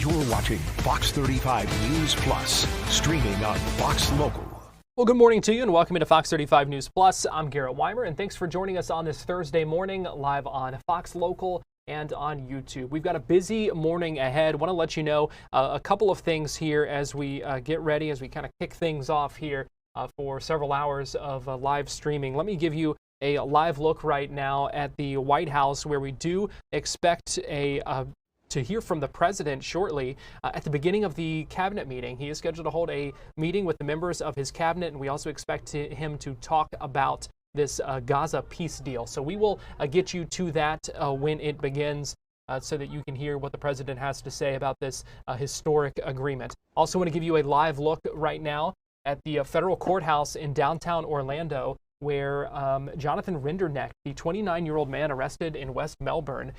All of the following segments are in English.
You're watching Fox 35 News Plus, streaming on Fox Local. Well, good morning to you and welcome to Fox 35 News Plus. I'm Garrett Weimer and thanks for joining us on this Thursday morning live on Fox Local and on YouTube. We've got a busy morning ahead. Want to let you know a couple of things here as we get ready, as we kind of kick things off here for several hours of live streaming. Let me give you a live look right now at the White House, where we do expect to hear from the president shortly at the beginning of the cabinet meeting. He is scheduled to hold a meeting with the members of his cabinet, and we also expect him to talk about this Gaza peace deal. So we will get you to that when it begins so that you can hear what the president has to say about this historic agreement. Also want to give you a live look right now at the federal courthouse in downtown Orlando, where Jonathan Rinderneck, the 29-year-old man arrested in West Melbourne,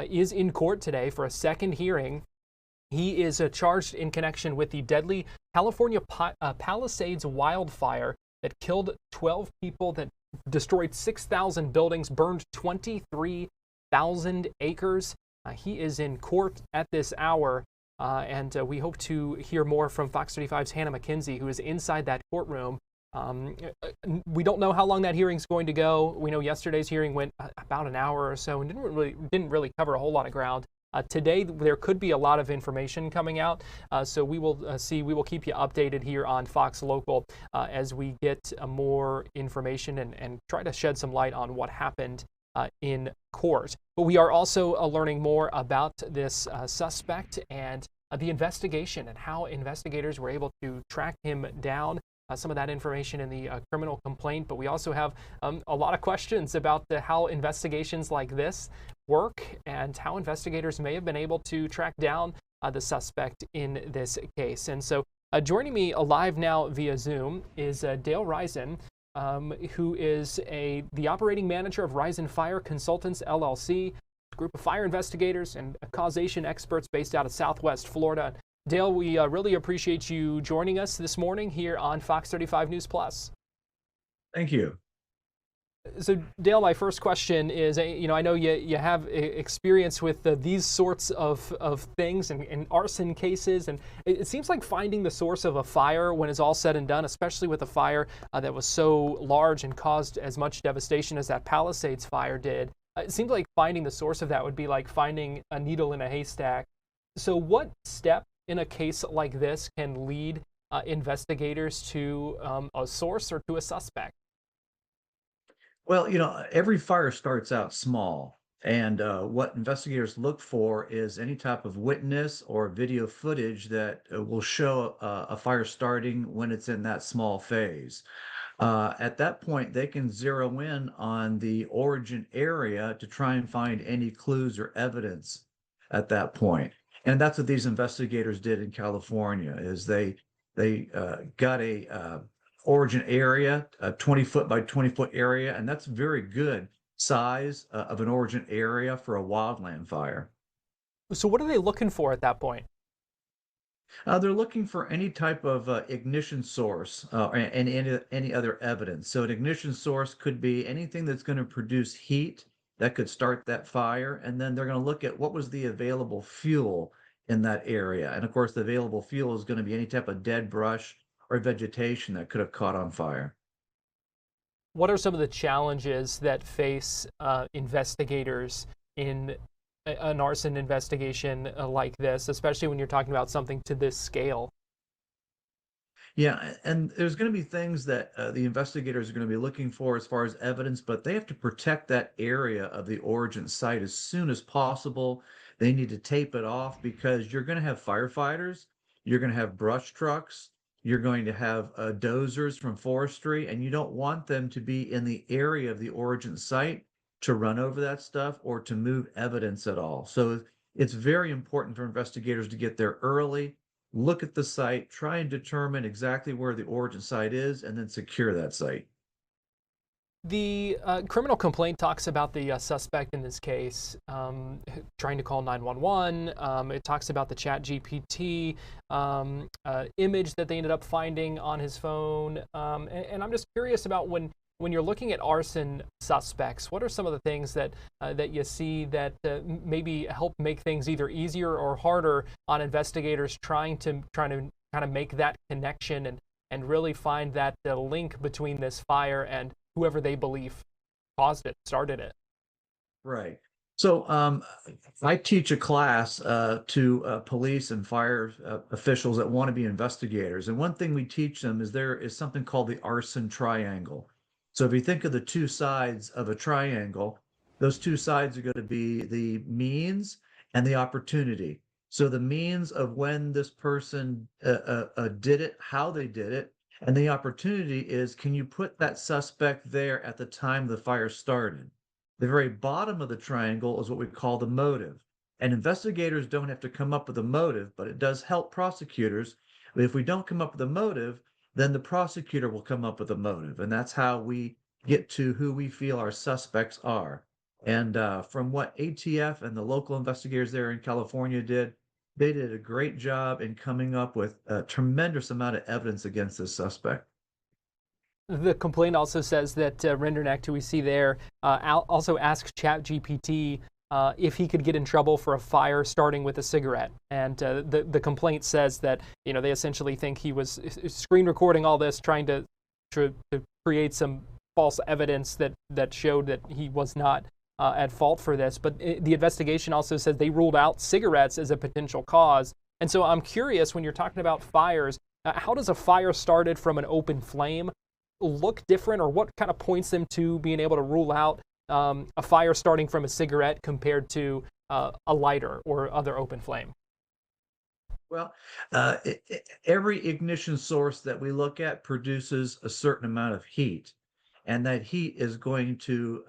is in court today for a second hearing. He is charged in connection with the deadly California Palisades wildfire that killed 12 people, that destroyed 6,000 buildings, burned 23,000 acres. He is in court at this hour, and we hope to hear more from Fox 35's Hannah McKenzie, who is inside that courtroom. We don't know how long that hearing's going to go. We know yesterday's hearing went about an hour or so and didn't really cover a whole lot of ground. Today there could be a lot of information coming out, so we will see. We will keep you updated here on Fox Local as we get more information and try to shed some light on what happened in court. But we are also learning more about this suspect and the investigation and how investigators were able to track him down. Some of that information in the criminal complaint, but we also have a lot of questions about how investigations like this work and how investigators may have been able to track down the suspect in this case. And so joining me live now via Zoom is Dale Risen, who is the operating manager of Rise and Fire Consultants, LLC, a group of fire investigators and causation experts based out of Southwest Florida. Dale, we really appreciate you joining us this morning here on Fox 35 News Plus. Thank you. So, Dale, my first question is, I know you have experience with these sorts of things and arson cases, and it seems like finding the source of a fire when it's all said and done, especially with a fire that was so large and caused as much devastation as that Palisades fire did, it seems like finding the source of that would be like finding a needle in a haystack. So what step in a case like this can lead investigators to a source or to a suspect? Well, every fire starts out small, and what investigators look for is any type of witness or video footage that will show a fire starting when it's in that small phase. At that point, they can zero in on the origin area to try and find any clues or evidence at that point. And that's what these investigators did in California, is they got a origin area, a 20-foot by 20-foot area, and that's very good size of an origin area for a wildland fire. So what are they looking for at that point? They're looking for any type of ignition source and any other evidence. So an ignition source could be anything that's going to produce heat that could start that fire, and then they're going to look at what was the available fuel in that area. And of course, the available fuel is going to be any type of dead brush or vegetation that could have caught on fire. What are some of the challenges that face investigators in an arson investigation like this, especially when you're talking about something to this scale? Yeah, and there's going to be things that the investigators are going to be looking for as far as evidence, but they have to protect that area of the origin site as soon as possible. They need to tape it off because you're going to have firefighters, you're going to have brush trucks, you're going to have dozers from forestry, and you don't want them to be in the area of the origin site to run over that stuff or to move evidence at all. So it's very important for investigators to get there early, look at the site, try and determine exactly where the origin site is, and then secure that site. The criminal complaint talks about the suspect in this case trying to call 911. It talks about the ChatGPT image that they ended up finding on his phone. And I'm just curious about when when you're looking at arson suspects, what are some of the things that that you see that maybe help make things either easier or harder on investigators trying to kind of make that connection and really find that link between this fire and whoever they believe caused it, started it? Right. So I teach a class to police and fire officials that want to be investigators. And one thing we teach them is there is something called the arson triangle. So if you think of the two sides of a triangle, those two sides are going to be the means and the opportunity. So the means of when this person did it, how they did it, and the opportunity is, can you put that suspect there at the time the fire started? The very bottom of the triangle is what we call the motive. And investigators don't have to come up with a motive, but it does help prosecutors. But if we don't come up with a motive, then the prosecutor will come up with a motive. And that's how we get to who we feel our suspects are. And from what ATF and the local investigators there in California did, they did a great job in coming up with a tremendous amount of evidence against this suspect. The complaint also says that Rendernecht, who we see there, also asked ChatGPT if he could get in trouble for a fire starting with a cigarette. And the complaint says that they essentially think he was screen recording all this, trying to create some false evidence that showed that he was not at fault for this. But the investigation also says they ruled out cigarettes as a potential cause. And so I'm curious, when you're talking about fires, how does a fire started from an open flame look different, or what kind of points them to being able to rule out a fire starting from a cigarette compared to a lighter or other open flame? Well, every ignition source that we look at produces a certain amount of heat, and that heat is going to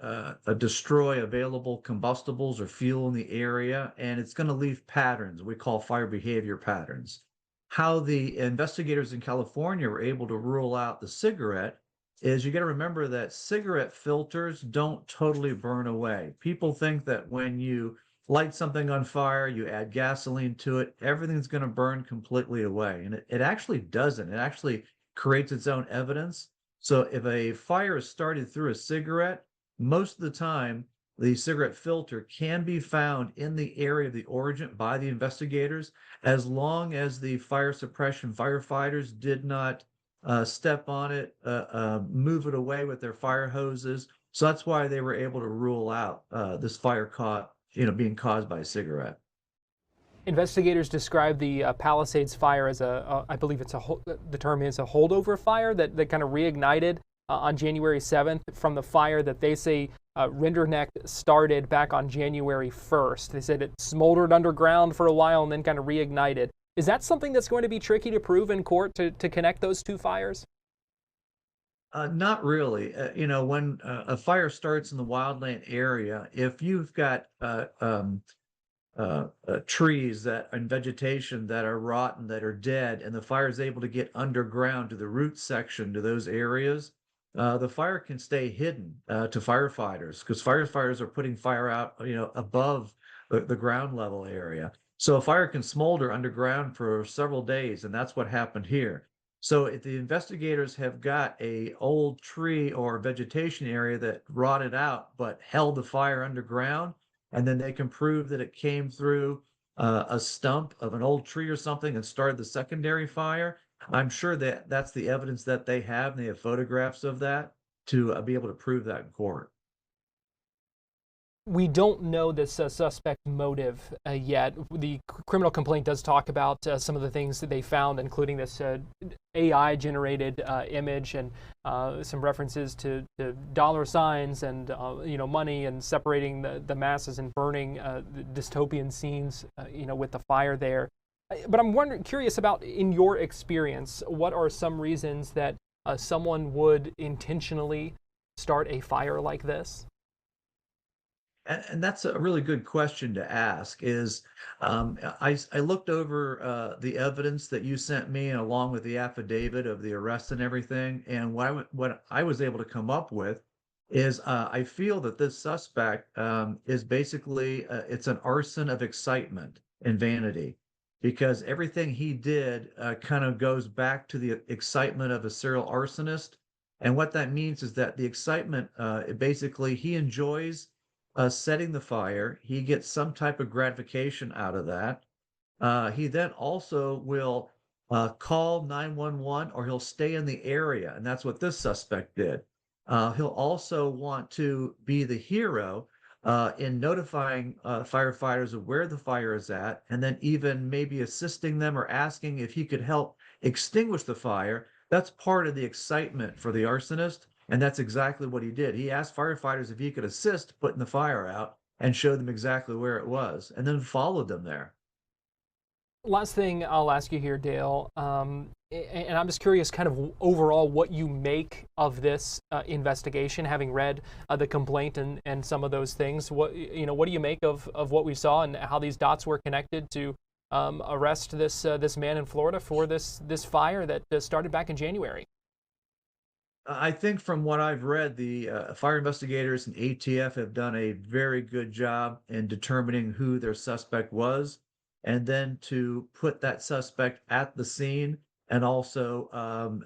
destroy available combustibles or fuel in the area, and it's going to leave patterns we call fire behavior patterns. How the investigators in California were able to rule out the cigarette is, you got to remember that cigarette filters don't totally burn away. People think that when you light something on fire, you add gasoline to it, everything's going to burn completely away. And it actually doesn't. It actually creates its own evidence. So if a fire is started through a cigarette, most of the time, the cigarette filter can be found in the area of the origin by the investigators, as long as the fire suppression firefighters did not step on it, move it away with their fire hoses. So that's why they were able to rule out this fire being caused by a cigarette. Investigators describe the Palisades fire as I believe the term is a holdover fire that kind of reignited on January 7th from the fire that they say Rendernecht started back on January 1st. They said it smoldered underground for a while and then kind of reignited. Is that something that's going to be tricky to prove in court to connect those two fires? Not really. When a fire starts in the wildland area, if you've got trees and vegetation that are rotten, that are dead, and the fire is able to get underground to the root section to those areas, the fire can stay hidden to firefighters, because firefighters are putting fire out, above the ground level area. So a fire can smolder underground for several days, and that's what happened here. So if the investigators have got a old tree or vegetation area that rotted out but held the fire underground, and then they can prove that it came through a stump of an old tree or something and started the secondary fire, I'm sure that that's the evidence that they have, and they have photographs of that to be able to prove that in court. We don't know this suspect motive yet. The criminal complaint does talk about some of the things that they found, including this AI-generated image and some references to dollar signs and money, and separating the masses and burning the dystopian scenes, with the fire there. But I'm curious about, in your experience, what are some reasons that someone would intentionally start a fire like this? And that's a really good question to ask. I looked over the evidence that you sent me, and along with the affidavit of the arrest and everything. And what I was able to come up with is, I feel that this suspect is basically it's an arson of excitement and vanity, because everything he did kind of goes back to the excitement of a serial arsonist. And what that means is that the excitement, basically, he enjoys setting the fire. He gets some type of gratification out of that. He then also will call 911, or he'll stay in the area. And that's what this suspect did. He'll also want to be the hero in notifying firefighters of where the fire is at, and then even maybe assisting them or asking if he could help extinguish the fire. That's part of the excitement for the arsonist. And that's exactly what he did. He asked firefighters if he could assist putting the fire out and showed them exactly where it was, and then followed them there. Last thing I'll ask you here, Dale, and I'm just curious, kind of overall, what you make of this investigation, having read the complaint and some of those things. What do you make of what we saw and how these dots were connected to arrest this man in Florida for this fire that started back in January? I think from what I've read, the fire investigators and ATF have done a very good job in determining who their suspect was, and then to put that suspect at the scene, and also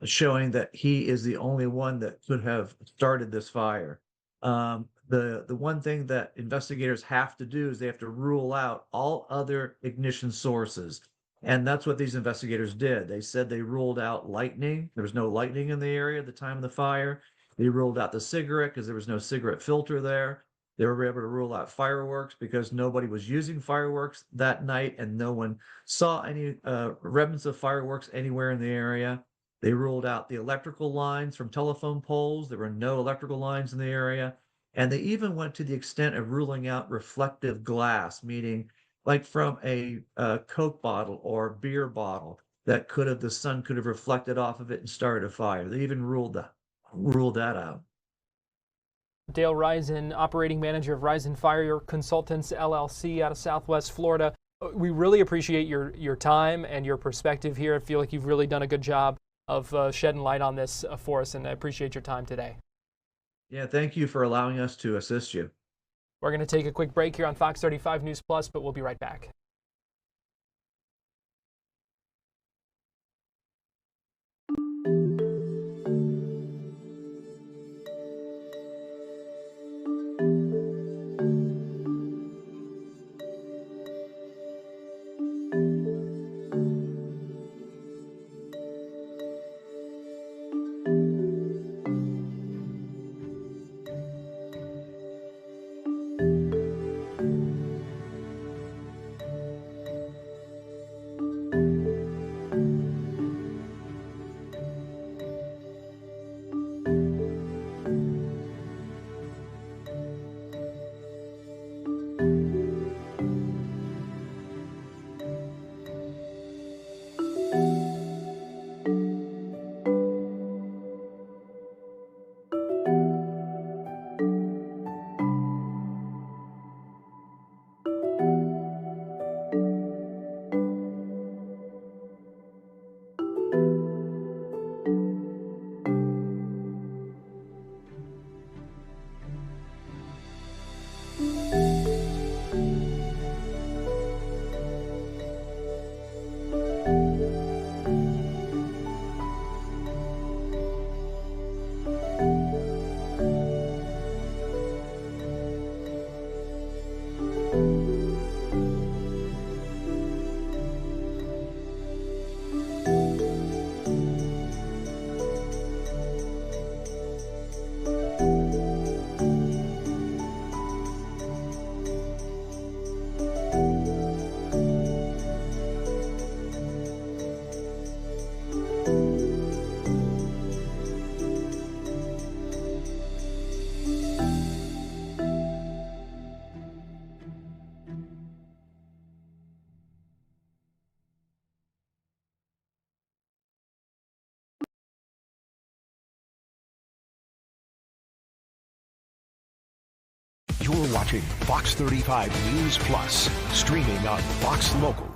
showing that he is the only one that could have started this fire. The one thing that investigators have to do is they have to rule out all other ignition sources. And that's what these investigators did. They said they ruled out lightning. There was no lightning in the area at the time of the fire. They ruled out the cigarette because there was no cigarette filter there. They were able to rule out fireworks because nobody was using fireworks that night, and no one saw any remnants of fireworks anywhere in the area. They ruled out the electrical lines from telephone poles. There were no electrical lines in the area. And they even went to the extent of ruling out reflective glass, meaning like from a Coke bottle or beer bottle that the sun could have reflected off of it and started a fire. They even ruled that out. Dale Reisen, operating manager of Reisen Fire Consultants LLC out of Southwest Florida. We really appreciate your time and your perspective here. I feel like you've really done a good job of shedding light on this for us, and I appreciate your time today. Yeah, thank you for allowing us to assist you. We're going to take a quick break here on Fox 35 News Plus, but we'll be right back. You're watching Fox 35 News Plus, streaming on Fox Local.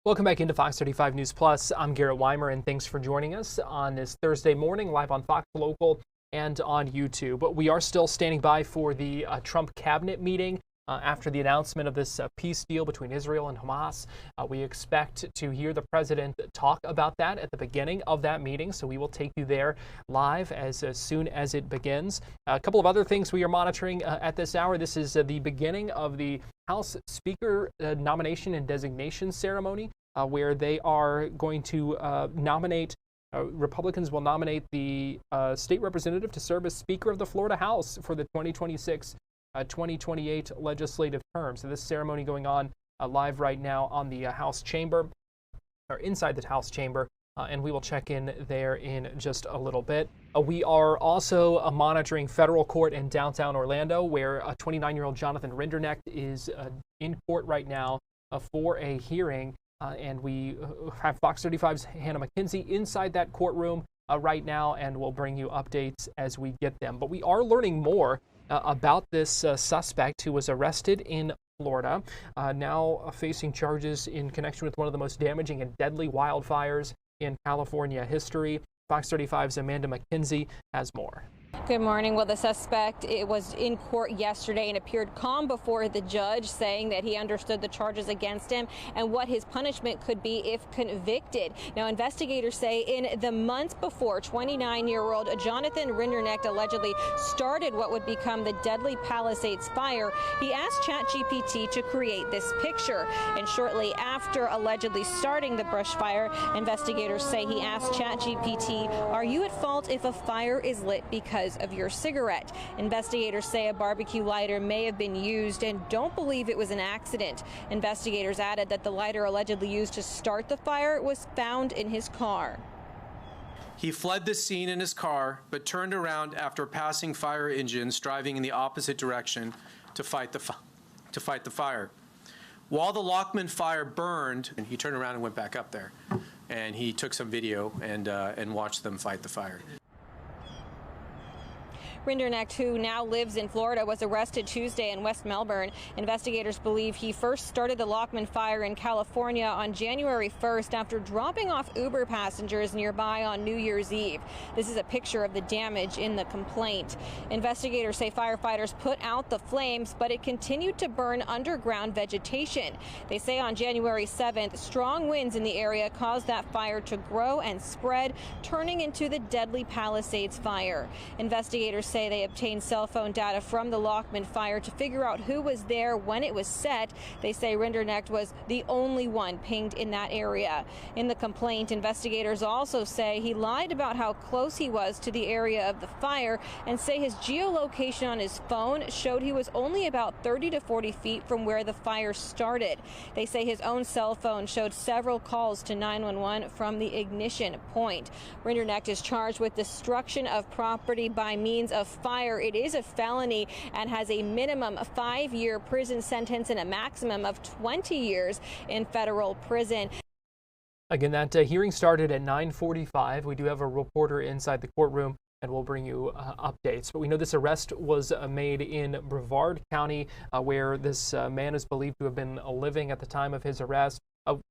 Welcome back into Fox 35 News Plus. I'm Garrett Weimer, and thanks for joining us on this Thursday morning, live on Fox Local and on YouTube. But we are still standing by for the Trump cabinet meeting. after the announcement of this peace deal between Israel and Hamas. We expect to hear the president talk about that at the beginning of that meeting, so we will take you there live as soon as it begins. A couple of other things we are monitoring at this hour. This is the beginning of the House Speaker nomination and designation ceremony, where they are going to nominate Republicans will nominate the state representative to serve as Speaker of the Florida House for the 2026-2028 legislative term. So this ceremony going on live right now on the House chamber, or inside the House chamber, and we will check in there in just a little bit. We are also monitoring federal court in downtown Orlando, where a 29-year-old Jonathan Rinderknecht is in court right now for a hearing. And we have Fox 35's Hannah McKenzie inside that courtroom right now, and we'll bring you updates as we get them. But we are learning more about this suspect who was arrested in Florida, now facing charges in connection with one of the most damaging and deadly wildfires in California history. Fox 35's Amanda McKenzie has more. Good morning. Well, the suspect was in court yesterday and appeared calm before the judge, saying that he understood the charges against him and what his punishment could be if convicted. Now, investigators say in the months before, 29-year-old Jonathan Rinderknecht allegedly started what would become the deadly Palisades fire. He asked ChatGPT to create this picture. And shortly after allegedly starting the brush fire, investigators say he asked ChatGPT, "Are you at fault if a fire is lit because of your cigarette?" Investigators say a barbecue lighter may have been used and don't believe it was an accident. Investigators added that the lighter allegedly used to start the fire was found in his car. He fled the scene in his car, but turned around after passing fire engines driving in the opposite direction to fight the fire. While the Lockman fire burned, and he turned around and went back up there, and he took some video and watched them fight the fire. Rinderknecht, who now lives in Florida, was arrested Tuesday in West Melbourne. Investigators believe he first started the Lockman fire in California on January 1st after dropping off Uber passengers nearby on New Year's Eve. This is a picture of the damage in the complaint. Investigators say firefighters put out the flames, but it continued to burn underground vegetation. They say on January 7th, strong winds in the area caused that fire to grow and spread, turning into the deadly Palisades fire. Investigators say they obtained cell phone data from the Lockman fire to figure out who was there when it was set. They say Rinderknecht was the only one pinged in that area. In the complaint, investigators also say he lied about how close he was to the area of the fire and say his geolocation on his phone showed he was only about 30 to 40 feet from where the fire started. They say his own cell phone showed several calls to 911 from the ignition point. Rinderknecht is charged with destruction of property by means of fire. It is a felony and has a minimum 5-year prison sentence and a maximum of 20 years in federal prison. Again, that hearing started at 9:45. We do have a reporter inside the courtroom, and we'll bring you updates. But we know this arrest was made in Brevard County, where this man is believed to have been living at the time of his arrest.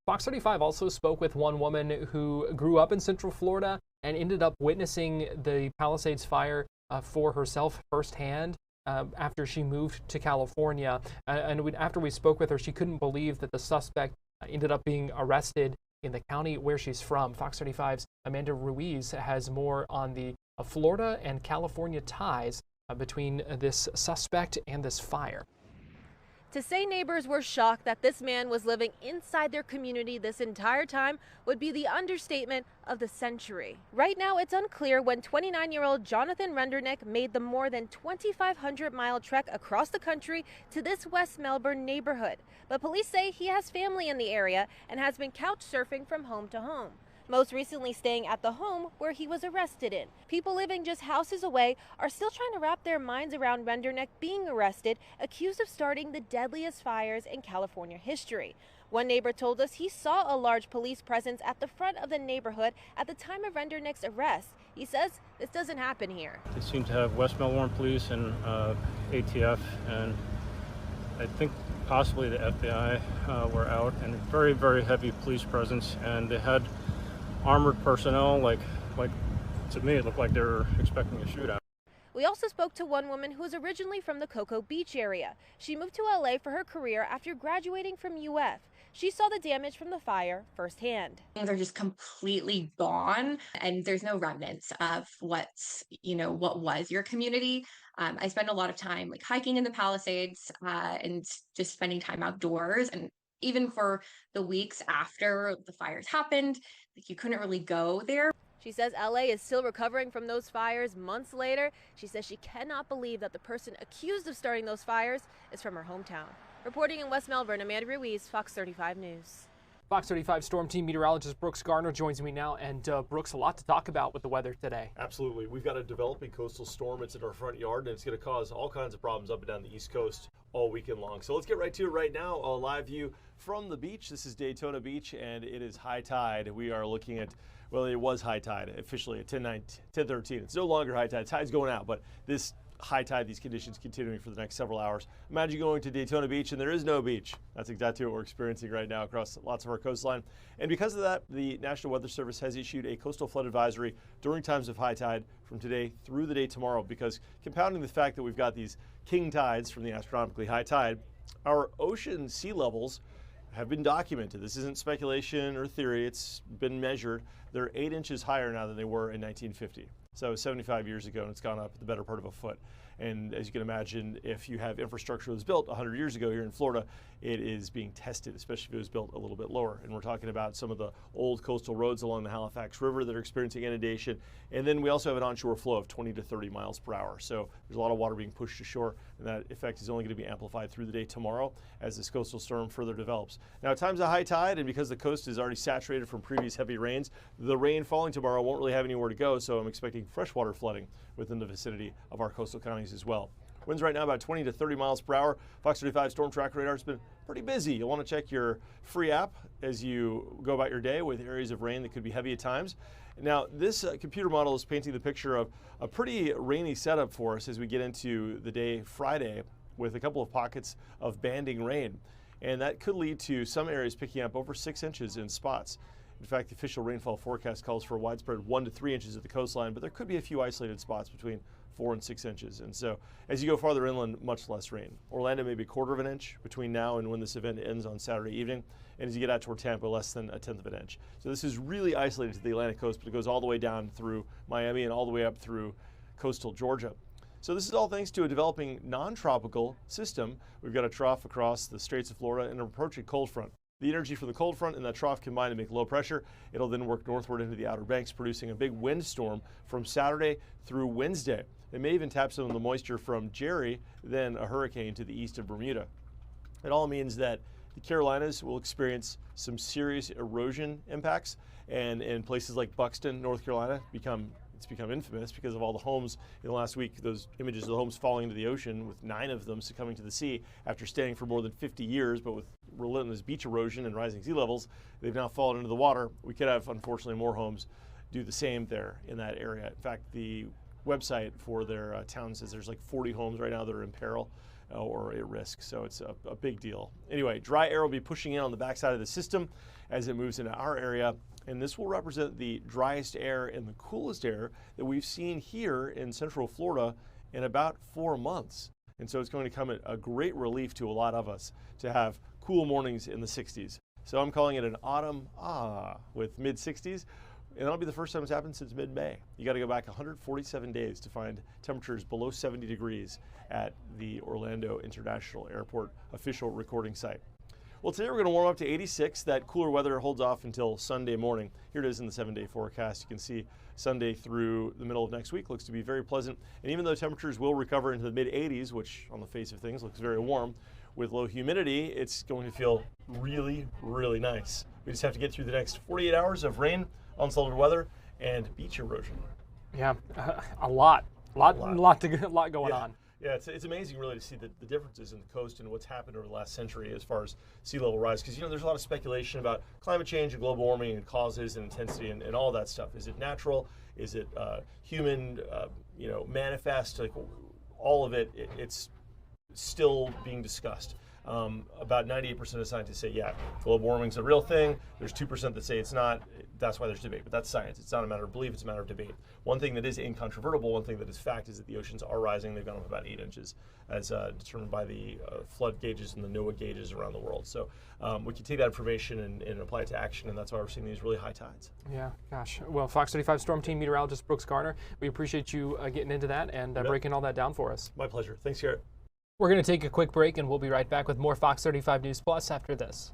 Fox 35 also spoke with one woman who grew up in Central Florida and ended up witnessing the Palisades fire for herself firsthand after she moved to California. After we spoke with her, she couldn't believe that the suspect ended up being arrested in the county where she's from. Fox 35's Amanda Ruiz has more on the Florida and California ties between this suspect and this fire. To say neighbors were shocked that this man was living inside their community this entire time would be the understatement of the century. Right now, it's unclear when 29-year-old Jonathan Rinderknecht made the more than 2,500-mile trek across the country to this West Melbourne neighborhood. But police say he has family in the area and has been couch surfing from home to home, most recently staying at the home where he was arrested in. People living just houses away are still trying to wrap their minds around Rinderknecht being arrested, accused of starting the deadliest fires in California history. One neighbor told us he saw a large police presence at the front of the neighborhood at the time of Rinderknecht's arrest. He says this doesn't happen here. They seem to have West Melbourne Police and ATF, and I think possibly the FBI were out, and very, very heavy police presence, and they had armored personnel, like to me it looked like they were expecting a shootout. We also spoke to one woman who is originally from the Cocoa Beach area. She moved to LA for her career after graduating from UF. She saw the damage from the fire firsthand. Things are just completely gone, and there's no remnants of what was your community. I spend a lot of time like hiking in the Palisades and just spending time outdoors. And even for the weeks after the fires happened, like you couldn't really go there. She says LA is still recovering from those fires months later. She says she cannot believe that the person accused of starting those fires is from her hometown. Reporting in West Melbourne, Amanda Ruiz, Fox 35 News. Fox 35 Storm Team meteorologist Brooks Garner joins me now. And Brooks, a lot to talk about with the weather today. Absolutely. We've got a developing coastal storm. It's in our front yard, and it's going to cause all kinds of problems up and down the East Coast all weekend long. So let's get right to it right now. A live view from the beach. This is Daytona Beach, and it is high tide. We are looking at, well, it was high tide officially at 10:13. It's no longer high tide. Tide's going out, but this high tide, these conditions continuing for the next several hours. Imagine going to Daytona Beach and there is no beach. That's exactly what we're experiencing right now across lots of our coastline. And because of that, the National Weather Service has issued a coastal flood advisory during times of high tide from today through the day tomorrow, because compounding the fact that we've got these king tides from the astronomically high tide, our ocean sea levels have been documented. This isn't speculation or theory. It's been measured. They're 8 inches higher now than they were in 1950. So 75 years ago, and it's gone up the better part of a foot. And as you can imagine, if you have infrastructure that was built 100 years ago here in Florida, it is being tested, especially if it was built a little bit lower. And we're talking about some of the old coastal roads along the Halifax River that are experiencing inundation. And then we also have an onshore flow of 20 to 30 miles per hour. So there's a lot of water being pushed ashore, and that effect is only going to be amplified through the day tomorrow as this coastal storm further develops. Now, at times of high tide, and because the coast is already saturated from previous heavy rains, the rain falling tomorrow won't really have anywhere to go, so I'm expecting freshwater flooding within the vicinity of our coastal counties as well. Winds right now about 20 to 30 miles per hour. Fox 35 Storm Track Radar has been pretty busy. You'll want to check your free app as you go about your day with areas of rain that could be heavy at times. Now, this computer model is painting the picture of a pretty rainy setup for us as we get into the day Friday with a couple of pockets of banding rain. And that could lead to some areas picking up over 6 inches in spots. In fact, the official rainfall forecast calls for a widespread 1 to 3 inches at the coastline, but there could be a few isolated spots between 4 and 6 inches. And so as you go farther inland, much less rain. Orlando maybe 1/4 of an inch between now and when this event ends on Saturday evening. And as you get out toward Tampa, less than 1/10 of an inch. So this is really isolated to the Atlantic coast, but it goes all the way down through Miami and all the way up through coastal Georgia. So this is all thanks to a developing non-tropical system. We've got a trough across the Straits of Florida and an approaching cold front. The energy from the cold front and that trough combine to make low pressure. It'll then work northward into the Outer Banks, producing a big windstorm from Saturday through Wednesday. It may even tap some of the moisture from Jerry, then a hurricane to the east of Bermuda. It all means that the Carolinas will experience some serious erosion impacts, and in places like Buxton, North Carolina, it's become infamous because of all the homes in the last week, those images of the homes falling into the ocean, with 9 of them succumbing to the sea after staying for more than 50 years, but with relentless beach erosion and rising sea levels, they've now fallen into the water. We could have, unfortunately, more homes do the same there in that area. In fact, the website for their town says there's like 40 homes right now that are in peril or at risk, so it's a big deal. Anyway, dry air will be pushing in on the backside of the system as it moves into our area, and this will represent the driest air and the coolest air that we've seen here in Central Florida in about 4 months. And so it's going to come at a great relief to a lot of us to have cool mornings in the 60s. So I'm calling it an autumn with mid-60s. And that'll be the first time it's happened since mid-May. You got to go back 147 days to find temperatures below 70 degrees at the Orlando International Airport official recording site. Well, today we're going to warm up to 86. That cooler weather holds off until Sunday morning. Here it is in the 7-day forecast. You can see Sunday through the middle of next week looks to be very pleasant. And even though temperatures will recover into the mid-80s, which on the face of things looks very warm, with low humidity, it's going to feel really, really nice. We just have to get through the next 48 hours of rain, unsettled weather, and beach erosion. Yeah, a lot going on. Yeah, it's amazing really to see the differences in the coast and what's happened over the last century as far as sea level rise. Because, there's a lot of speculation about climate change and global warming and causes and intensity and all that stuff. Is it natural? Is it human, manifest? Like all of it, it's still being discussed. About 98% of scientists say, yeah, global warming's a real thing. There's 2% that say it's not. That's why there's debate. But that's science. It's not a matter of belief. It's a matter of debate. One thing that is incontrovertible, one thing that is fact, is that the oceans are rising. They've gone up about 8 inches, as determined by the flood gauges and the NOAA gauges around the world. So we can take that information and apply it to action, and that's why we're seeing these really high tides. Yeah, gosh. Well, Fox 35 Storm Team meteorologist Brooks Garner, we appreciate you getting into that and breaking all that down for us. My pleasure. Thanks, Garrett. We're going to take a quick break, and we'll be right back with more Fox 35 News Plus after this.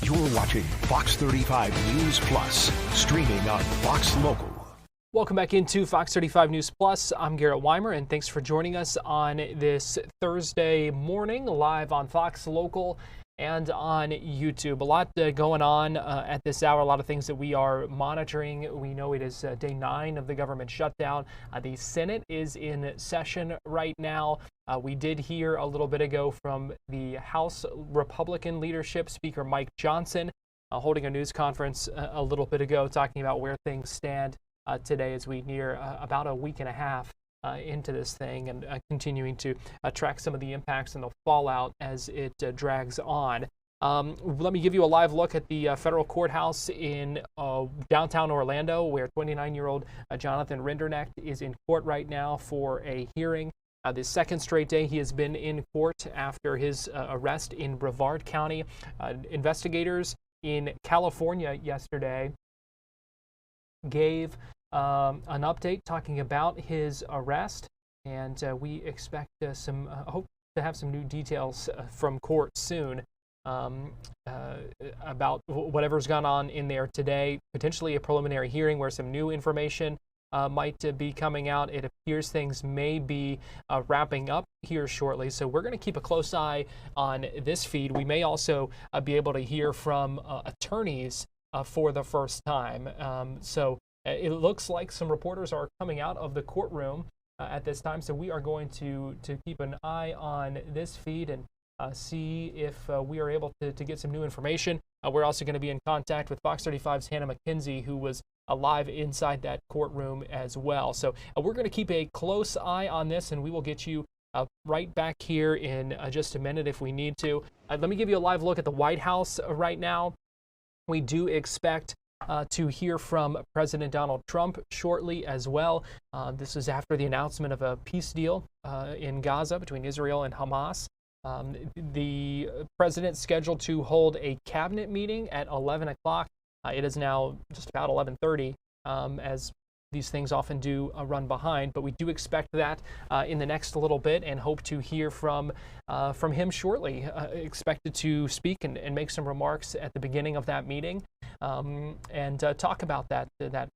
You're watching Fox 35 News Plus, streaming on Fox Local. Welcome back into Fox 35 News Plus. I'm Garrett Weimer, and thanks for joining us on this Thursday morning, live on Fox Local and on YouTube. A lot going on at this hour, a lot of things that we are monitoring. We know it is day 9 of the government shutdown. The Senate is in session right now. We did hear a little bit ago from the House Republican leadership, Speaker Mike Johnson, holding a news conference a little bit ago, talking about where things stand today as we near about a week and a half into this thing, and continuing to track some of the impacts and the fallout as it drags on. Let me give you a live look at the federal courthouse in downtown Orlando, where 29-year-old Jonathan Rinderknecht is in court right now for a hearing. The second straight day he has been in court after his arrest in Brevard County. Investigators in California yesterday gave an update talking about his arrest, and we expect hope to have some new details from court soon about whatever's gone on in there today. Potentially a preliminary hearing where some new information might be coming out. It appears things may be wrapping up here shortly, so we're going to keep a close eye on this feed. We may also be able to hear from attorneys for the first time. So it looks like some reporters are coming out of the courtroom at this time, so we are going to keep an eye on this feed and see if we are able to get some new information. We're also going to be in contact with Fox 35's Hannah McKenzie, who was live inside that courtroom as well. So we're going to keep a close eye on this, and we will get you right back here in just a minute if we need to. Let me give you a live look at the White House right now. We do expect to hear from President Donald Trump shortly as well. This is after the announcement of a peace deal in Gaza between Israel and Hamas. The president's scheduled to hold a cabinet meeting at 11 o'clock It is now just about 11:30, as these things often do run behind, but we do expect that in the next little bit, and hope to hear from him shortly. Expected to speak and make some remarks at the beginning of that meeting, and talk about that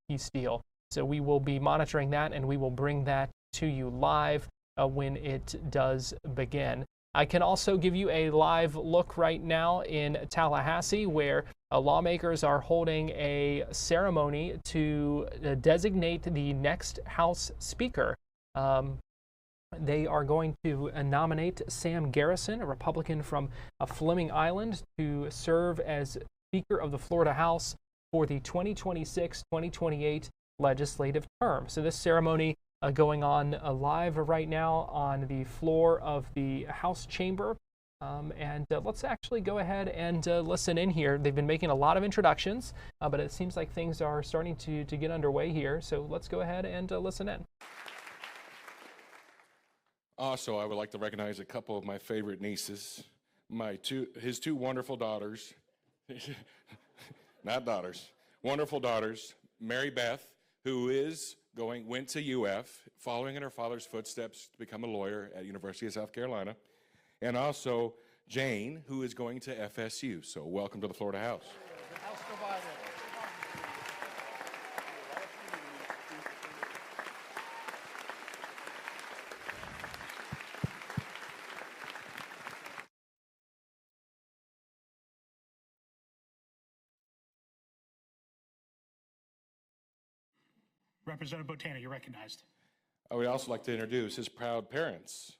peace deal. So we will be monitoring that, and we will bring that to you live when it does begin. I can also give you a live look right now in Tallahassee, where lawmakers are holding a ceremony to designate the next House Speaker. They are going to nominate Sam Garrison, a Republican from Fleming Island, to serve as Speaker of the Florida House for the 2026-2028 legislative term. So this ceremony going on live right now on the floor of the House chamber. And let's actually go ahead and listen in here. They've been making a lot of introductions, but it seems like things are starting to get underway here. So let's go ahead and listen in. Also, I would like to recognize a couple of my favorite nieces, his two wonderful daughters, not daughters, wonderful daughters, Mary Beth, who went to UF, following in her father's footsteps to become a lawyer at University of South Carolina, and also Jane, who is going to FSU. So welcome to the Florida House. Representative Botana, you're recognized. I would also like to introduce his proud parents,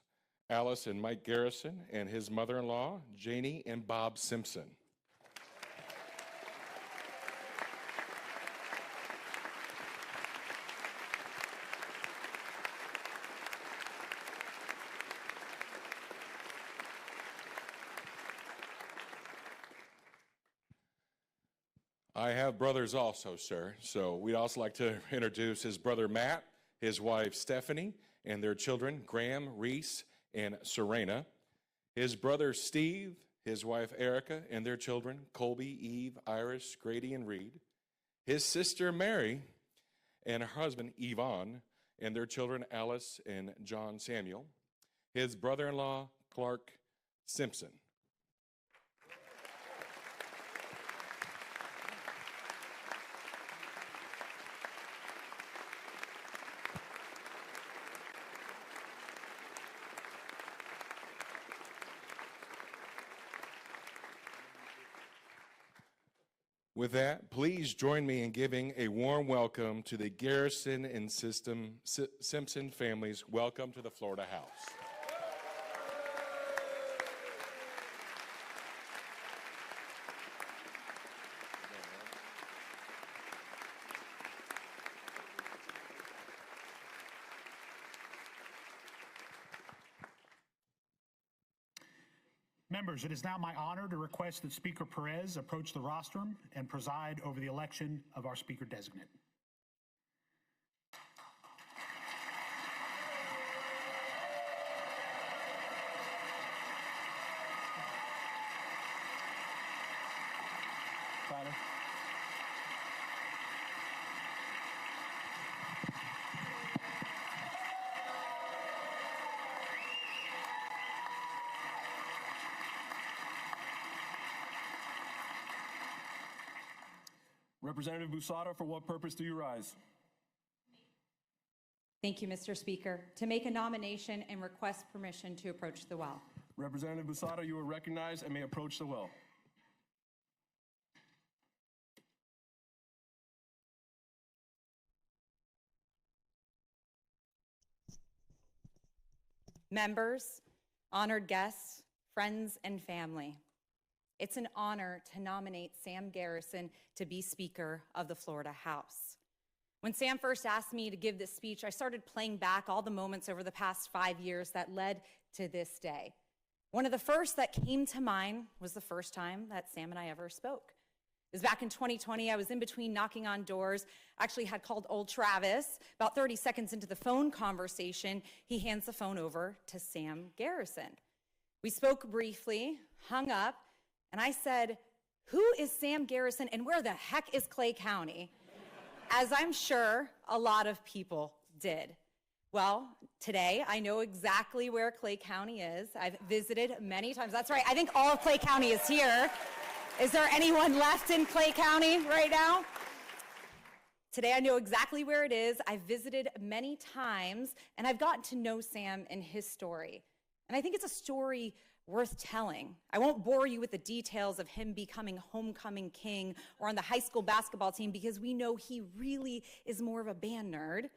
Alice and Mike Garrison, and his mother-in-law, Janie and Bob Simpson. I have brothers also, sir. So we'd also like to introduce his brother Matt, his wife Stephanie, and their children Graham, Reese, and Serena. His brother Steve, his wife Erica, and their children Colby, Eve, Iris, Grady, and Reed. His sister Mary, and her husband Yvonne, and their children Alice and John Samuel. His brother-in-law Clark Simpson. With that, please join me in giving a warm welcome to the Garrison and Simpson families. Welcome to the Florida House. Members, it is now my honor to request that Speaker Perez approach the rostrum and preside over the election of our Speaker designate. Tyler. Representative Busada, for what purpose do you rise? Thank you, Mr. Speaker. To make a nomination and request permission to approach the well. Representative Busada, you are recognized and may approach the well. Members, honored guests, friends, and family. It's an honor to nominate Sam Garrison to be Speaker of the Florida House. When Sam first asked me to give this speech, I started playing back all the moments over the past 5 years that led to this day. One of the first that came to mind was the first time that Sam and I ever spoke. It was back in 2020. I was in between knocking on doors. Actually had called old Travis. About 30 seconds into the phone conversation, he hands the phone over to Sam Garrison. We spoke briefly, hung up, and I said, who is Sam Garrison and where the heck is Clay County? As I'm sure a lot of people did. Well, today I know exactly where Clay County is. I've visited many times. That's right, I think all of Clay County is here. Is there anyone left in Clay County right now? Today I know exactly where it is. I've visited many times, and I've gotten to know Sam and his story. And I think it's a story worth telling. I won't bore you with the details of him becoming homecoming king or on the high school basketball team, because we know he really is more of a band nerd.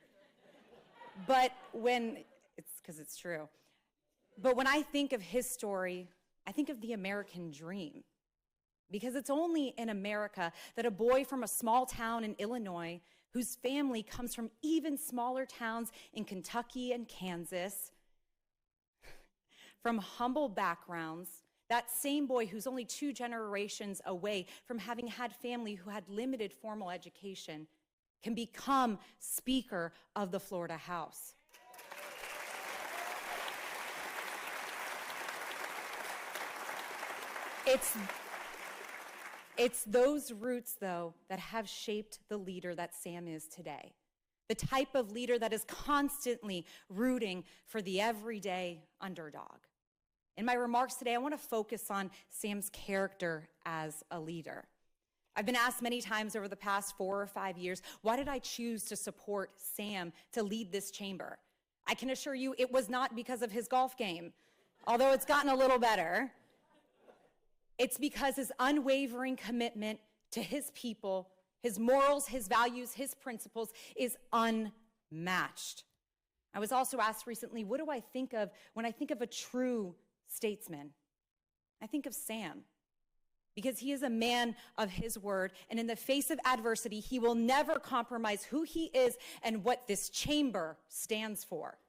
But it's true. But when I think of his story, I think of the American dream. Because it's only in America that a boy from a small town in Illinois, whose family comes from even smaller towns in Kentucky and Kansas, from humble backgrounds, that same boy who's only 2 generations away from having had family who had limited formal education, can become Speaker of the Florida House. It's those roots, though, that have shaped the leader that Sam is today. The type of leader that is constantly rooting for the everyday underdog. In my remarks today, I want to focus on Sam's character as a leader. I've been asked many times over the past 4 or 5 years, why did I choose to support Sam to lead this chamber? I can assure you it was not because of his golf game, although it's gotten a little better. It's because his unwavering commitment to his people, his morals, his values, his principles is unmatched. I was also asked recently, what do I think of when I think of a true statesman? I think of Sam, because he is a man of his word, and in the face of adversity, he will never compromise who he is and what this chamber stands for.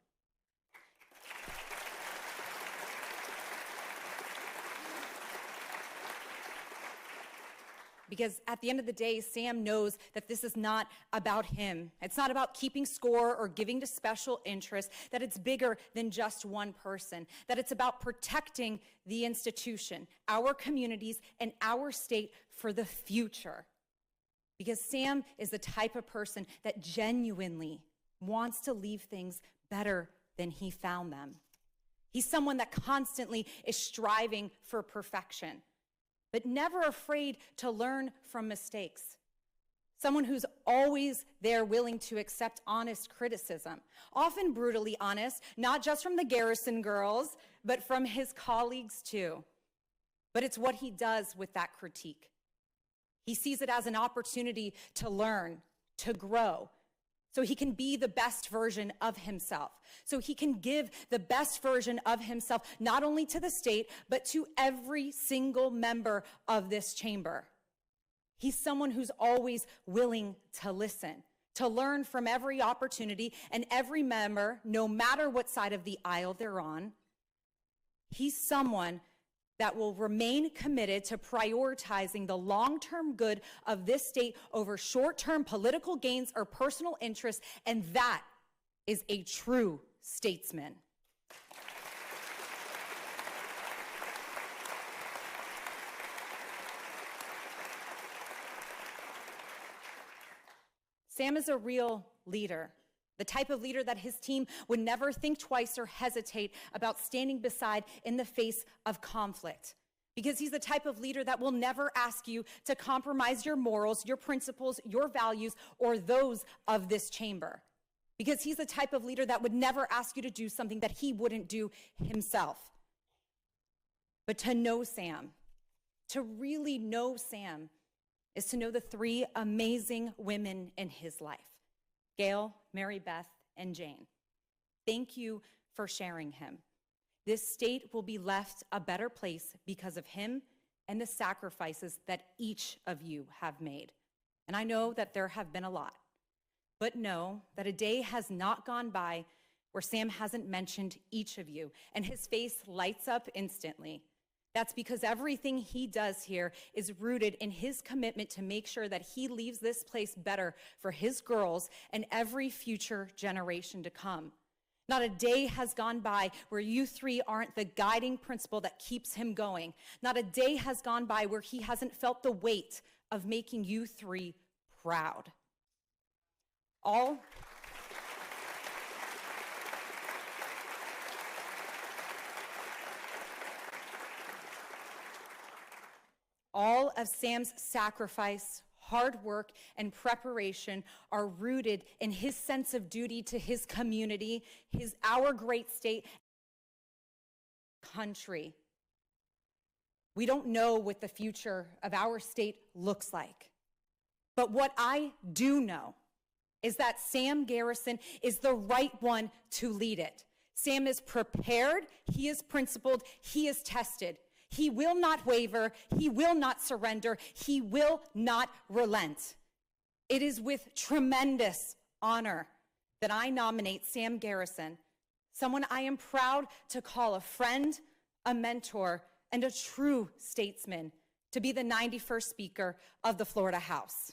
Because at the end of the day, Sam knows that this is not about him. It's not about keeping score or giving to special interests, that it's bigger than just one person, that it's about protecting the institution, our communities, and our state for the future. Because Sam is the type of person that genuinely wants to leave things better than he found them. He's someone that constantly is striving for perfection, but never afraid to learn from mistakes. Someone who's always there willing to accept honest criticism, often brutally honest, not just from the Garrison girls, but from his colleagues too. But it's what he does with that critique. He sees it as an opportunity to learn, to grow, so he can be the best version of himself, so he can give the best version of himself, not only to the state, but to every single member of this chamber. He's someone who's always willing to listen, to learn from every opportunity and every member, no matter what side of the aisle they're on. He's someone that will remain committed to prioritizing the long-term good of this state over short-term political gains or personal interests, and that is a true statesman. Sam is a real leader. The type of leader that his team would never think twice or hesitate about standing beside in the face of conflict. Because he's the type of leader that will never ask you to compromise your morals, your principles, your values, or those of this chamber. Because he's the type of leader that would never ask you to do something that he wouldn't do himself. But to know Sam, to really know Sam, is to know the 3 amazing women in his life. Gail, Mary Beth, and Jane. Thank you for sharing him. This state will be left a better place because of him and the sacrifices that each of you have made. And I know that there have been a lot, but know that a day has not gone by where Sam hasn't mentioned each of you, and his face lights up instantly. That's because everything he does here is rooted in his commitment to make sure that he leaves this place better for his girls and every future generation to come. Not a day has gone by where you three aren't the guiding principle that keeps him going. Not a day has gone by where he hasn't felt the weight of making you three proud. All of Sam's sacrifice, hard work, and preparation are rooted in his sense of duty to his community, our great state, country. We don't know what the future of our state looks like. But what I do know is that Sam Garrison is the right one to lead it. Sam is prepared, he is principled, he is tested. He will not waver, he will not surrender, he will not relent. It is with tremendous honor that I nominate Sam Garrison, someone I am proud to call a friend, a mentor, and a true statesman, to be the 91st Speaker of the Florida House.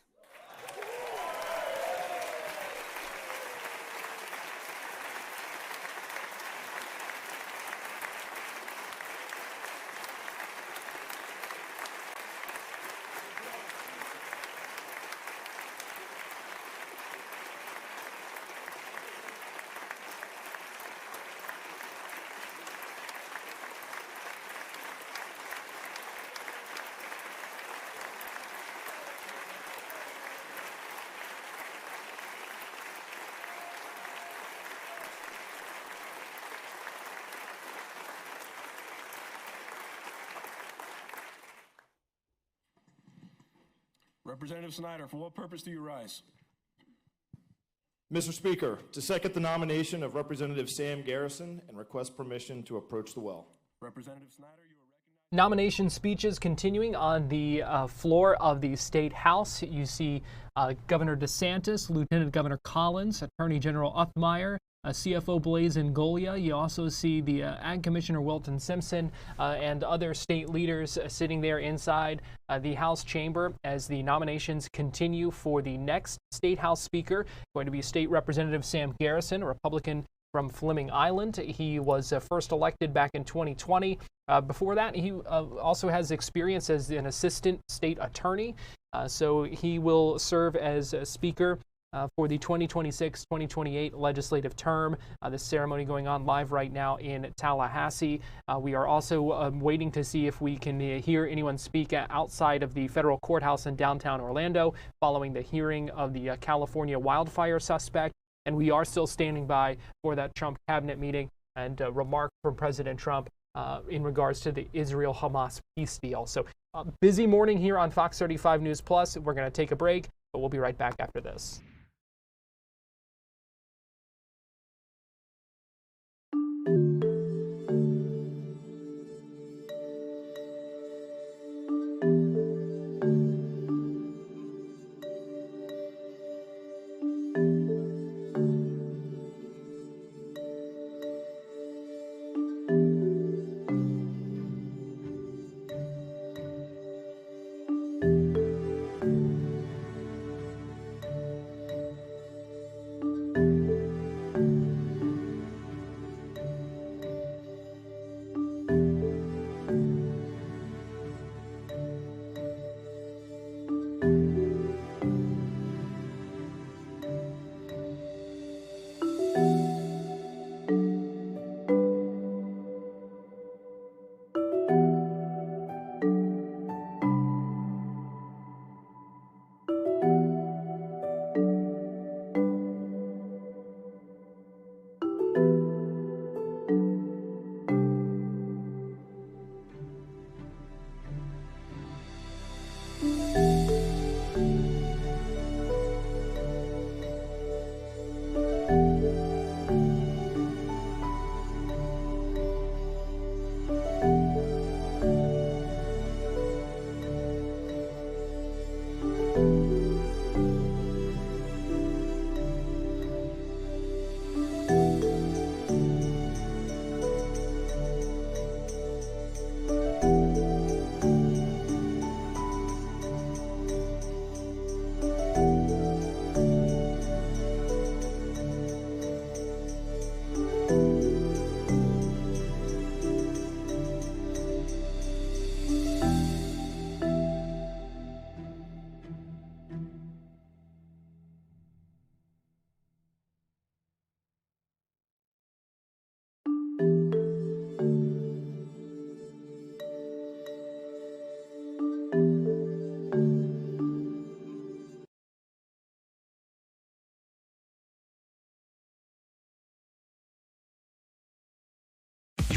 Representative Snyder, for what purpose do you rise? Mr. Speaker, to second the nomination of Representative Sam Garrison and request permission to approach the well. Representative Snyder, you are recognized. Nomination speeches continuing on the floor of the State House. You see Governor DeSantis, Lieutenant Governor Collins, Attorney General Uthmeyer, CFO Blaise Ngolia. You also see the Ag Commissioner Wilton Simpson and other state leaders sitting there inside the House chamber as the nominations continue for the next State House Speaker, going to be State Representative Sam Garrison, a Republican from Fleming Island. He was first elected back in 2020. Before that, he also has experience as an assistant state attorney. So he will serve as a Speaker for the 2026-2028 legislative term. This ceremony going on live right now in Tallahassee. We are also waiting to see if we can hear anyone speak outside of the federal courthouse in downtown Orlando following the hearing of the California wildfire suspect. And we are still standing by for that Trump cabinet meeting and remark from President Trump in regards to the Israel-Hamas peace deal. So busy morning here on Fox 35 News Plus. We're going to take a break, but we'll be right back after this.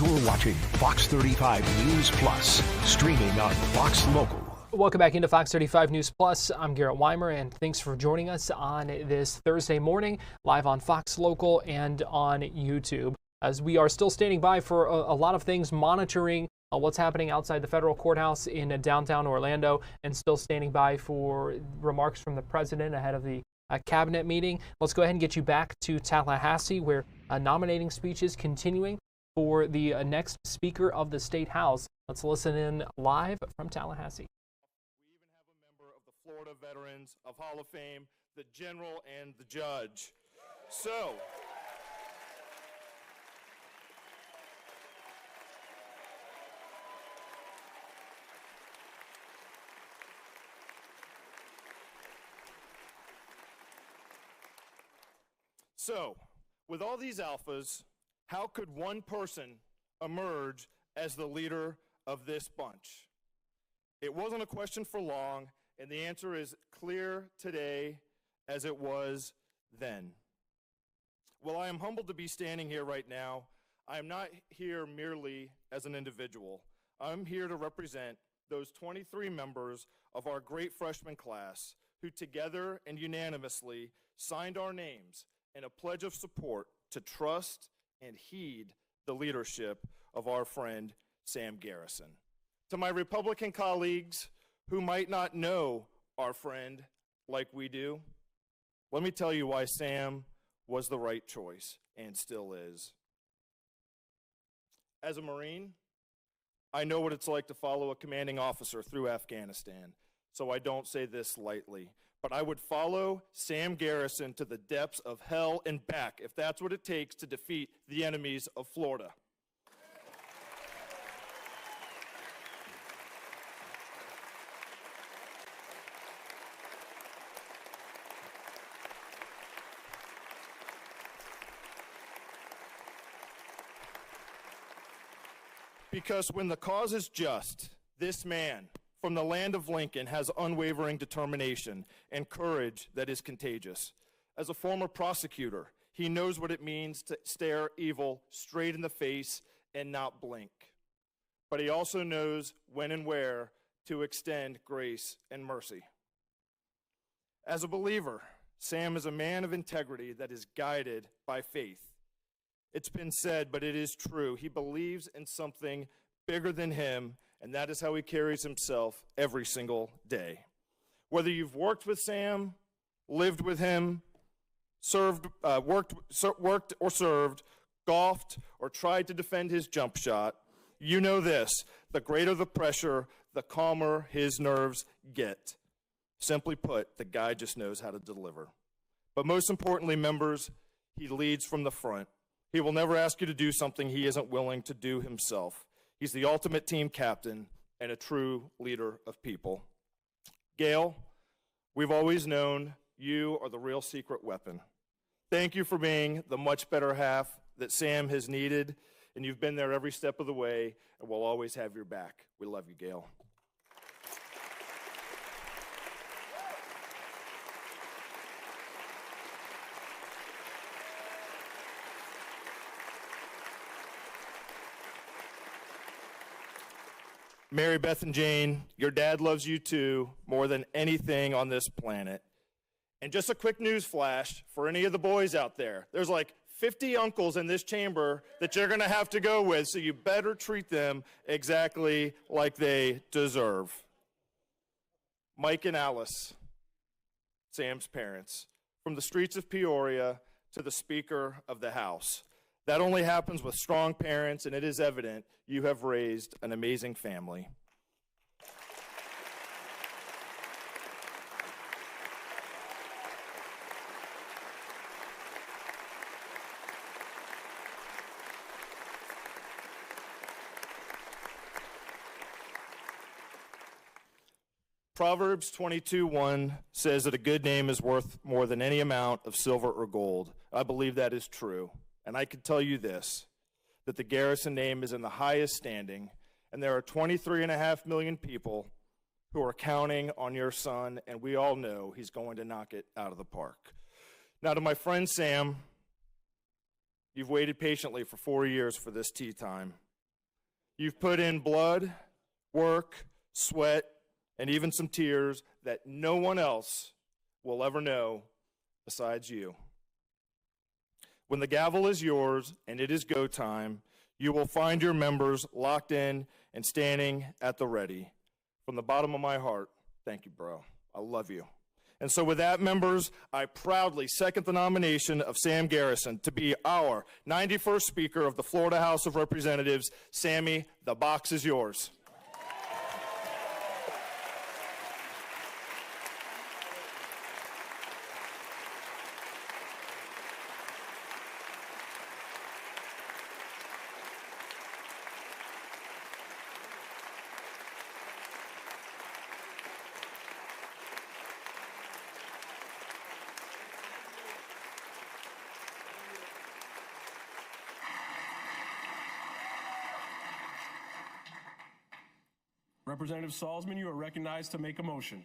You're watching Fox 35 News Plus, streaming on Fox Local. Welcome back into Fox 35 News Plus. I'm Garrett Weimer, and thanks for joining us on this Thursday morning, live on Fox Local and on YouTube. As we are still standing by for a lot of things, monitoring what's happening outside the federal courthouse in downtown Orlando, and still standing by for remarks from the president ahead of the cabinet meeting. Let's go ahead and get you back to Tallahassee, where nominating speech is continuing for the next Speaker of the State House. Let's listen in live from Tallahassee. We even have a member of the Florida Veterans of Hall of Fame, the General and the Judge. So, with all these alphas, how could one person emerge as the leader of this bunch? It wasn't a question for long, and the answer is clear today as it was then. While I am humbled to be standing here right now, I am not here merely as an individual. I'm here to represent those 23 members of our great freshman class who together and unanimously signed our names in a pledge of support to trust and heed the leadership of our friend Sam Garrison. To my Republican colleagues who might not know our friend like we do, let me tell you why Sam was the right choice and still is. As a Marine, I know what it's like to follow a commanding officer through Afghanistan, so I don't say this lightly. But I would follow Sam Garrison to the depths of hell and back if that's what it takes to defeat the enemies of Florida. Because when the cause is just, this man from the land of Lincoln has unwavering determination and courage that is contagious. As a former prosecutor, he knows what it means to stare evil straight in the face and not blink. But he also knows when and where to extend grace and mercy. As a believer, Sam is a man of integrity that is guided by faith. It's been said, but it is true. He believes in something bigger than him, and that is how he carries himself every single day. Whether you've worked with Sam, lived with him, worked or served, golfed, or tried to defend his jump shot, you know this: the greater the pressure, the calmer his nerves get. Simply put, the guy just knows how to deliver. But most importantly, members, he leads from the front. He will never ask you to do something he isn't willing to do himself. He's the ultimate team captain and a true leader of people. Gail, we've always known you are the real secret weapon. Thank you for being the much better half that Sam has needed, and you've been there every step of the way, and we'll always have your back. We love you, Gail. Mary Beth and Jane, your dad loves you too, more than anything on this planet. And just a quick news flash for any of the boys out there. There's like 50 uncles in this chamber that you're gonna have to go with, so you better treat them exactly like they deserve. Mike and Alice, Sam's parents, from the streets of Peoria to the Speaker of the House. That only happens with strong parents, and it is evident you have raised an amazing family. Proverbs 22:1 says that a good name is worth more than any amount of silver or gold. I believe that is true. And I can tell you this, that the Garrison name is in the highest standing, and there are 23.5 million people who are counting on your son, and we all know he's going to knock it out of the park. Now, to my friend Sam, you've waited patiently for 4 years for this tea time. You've put in blood, work, sweat, and even some tears that no one else will ever know besides you. When the gavel is yours and it is go time, you will find your members locked in and standing at the ready. From the bottom of my heart, thank you, bro. I love you. And so with that, members, I proudly second the nomination of Sam Garrison to be our 91st Speaker of the Florida House of Representatives. Sammy, the box is yours. Representative Salzman, you are recognized to make a motion.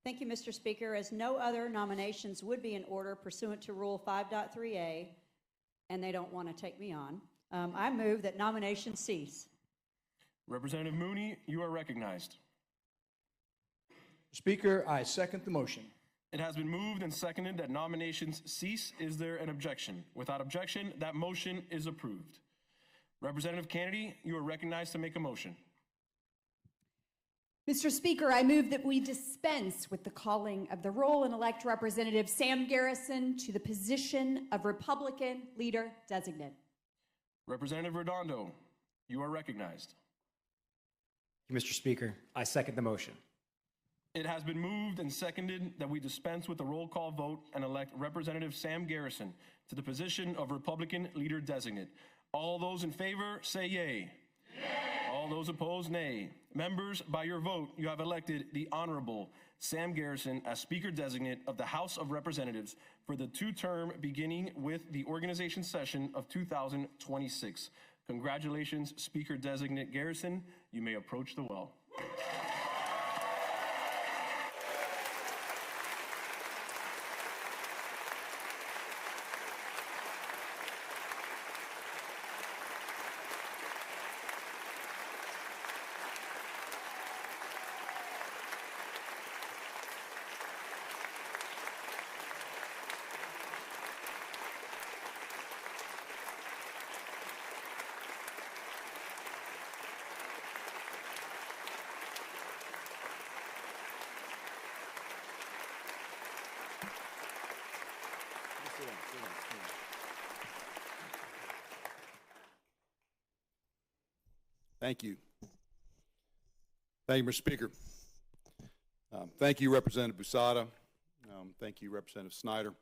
Thank you, Mr. Speaker. As no other nominations would be in order pursuant to Rule 5.3a, and they don't want to take me on, I move that nominations cease. Representative Mooney, you are recognized. Speaker, I second the motion. It has been moved and seconded that nominations cease. Is there an objection? Without objection, that motion is approved. Representative Kennedy, you are recognized to make a motion. Mr. Speaker, I move that we dispense with the calling of the roll and elect Representative Sam Garrison to the position of Republican Leader Designate. Representative Redondo, you are recognized. Mr. Speaker, I second the motion. It has been moved and seconded that we dispense with the roll call vote and elect Representative Sam Garrison to the position of Republican Leader Designate. All those in favor say yay. All those opposed, nay. Members, by your vote, you have elected the Honorable Sam Garrison as Speaker Designate of the House of Representatives for the two-term beginning with the organization session of 2026. Congratulations, Speaker Designate Garrison. You may approach the well. Thank you. Thank you, Mr. Speaker. Thank you, Representative Busada. Thank you, Representative Snyder.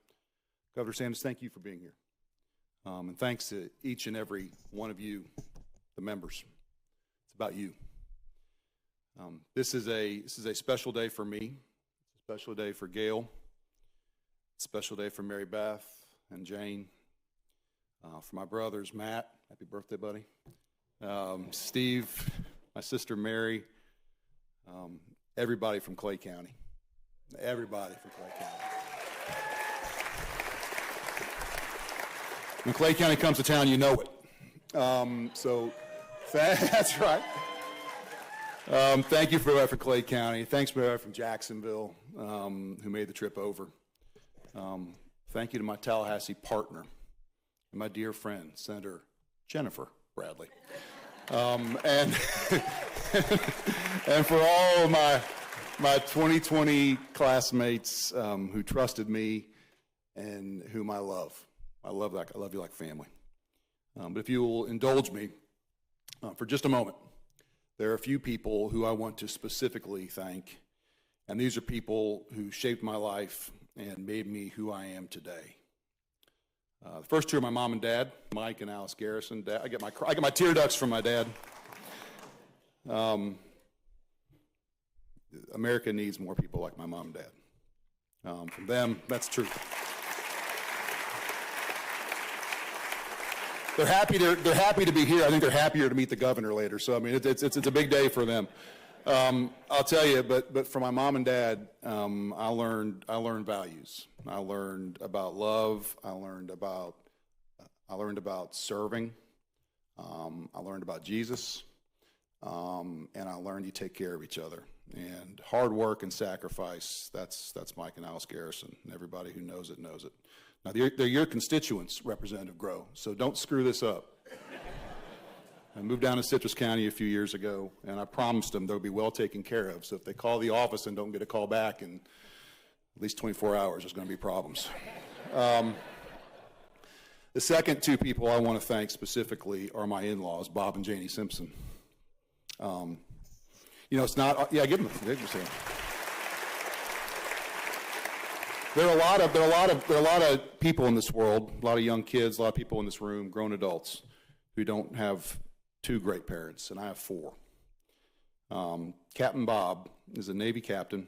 Governor Sanders, thank you for being here. And thanks to each and every one of you, the members. It's about you. This is a special day for me. It's a special day for Gail. It's a special day for Mary Beth and Jane. For my brothers, Matt, happy birthday, buddy. Steve, my sister Mary, everybody from Clay County. Everybody from Clay County. When Clay County comes to town, you know it. That's right. Thank you for that for Clay County. Thanks for from Jacksonville, who made the trip over. Thank you to my Tallahassee partner and my dear friend, Senator Jennifer Bradley. And and for all of my 2020 classmates who trusted me and whom I love. I love you like family. But if you will indulge me for just a moment, there are a few people who I want to specifically thank, and these are people who shaped my life and made me who I am today. The first two are my mom and dad, Mike and Alice Garrison. I get my tear ducts from my dad. America needs more people like my mom and dad. From them, that's true. They're happy to be here. I think they're happier to meet the governor later. So I mean, it's a big day for them. I'll tell you, but for my mom and dad, I learned values. I learned about love. I learned about serving. I learned about Jesus, and I learned you take care of each other. And hard work and sacrifice, that's Mike and Alice Garrison. And everybody who knows it knows it. Now, they're your constituents, Representative Grow, so don't screw this up. I moved down to Citrus County a few years ago, and I promised them they'll be well taken care of. So if they call the office and don't get a call back in at least 24 hours, there's going to be problems. The second two people I want to thank specifically are my in-laws, Bob and Janie Simpson. You know, it's not, yeah, give them a hand. There are a lot of people in this world, a lot of young kids, a lot of people in this room, grown adults, who don't have two great parents, and I have four. Captain Bob is a Navy captain,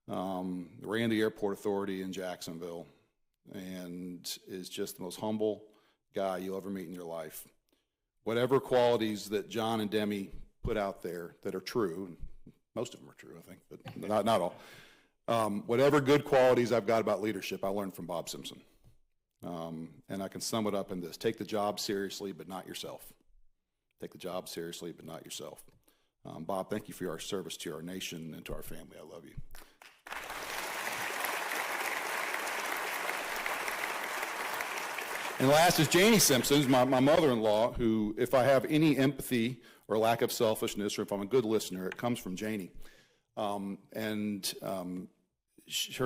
ran the airport authority in Jacksonville, and is just the most humble guy you'll ever meet in your life. Whatever qualities that John and Demi put out there that are true, and most of them are true, I think, but not all. Whatever good qualities I've got about leadership, I learned from Bob Simpson. And I can sum it up in this: take the job seriously, but not yourself. Take the job seriously, but not yourself. Bob, thank you for your service to our nation and to our family. I love you. And last is Janie Simpson, my mother-in-law, who, if I have any empathy or lack of selfishness, or if I'm a good listener, it comes from Janie. Her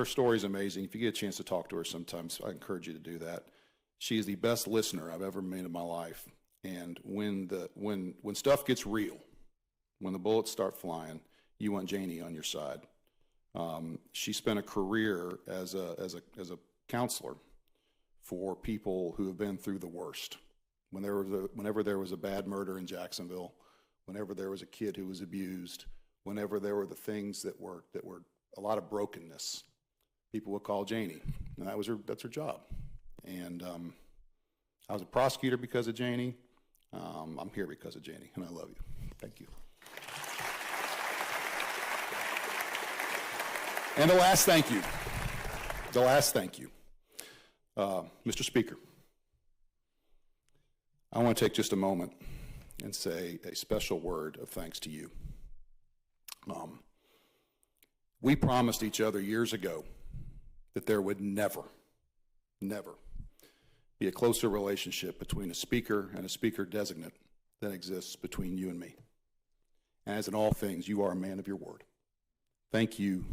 story is amazing. If you get a chance to talk to her sometimes, I encourage you to do that. She is the best listener I've ever made in my life. And when stuff gets real, when the bullets start flying, you want Janie on your side. She spent a career as a counselor for people who have been through the worst. Whenever there was a bad murder in Jacksonville, whenever there was a kid who was abused, whenever there were the things that were a lot of brokenness, people would call Janie, and that's her job. And I was a prosecutor because of Janie. I'm here because of Janie, and I love you. Thank you. And the last thank you. Mr. Speaker, I want to take just a moment and say a special word of thanks to you. We promised each other years ago that there would never be a closer relationship between a speaker and a speaker designate than exists between you and me. And as in all things, you are a man of your word. Thank you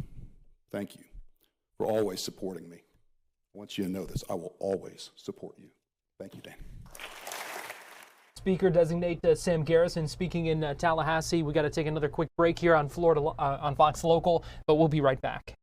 for always supporting me. I want you to know this: I will always support you. Thank you, Dan. Speaker designate Sam Garrison speaking in Tallahassee. We got to take another quick break here on Florida on Fox Local, but we'll be right back.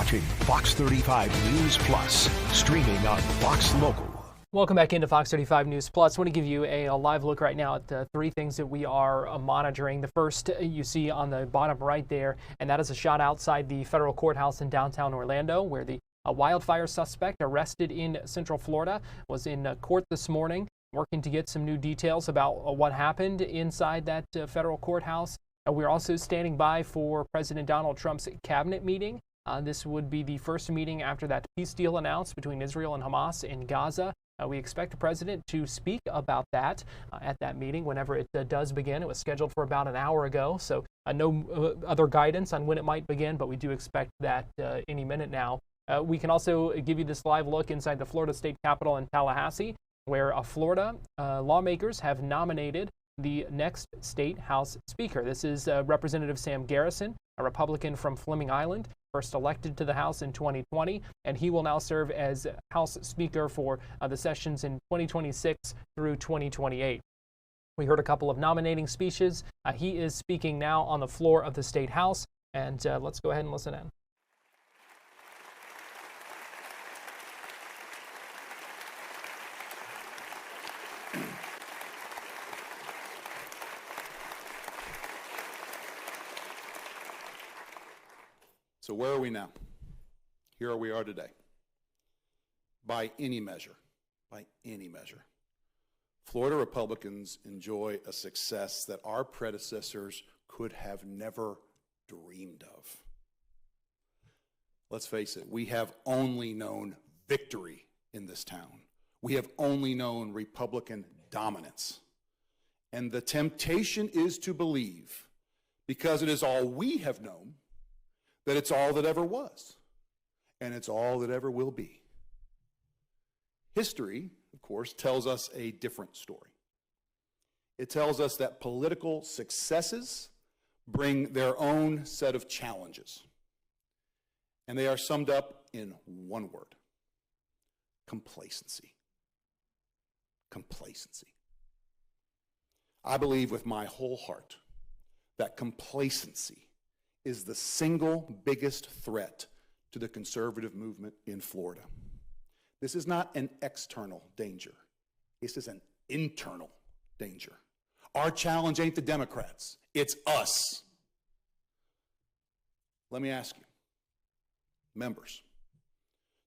watching Fox 35 News Plus, streaming on Fox Local. Welcome back into Fox 35 News Plus. I want to give you a live look right now at three things that we are monitoring. The first you see on the bottom right there, and that is a shot outside the federal courthouse in downtown Orlando, where the wildfire suspect arrested in Central Florida was in court this morning, working to get some new details about what happened inside that federal courthouse. We're also standing by for President Donald Trump's cabinet meeting. This would be the first meeting after that peace deal announced between Israel and Hamas in Gaza. We expect the president to speak about that at that meeting whenever it does begin. It was scheduled for about an hour ago, so no other guidance on when it might begin, but we do expect that any minute now. We can also give you this live look inside the Florida State Capitol in Tallahassee, where Florida lawmakers have nominated the next state House Speaker. This is Representative Sam Garrison, a Republican from Fleming Island, first elected to the House in 2020, and he will now serve as House Speaker for the sessions in 2026 through 2028. We heard a couple of nominating speeches. He is speaking now on the floor of the State House, and let's go ahead and listen in. So where are we now? Here we are today. By any measure, Florida Republicans enjoy a success that our predecessors could have never dreamed of. Let's face it, we have only known victory in this town. We have only known Republican dominance. And the temptation is to believe, because it is all we have known, that it's all that ever was, and it's all that ever will be. History, of course, tells us a different story. It tells us that political successes bring their own set of challenges, and they are summed up in one word: complacency. Complacency. I believe with my whole heart that complacency is the single biggest threat to the conservative movement in Florida. This is not an external danger. This is an internal danger. Our challenge ain't the Democrats, it's us. Let me ask you, members,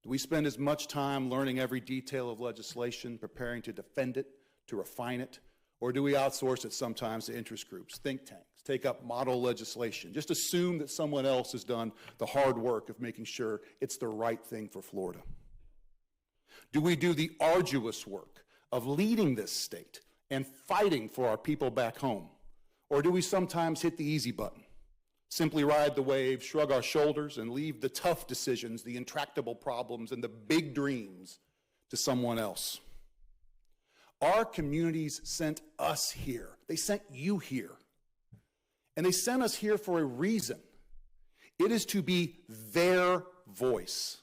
do we spend as much time learning every detail of legislation, preparing to defend it, to refine it, or do we outsource it sometimes to interest groups, think tanks, take up model legislation, just assume that someone else has done the hard work of making sure it's the right thing for Florida? Do we do the arduous work of leading this state and fighting for our people back home? Or do we sometimes hit the easy button, simply ride the wave, shrug our shoulders, and leave the tough decisions, the intractable problems, and the big dreams to someone else? Our communities sent us here. They sent you here. And they sent us here for a reason. It is to be their voice,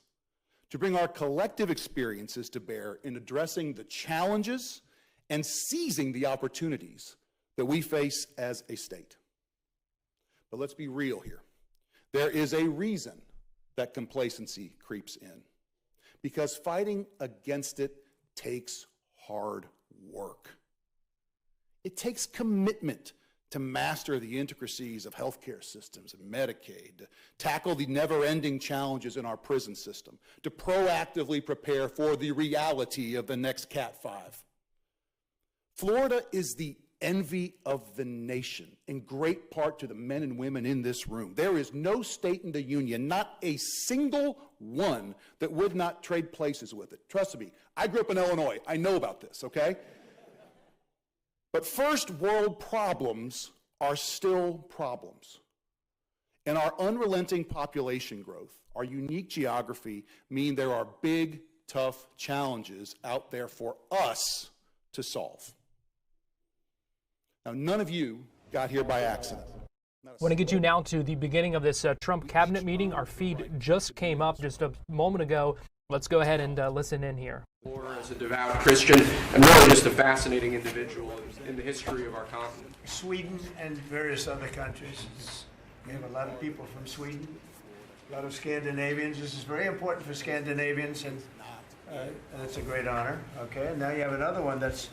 to bring our collective experiences to bear in addressing the challenges and seizing the opportunities that we face as a state. But let's be real here. There is a reason that complacency creeps in, because fighting against it takes hard work. It takes commitment to master the intricacies of healthcare systems and Medicaid, to tackle the never-ending challenges in our prison system, to proactively prepare for the reality of the next Cat 5. Florida is the envy of the nation, in great part to the men and women in this room. There is no state in the union, not a single one, that would not trade places with it. Trust me, I grew up in Illinois. I know about this, okay? But first world problems are still problems. And our unrelenting population growth, our unique geography, mean there are big, tough challenges out there for us to solve. Now, none of you got here by accident. I want to get you now to the beginning of this Trump cabinet meeting. Our feed just came up just a moment ago. Let's go ahead and listen in here. As a devout Christian and really just a fascinating individual in the history of our continent. Sweden and various other countries. We have a lot of people from Sweden. A lot of Scandinavians. This is very important for Scandinavians, and it's a great honor. Okay, and now you have another one that's,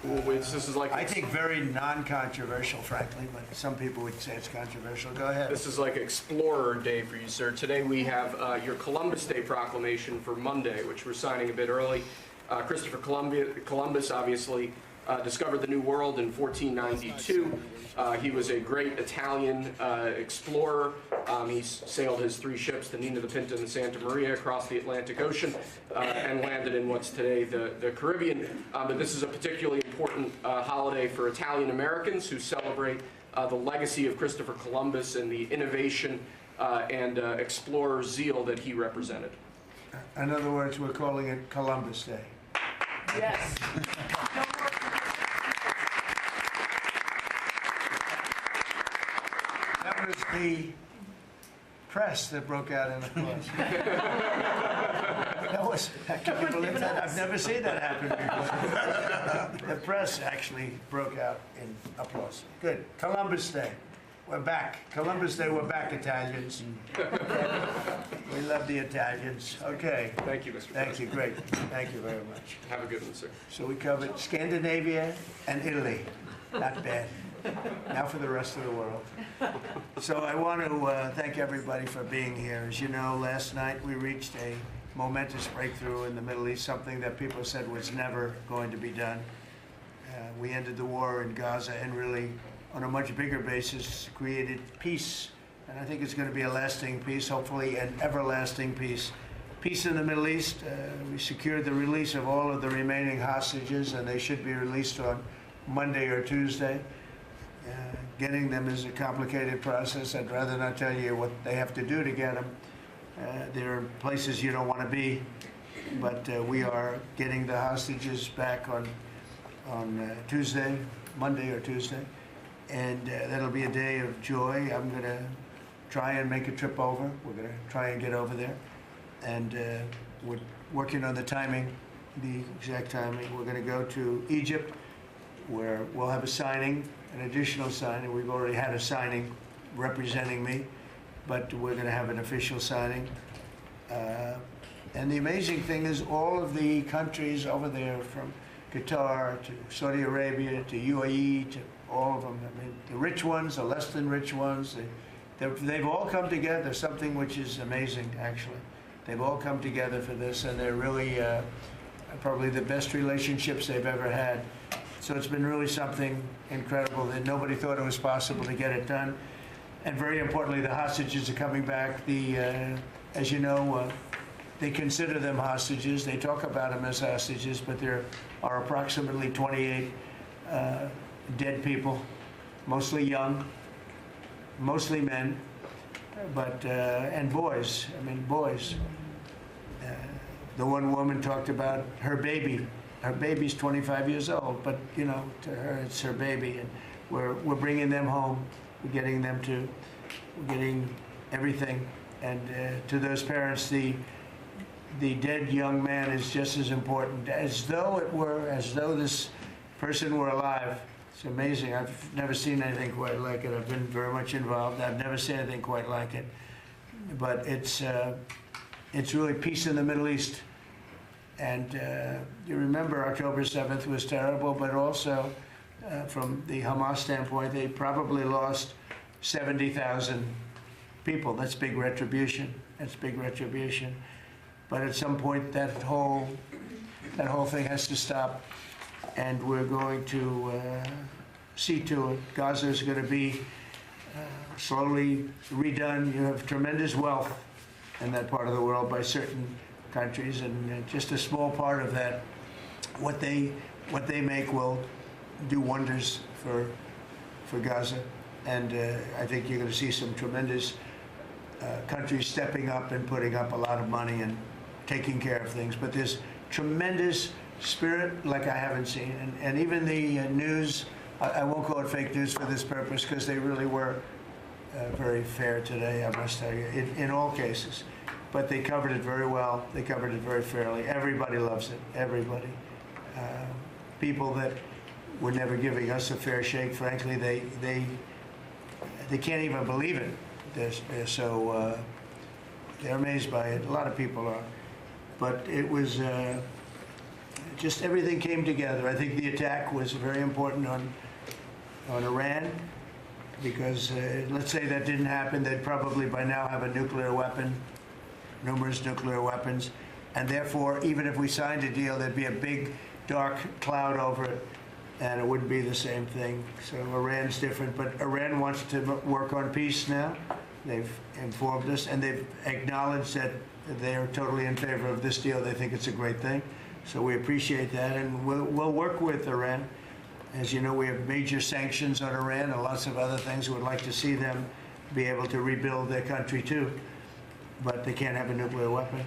This is like I think, very non-controversial, frankly, but some people would say it's controversial. Go ahead. This is like Explorer Day for you, sir. Today we have your Columbus Day proclamation for Monday, which we're signing a bit early. Christopher Columbus obviously discovered the New World in 1492. He was a great Italian explorer. He sailed his 3 ships, the Nina, the Pinta, and the Santa Maria, across the Atlantic Ocean and landed in what's today the Caribbean. But this is a particularly important holiday for Italian Americans who celebrate the legacy of Christopher Columbus and the innovation and explorer zeal that he represented. In other words, we're calling it Columbus Day. Yes. That was the press that broke out in applause. Can you believe that? I've never seen that happen before. The press actually broke out in applause. Good. Columbus Day. We're back. Columbus Day, we're back, Italians. We love the Italians. Okay. Thank you, Mr. Thank you. Great. Thank you very much. Have a good one, sir. So we covered Scandinavia and Italy. Not bad. Now for the rest of the world. So I want to thank everybody for being here. As you know, last night we reached a momentous breakthrough in the Middle East, something that people said was never going to be done. We ended the war in Gaza and really, on a much bigger basis, created peace. And I think it's going to be a lasting peace, hopefully an everlasting peace. Peace in the Middle East. We secured the release of all of the remaining hostages, and they should be released on Monday or Tuesday. Getting them is a complicated process. I'd rather not tell you what they have to do to get them. There are places you don't want to be, but we are getting the hostages back on Tuesday, Monday or Tuesday, and that'll be a day of joy. I'm going to try and make a trip over. We're going to try and get over there, and we're working on the timing, the exact timing. We're going to go to Egypt, where we'll have a signing, an additional signing. We've already had a signing representing me, but we're going to have an official signing. And the amazing thing is all of the countries over there, from Qatar to Saudi Arabia to UAE to all of them, I mean, the rich ones, the less than rich ones, they've all come together, something which is amazing, actually. They've all come together for this, and they're really probably the best relationships they've ever had. So it's been really something incredible that nobody thought it was possible to get it done. And very importantly, the hostages are coming back. As you know, they consider them hostages. They talk about them as hostages, but there are approximately 28 dead people, mostly young, mostly men, but and boys. I mean, boys. The one woman talked about her baby. Her baby's 25 years old, but you know, to her it's her baby, and we're bringing them home. We're getting everything, and to those parents, the dead young man is just as important, as though this person were alive. It's amazing. I've never seen anything quite like it. I've been very much involved. I've never seen anything quite like it. But it's really peace in the Middle East. And you remember October 7th was terrible, but also from the Hamas standpoint, they probably lost 70,000 people. That's big retribution. That's big retribution. But at some point, that whole thing has to stop, and we're going to see to it. Gaza is going to be slowly redone. You have tremendous wealth in that part of the world by certain countries, and just a small part of that, what they make will do wonders for Gaza. And I think you're going to see some tremendous countries stepping up and putting up a lot of money and taking care of things. But there's tremendous spirit like I haven't seen. And even the news, I won't call it fake news for this purpose, because they really were very fair today, I must tell you, in all cases. But they covered it very well. They covered it very fairly. Everybody loves it. Everybody. People that were never giving us a fair shake, frankly, they can't even believe it. they're amazed by it. A lot of people are. But it was just everything came together. I think the attack was very important on Iran because let's say that didn't happen, they'd probably by now have a nuclear weapon, numerous nuclear weapons. And therefore, even if we signed a deal, there'd be a big dark cloud over it, and it wouldn't be the same thing. So Iran's different, but Iran wants to work on peace now. They've informed us, and they've acknowledged that they're totally in favor of this deal. They think it's a great thing. So we appreciate that, and we'll work with Iran. As you know, we have major sanctions on Iran and lots of other things. We would like to see them be able to rebuild their country too, but they can't have a nuclear weapon.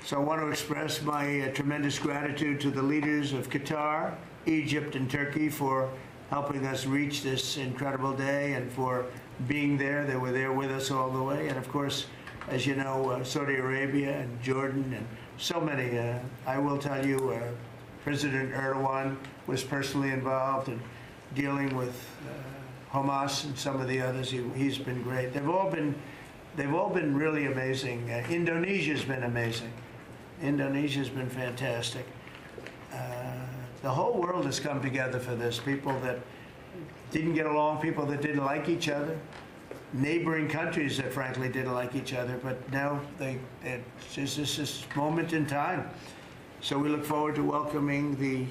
So I want to express my tremendous gratitude to the leaders of Qatar, Egypt, and Turkey for helping us reach this incredible day and for being there. They were there with us all the way. And of course, as you know, Saudi Arabia and Jordan and so many. I will tell you, President Erdogan was personally involved in dealing with Hamas and some of the others. He's been great. They've all been really amazing. Indonesia's been amazing. Indonesia's been fantastic. The whole world has come together for this. People that didn't get along, people that didn't like each other, neighboring countries that frankly didn't like each other, but now it's just this moment in time. So we look forward to welcoming the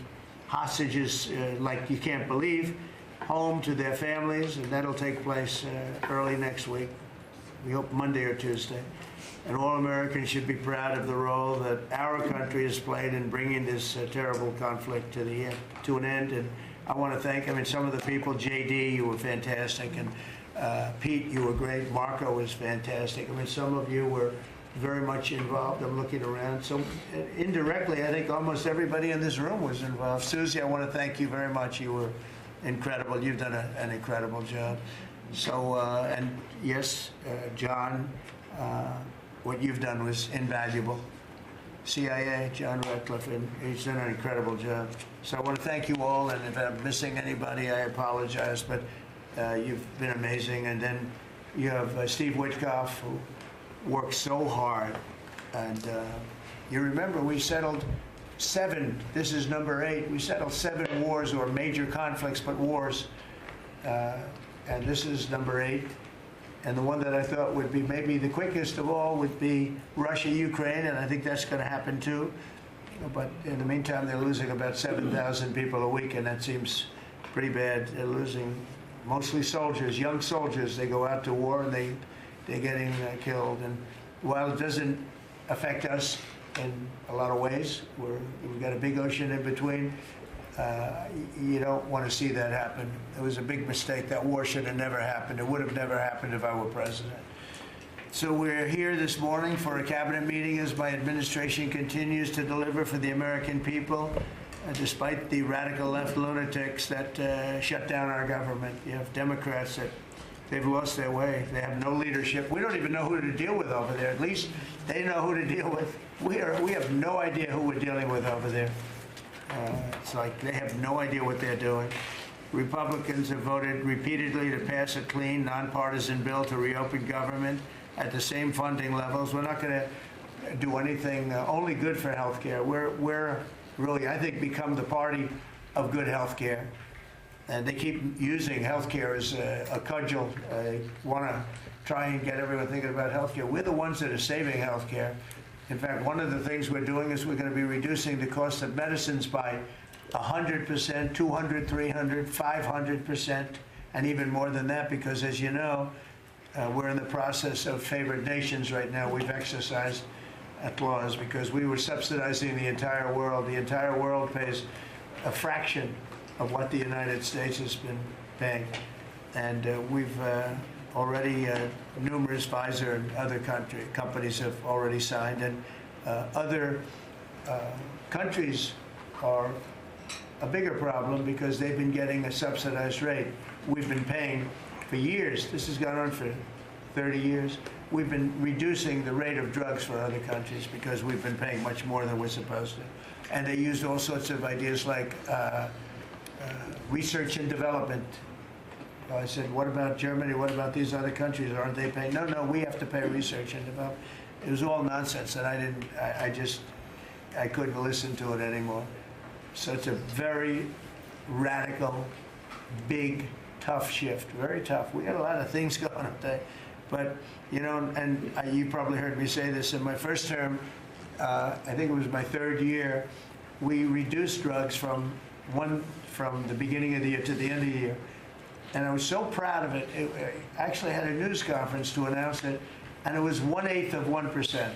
hostages, like you can't believe, home to their families, and that'll take place early next week. We hope Monday or Tuesday. And all Americans should be proud of the role that our country has played in bringing this terrible conflict to an end. And I want to thank, some of the people, JD, you were fantastic, and Pete, you were great. Marco was fantastic. Some of you were very much involved. I'm looking around. So indirectly, I think almost everybody in this room was involved. Susie, I want to thank you very much. You were incredible. You've done an incredible job. So, and yes, John, what you've done was invaluable. CIA, John Ratcliffe, and he's done an incredible job. So I want to thank you all, and if I'm missing anybody, I apologize, but you've been amazing. And then you have Steve Witkoff, who worked so hard. And you remember we settled 7, this is number 8, we settled 7 wars or major conflicts, but wars. And this is number 8. And the one that I thought would be maybe the quickest of all would be Russia-Ukraine, and I think that's going to happen too. But in the meantime, they're losing about 7,000 people a week, and that seems pretty bad. They're losing mostly soldiers, young soldiers. They go out to war, and they're getting killed. And while it doesn't affect us in a lot of ways, we've got a big ocean in between, you don't want to see that happen. It was a big mistake. That war should have never happened. It would have never happened if I were president. So we're here this morning for a cabinet meeting as my administration continues to deliver for the American people, despite the radical left lunatics that shut down our government. You have Democrats that they've lost their way. They have no leadership. We don't even know who to deal with over there. At least they know who to deal with. We have no idea who we're dealing with over there. It's like they have no idea what they're doing. Republicans have voted repeatedly to pass a clean, nonpartisan bill to reopen government at the same funding levels. We're not going to do anything only good for health care. We're really, I think, become the party of good health care. And they keep using health care as a cudgel. They want to try and get everyone thinking about health care. We're the ones that are saving health care. In fact, one of the things we're doing is we're going to be reducing the cost of medicines by 100%, 200, 300, 500%, and even more than that, because as you know, we're in the process of favored nations right now. We've exercised a clause because we were subsidizing the entire world. The entire world pays a fraction of what the United States has been paying. And we've already, numerous Pfizer and other companies have already signed, and other countries are a bigger problem because they've been getting a subsidized rate. We've been paying for years. This has gone on for 30 years. We've been reducing the rate of drugs for other countries because we've been paying much more than we're supposed to. And they used all sorts of ideas like research and development. I said, what about Germany? What about these other countries? Aren't they paying? No, we have to pay research and development. It was all nonsense, and I couldn't listen to it anymore. So it's a very radical, big, tough shift. Very tough. We got a lot of things going up there. But, you know, and you probably heard me say this in my first term, I think it was my third year, we reduced drugs from the beginning of the year to the end of the year. And I was so proud of it. I actually had a news conference to announce it, and it was 1/8 of 1%.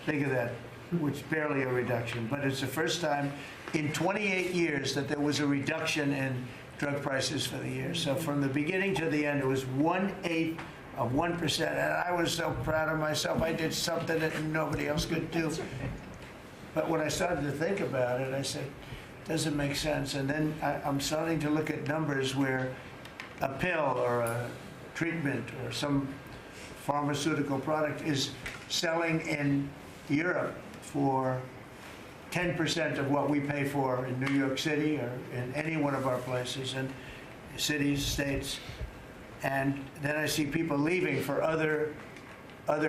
Think of that, which is barely a reduction. But it's the first time in 28 years that there was a reduction in drug prices for the year. So from the beginning to the end, it was 1/8 of 1%. And I was so proud of myself. I did something that nobody else could do. But when I started to think about it, I said, doesn't make sense. And then I'm starting to look at numbers where a pill or a treatment or some pharmaceutical product is selling in Europe for 10% of what we pay for in New York City or in any one of our places, and cities, states. And then I see people leaving for other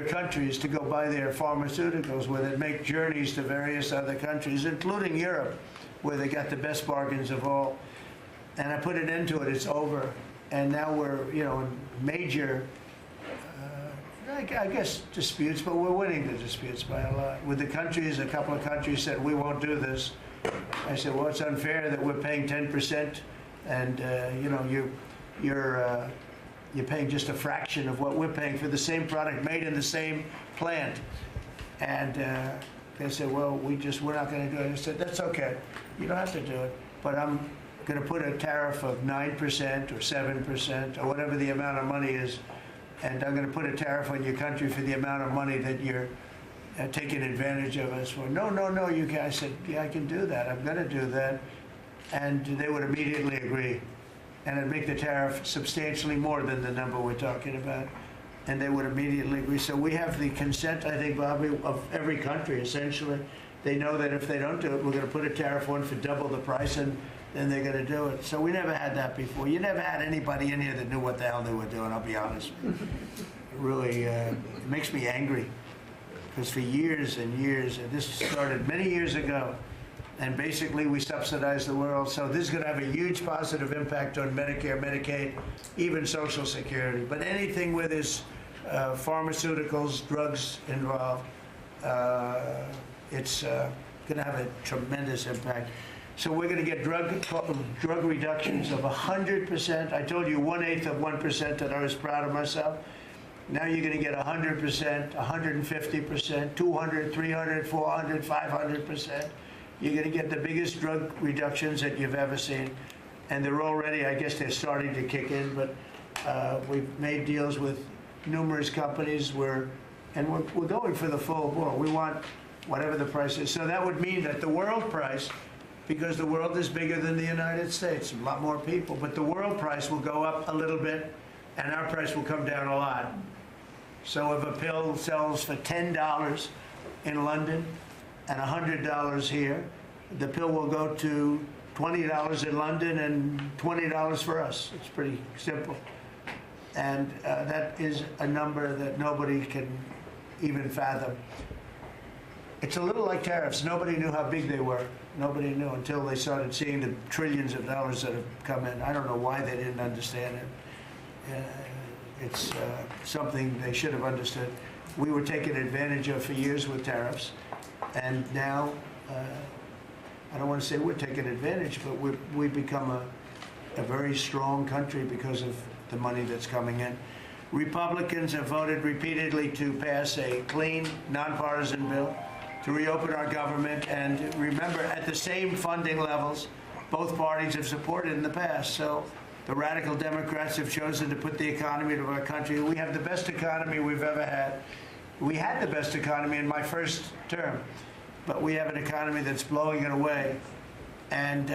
countries to go buy their pharmaceuticals, where they make journeys to various other countries, including Europe, where they got the best bargains of all. And I put an end to it. It's over. And now we're, you know, in major, I guess, disputes, but we're winning the disputes by a lot. With the countries, a couple of countries said, we won't do this. I said, well, it's unfair that we're paying 10%, and, you know, you're paying just a fraction of what we're paying for the same product made in the same plant. And they said, well, we're not going to do it. I said, that's okay. You don't have to do it. But I'm going to put a tariff of 9% or 7% or whatever the amount of money is. And I'm going to put a tariff on your country for the amount of money that you're taking advantage of us for. No, you guys. I said, yeah, I can do that. I'm going to do that. And they would immediately agree. And it'd make the tariff substantially more than the number we're talking about. And they would immediately agree. So we have the consent, I think, Bobby, of every country, essentially. They know that if they don't do it, we're going to put a tariff on for double the price, and then they're going to do it. So we never had that before. You never had anybody in here that knew what the hell they were doing, I'll be honest. It really it makes me angry. Because for years and years, and this started many years ago, and basically we subsidize the world. So this is going to have a huge positive impact on Medicare, Medicaid, even Social Security. But anything where there's pharmaceuticals, drugs involved, it's going to have a tremendous impact. So we're going to get drug reductions of 100%. I told you 1/8 of 1% and I was proud of myself. Now you're going to get 100%, 150%, 200, 300, 400, 500%. You're going to get the biggest drug reductions that you've ever seen. And they're already, I guess they're starting to kick in, but we've made deals with numerous companies and we're going for the full ball. We want whatever the price is. So that would mean that the world price, because the world is bigger than the United States, a lot more people, but the world price will go up a little bit and our price will come down a lot. So if a pill sells for $10 in London and $100 here, the pill will go to $20 in London and $20 for us. It's pretty simple. And that is a number that nobody can even fathom. It's a little like tariffs. Nobody knew how big they were. Nobody knew until they started seeing the trillions of dollars that have come in. I don't know why they didn't understand it. It's something they should have understood. We were taken advantage of for years with tariffs, and now, I don't want to say we're taking advantage, but we've become a very strong country because of the money that's coming in. Republicans have voted repeatedly to pass a clean, nonpartisan bill to reopen our government, and remember, at the same funding levels both parties have supported in the past. So the radical Democrats have chosen to put the economy of our country. We have the best economy we've ever had. We had the best economy in my first term, but we have an economy that's blowing it away, and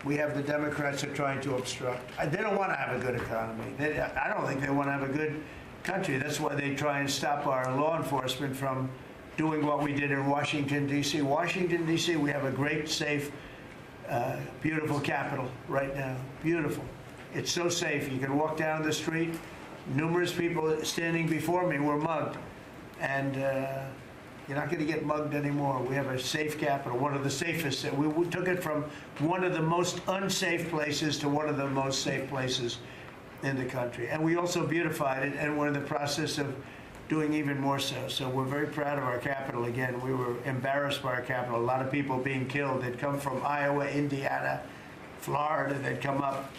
we have the Democrats that are trying to obstruct. They don't want to have a good economy. I don't think they want to have a good country. That's why they try and stop our law enforcement from doing what we did in Washington, D.C. Washington, D.C., we have a great, safe, beautiful capital right now. Beautiful. It's so safe. You can walk down the street. Numerous people standing before me were mugged. And you're not going to get mugged anymore. We have a safe capital, one of the safest. We took it from one of the most unsafe places to one of the most safe places in the country. And we also beautified it, and we're in the process of doing even more so. So we're very proud of our capital. Again, we were embarrassed by our capital. A lot of people being killed. They'd come from Iowa, Indiana, Florida. They'd come up,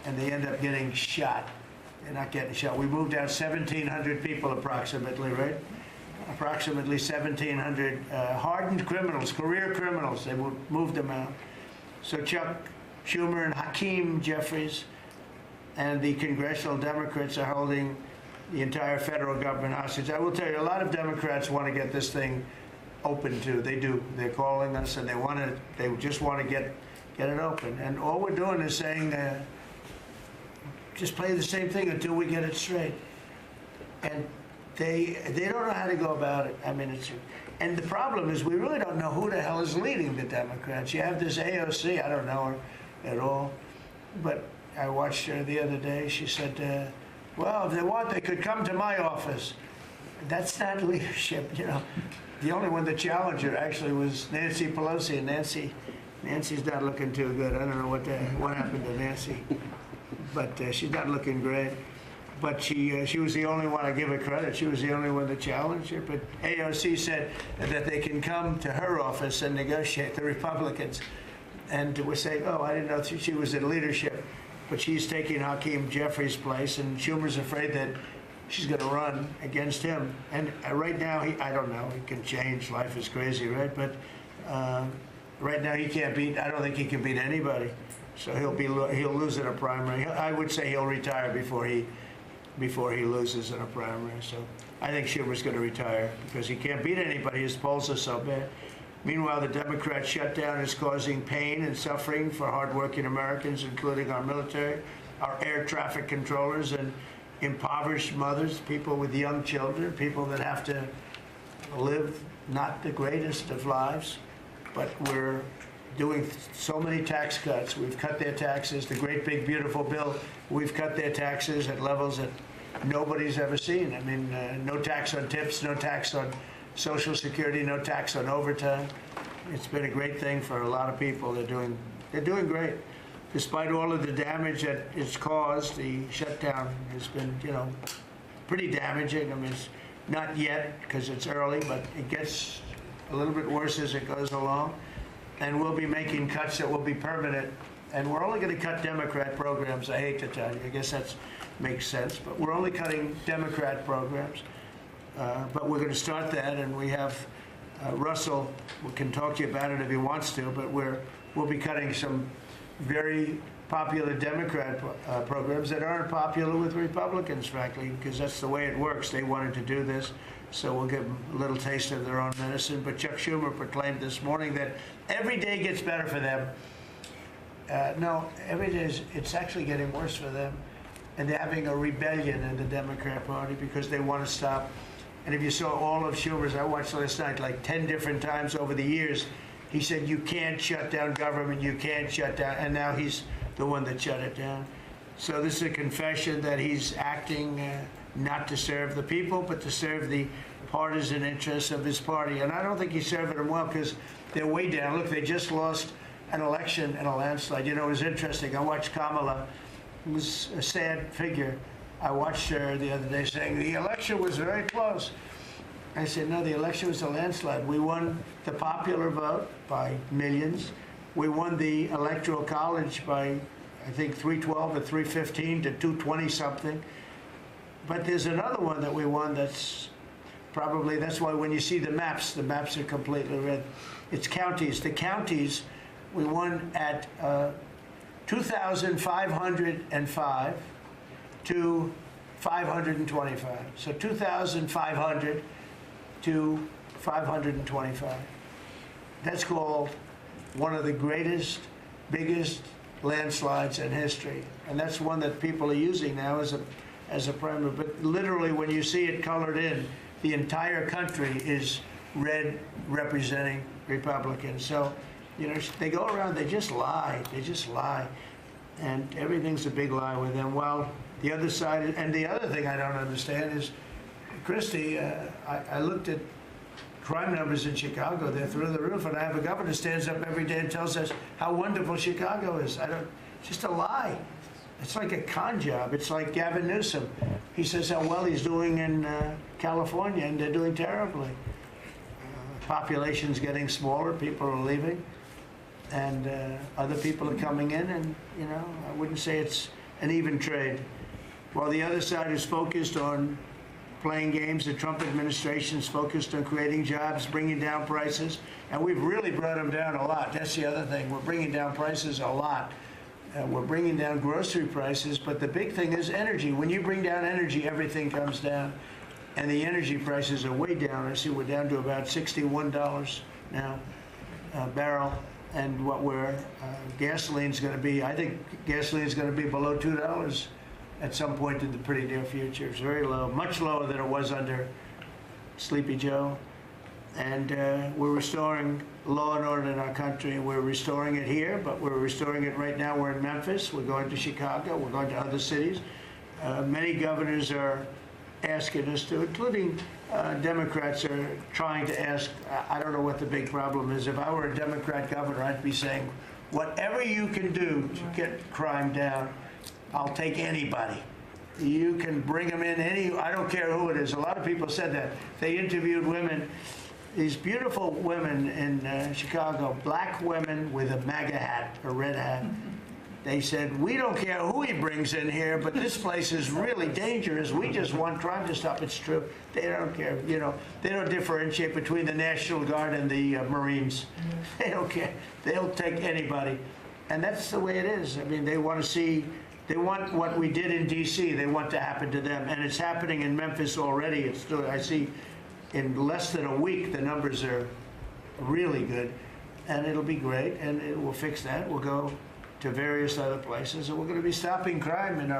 and they end up getting shot. They're not getting shot. We moved out 1,700 people approximately, right? Approximately 1,700 hardened criminals, career criminals. They moved them out. So Chuck Schumer and Hakeem Jeffries and the congressional Democrats are holding the entire federal government hostage. I will tell you, a lot of Democrats want to get this thing open too. They do. They're calling us, and they just want to get it open. And all we're doing is saying, just play the same thing until we get it straight. And they don't know how to go about it. I mean, and the problem is we really don't know who the hell is leading the Democrats. You have this AOC. I don't know her at all, but I watched her the other day. She said, well, if they want, they could come to my office. That's not leadership, you know. The only one that challenged her actually was Nancy Pelosi, and Nancy's not looking too good. I don't know what happened to Nancy, but she's not looking great. But she was the only one, I give her credit, she was the only one that challenged her. But AOC said that they can come to her office and negotiate, the Republicans. And we're saying, oh, I didn't know she was in leadership. But she's taking Hakeem Jeffries' place, and Schumer's afraid that she's going to run against him. And right now, I don't know, he can change, life is crazy, right? But right now he can't beat, I don't think he can beat anybody. So he'll lose in a primary. I would say he'll retire before he loses in a primary. So I think Schumer's going to retire because he can't beat anybody. His polls are so bad. Meanwhile, the Democrat shutdown is causing pain and suffering for hardworking Americans, including our military, our air traffic controllers, and impoverished mothers, people with young children, people that have to live not the greatest of lives. But we're doing so many tax cuts. We've cut their taxes. The great big beautiful bill, we've cut their taxes at levels that nobody's ever seen. I mean, no tax on tips, no tax on Social Security, no tax on overtime. It's been a great thing for a lot of people. They're doing great. Despite all of the damage that it's caused, the shutdown has been, you know, pretty damaging. I mean, it's not yet because it's early, but it gets a little bit worse as it goes along. And we'll be making cuts that will be permanent. And we're only going to cut Democrat programs. I hate to tell you. I guess that makes sense. But we're only cutting Democrat programs. But we're going to start that, and we have Russell can talk to you about it if he wants to, but we'll be cutting some very popular Democrat programs that aren't popular with Republicans, frankly, because that's the way it works. They wanted to do this, so we'll give them a little taste of their own medicine. But Chuck Schumer proclaimed this morning that every day gets better for them. No, every day it's actually getting worse for them. And they're having a rebellion in the Democrat Party because they want to stop. And if you saw all of Schumer's, I watched last night like 10 different times over the years, he said, you can't shut down government, you can't shut down, and now he's the one that shut it down. So this is a confession that he's acting not to serve the people, but to serve the partisan interests of his party. And I don't think he's serving them well because they're way down. Look, they just lost an election in a landslide. You know, it was interesting. I watched Kamala. It was a sad figure. I watched her the other day saying the election was very close. I said, no, the election was a landslide. We won the popular vote by millions. We won the Electoral College by, I think, 312 or 315 to 220 something. But there's another one that we won that's why when you see the maps are completely red. It's counties. The counties, we won at 2,505 to 525. So 2,500 to 525. That's called one of the greatest, biggest landslides in history. And that's one that people are using now as a primary. But literally, when you see it colored in, the entire country is red representing Republicans. So, you know, they go around, they just lie. They just lie. And everything's a big lie with them. Well, the other side, and the other thing I don't understand is, Christie, I looked at crime numbers in Chicago. They're through the roof, and I have a governor who stands up every day and tells us how wonderful Chicago is. Just a lie. It's like a con job. It's like Gavin Newsom. He says how well he's doing in California, and they're doing terribly. Population's getting smaller, people are leaving, and other people are coming in, and, you know, I wouldn't say it's an even trade. While the other side is focused on playing games, the Trump administration is focused on creating jobs, bringing down prices, and we've really brought them down a lot. That's the other thing. We're bringing down prices a lot. We're bringing down grocery prices, but the big thing is energy. When you bring down energy, everything comes down, and the energy prices are way down. I see we're down to about $61 now a barrel, and what gasoline's going to be, I think gasoline's going to be below $2 at some point in the pretty near future. It's very low, much lower than it was under Sleepy Joe. And we're restoring law and order in our country. We're restoring it here, but we're restoring it right now. We're in Memphis. We're going to Chicago. We're going to other cities. Many governors are asking us to, including Democrats are trying to ask. I don't know what the big problem is. If I were a Democrat governor, I'd be saying, whatever you can do to get crime down, I'll take anybody. You can bring them in I don't care who it is. A lot of people said that. They interviewed women, these beautiful women in Chicago, black women with a MAGA hat, a red hat. They said, we don't care who he brings in here, but this place is really dangerous. We just want crime to stop. It's true. They don't care. You know, they don't differentiate between the National Guard and the Marines. They don't care. They'll take anybody. And that's the way it is. I mean, they want to see, they want what we did in D.C., they want to happen to them. And it's happening in Memphis already. It's still, I see in less than a week, the numbers are really good. And it'll be great, and it will fix that. We'll go to various other places, and we're going to be stopping crime in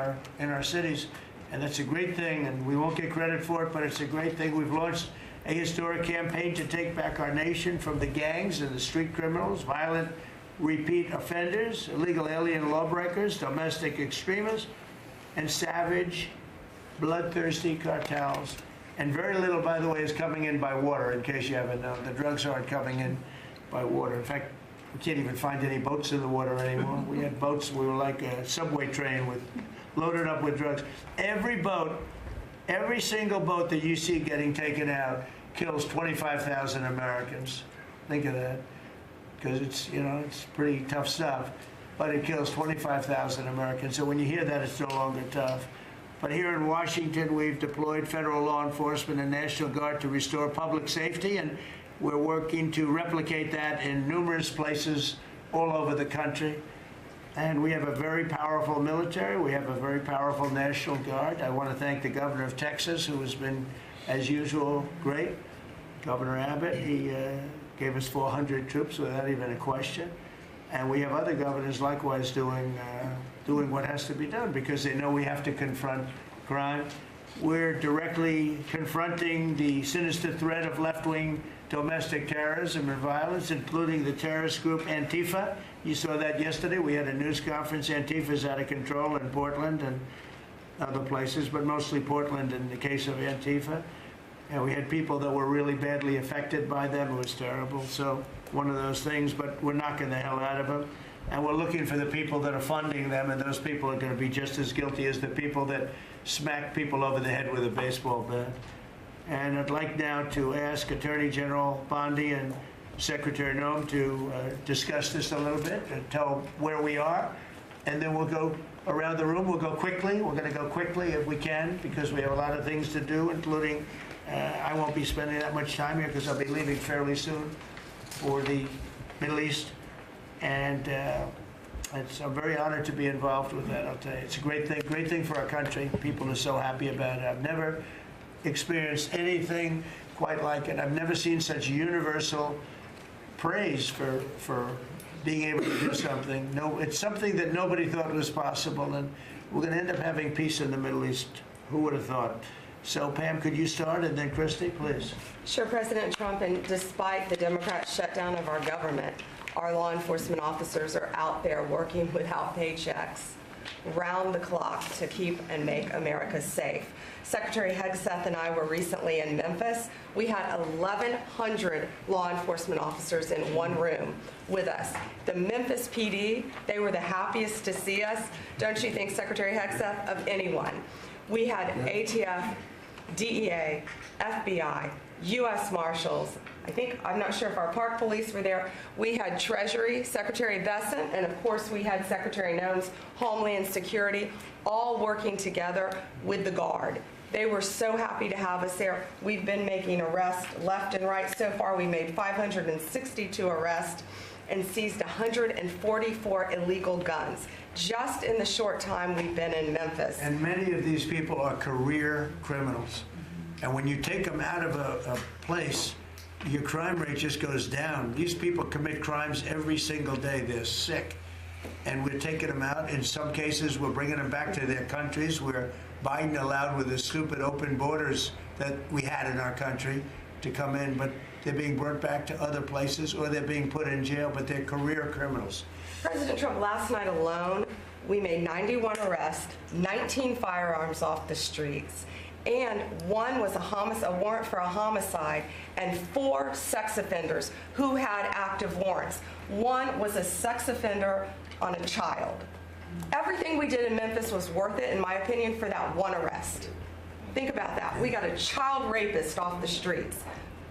our cities, and that's a great thing, and we won't get credit for it, but it's a great thing. We've launched a historic campaign to take back our nation from the gangs and the street criminals, violent repeat offenders, illegal alien lawbreakers, domestic extremists, and savage, bloodthirsty cartels. And very little, by the way, is coming in by water, in case you haven't known. The drugs aren't coming in by water. In fact, we can't even find any boats in the water anymore. We had boats, we were like a subway train loaded up with drugs. Every boat, every single boat that you see getting taken out kills 25,000 Americans. Think of that, because it's, you know, it's pretty tough stuff, but it kills 25,000 Americans. So when you hear that, it's no longer tough. But here in Washington, we've deployed federal law enforcement and National Guard to restore public safety, and we're working to replicate that in numerous places all over the country. And we have a very powerful military. We have a very powerful National Guard. I want to thank the governor of Texas, who has been, as usual, great. Governor Abbott, he gave us 400 troops without even a question. And we have other governors likewise doing what has to be done, because they know we have to confront crime. We're directly confronting the sinister threat of left-wing domestic terrorism and violence, including the terrorist group Antifa. You saw that yesterday. We had a news conference. Antifa's out of control in Portland and other places, but mostly Portland in the case of Antifa. And we had people that were really badly affected by them. It was terrible. So one of those things, but we're knocking the hell out of them. And we're looking for the people that are funding them, and those people are going to be just as guilty as the people that smack people over the head with a baseball bat. And I'd like now to ask Attorney General Bondi and Secretary Noem to discuss this a little bit and tell where we are. And then we'll go around the room. We'll go quickly. We're going to go quickly if we can, because we have a lot of things to do, including I won't be spending that much time here because I'll be leaving fairly soon for the Middle East. And I'm very honored to be involved with that, I'll tell you. It's a great thing for our country. People are so happy about it. I've never experienced anything quite like it. I've never seen such universal praise for being able to do something. No, it's something that nobody thought was possible, and we're going to end up having peace in the Middle East. Who would have thought? So, Pam, could you start, and then Christy, please. Sure, President Trump, and despite the Democrat shutdown of our government, our law enforcement officers are out there working without paychecks, round the clock, to keep and make America safe. Secretary Hegseth and I were recently in Memphis. We had 1,100 law enforcement officers in one room with us. The Memphis PD, they were the happiest to see us, don't you think, Secretary Hegseth, of anyone. We had ATF, DEA, FBI, U.S. Marshals. I'm not sure if our park police were there. We had Treasury, Secretary Bessent, and of course we had Secretary Noem's Homeland Security, all working together with the Guard. They were so happy to have us there. We've been making arrests left and right. So far, we made 562 arrests and seized 144 illegal guns just in the short time we've been in Memphis. And many of these people are career criminals. And when you take them out of a place, your crime rate just goes down. These people commit crimes every single day. They're sick. And we're taking them out. In some cases, we're bringing them back to their countries where Biden allowed, with the stupid open borders that we had in our country, to come in. But they're being brought back to other places, or they're being put in jail, but they're career criminals. President Trump, last night alone, we made 91 arrests, 19 firearms off the streets, and one was a warrant for a homicide, and 4 sex offenders who had active warrants. One was a sex offender on a child. Everything we did in Memphis was worth it, in my opinion, for that one arrest. Think about that. We got a child rapist off the streets,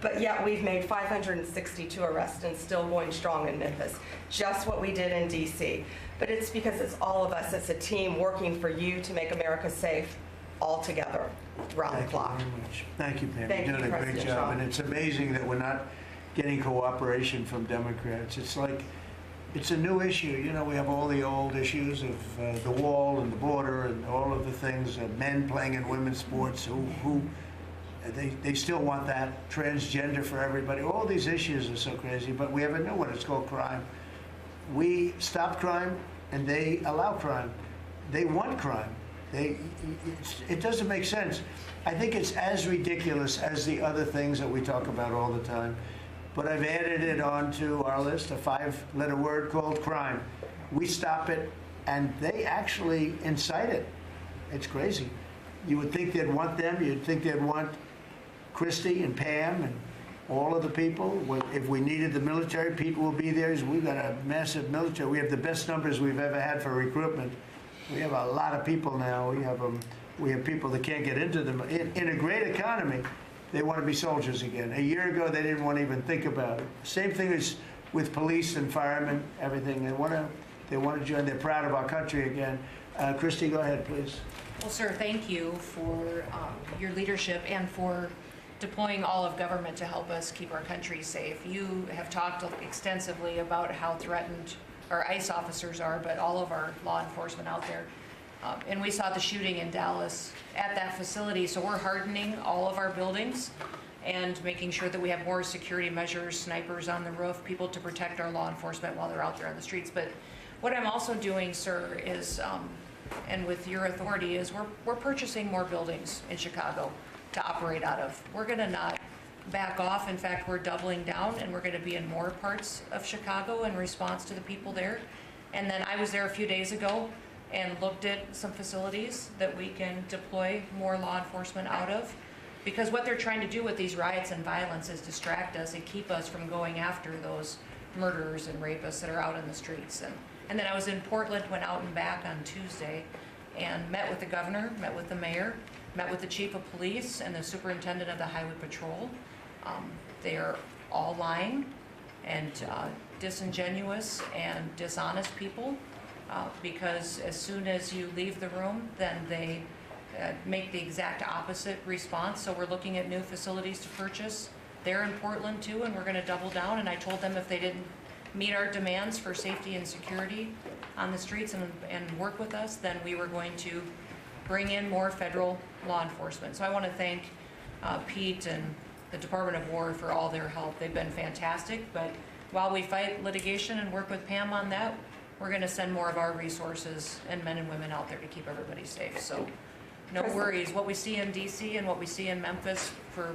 but yet we've made 562 arrests and still going strong in Memphis. Just what we did in D.C. But it's because it's all of us. It's a team working for you to make America safe, all together, round the clock. Thank you very much. Thank you, Pam. Thank You're you, doing a great President job. Trump. And it's amazing that we're not getting cooperation from Democrats. It's like, it's a new issue. You know, we have all the old issues of the wall and the border and all of the things, men playing in women's sports they still want that, transgender for everybody. All these issues are so crazy, but we have a new one. It's called crime. We stop crime and they allow crime. They want crime. It doesn't make sense. I think it's as ridiculous as the other things that we talk about all the time. But I've added it onto our list, a 5-letter word called crime. We stop it, and they actually incite it. It's crazy. You would think they'd want them. You'd think they'd want Christy and Pam and all of the people. If we needed the military, Pete will be there. We've got a massive military. We have the best numbers we've ever had for recruitment. We have a lot of people now. We have people that can't get into them. In a great economy, they want to be soldiers again. A year ago, they didn't want to even think about it. Same thing as with police and firemen, everything. They want to join. They're proud of our country again. Christy, go ahead, please. Well, sir, thank you for your leadership and for deploying all of government to help us keep our country safe. You have talked extensively about how threatened our ICE officers are, but all of our law enforcement out there. And we saw the shooting in Dallas at that facility, so we're hardening all of our buildings and making sure that we have more security measures, snipers on the roof, people to protect our law enforcement while they're out there on the streets. But what I'm also doing, sir, is, and with your authority, is we're purchasing more buildings in Chicago to operate out of. We're gonna not back off. In fact, we're doubling down, and we're gonna be in more parts of Chicago in response to the people there. And then I was there a few days ago and looked at some facilities that we can deploy more law enforcement out of. Because what they're trying to do with these riots and violence is distract us and keep us from going after those murderers and rapists that are out in the streets. And then I was in Portland, went out and back on Tuesday and met with the governor, met with the mayor, met with the chief of police and the superintendent of the highway patrol. They are all lying and disingenuous and dishonest people. Because as soon as you leave the room, then they make the exact opposite response. So we're looking at new facilities to purchase. They're in Portland too, and we're going to double down. And I told them if they didn't meet our demands for safety and security on the streets and work with us, then we were going to bring in more federal law enforcement. So I want to thank Pete and the Department of War for all their help. They've been fantastic. But while we fight litigation and work with Pam on that, we're going to send more of our resources and men and women out there to keep everybody safe. So no worries. What we see in D.C. and what we see in Memphis for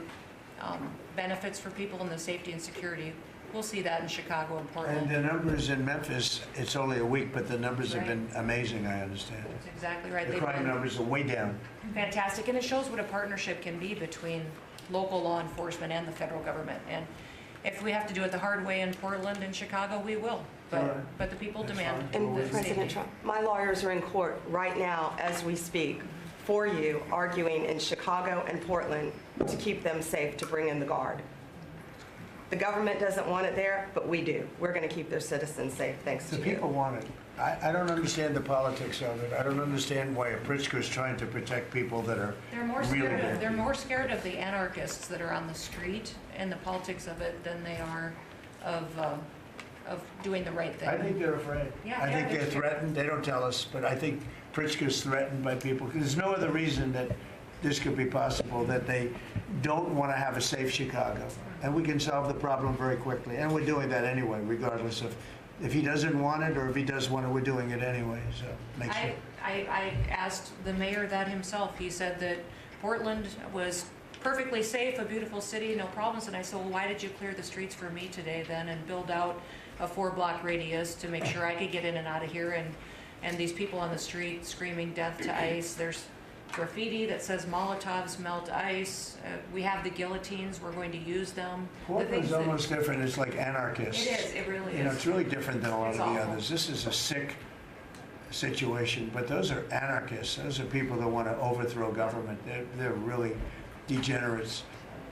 benefits for people in the safety and security, we'll see that in Chicago and And Portland. the numbers in Memphis, it's only a week, but the numbers have been amazing, I understand. That's exactly right. The They've crime been numbers are way down. fantastic, and it shows what a partnership can be between local law enforcement and the federal government. And if we have to do it the hard way in Portland and Chicago, we will. But the people demand And the President safety. Trump, my lawyers are in court right now as we speak for you, arguing in Chicago and Portland to keep them safe, to bring in the Guard. The government doesn't want it there, but we do. We're going to keep their citizens safe, thanks to The you. people want it. I don't understand the politics of it. I don't understand why Pritzker is trying to protect people that are They're more really scared bad. of, they're more scared of the anarchists that are on the street and the politics of it than they are of doing the right thing. I think they're afraid. Yeah, I think they're they're scared. threatened. They don't tell us, but I think Pritzker's threatened by people. 'Cause there's no other reason that this could be possible, that they don't want to have a safe Chicago. And we can solve the problem very quickly. And we're doing that anyway, regardless of if he doesn't want it or if he does want it, we're doing it anyway. So make sure. I asked the mayor that himself. He said that Portland was perfectly safe, a beautiful city, no problems. And I said, well, why did you clear the streets for me today then and build out a 4-block radius to make sure I could get in and out of here? And these people on the street screaming death to ICE. There's graffiti that says Molotovs melt ice. We have the guillotines. We're going to use them. Portland's almost different. It's like anarchists. It is. It really is. You know, it's really different than a lot It's of the awful. others. This is a sick situation, but those are anarchists. Those are people that want to overthrow government. They're really degenerates.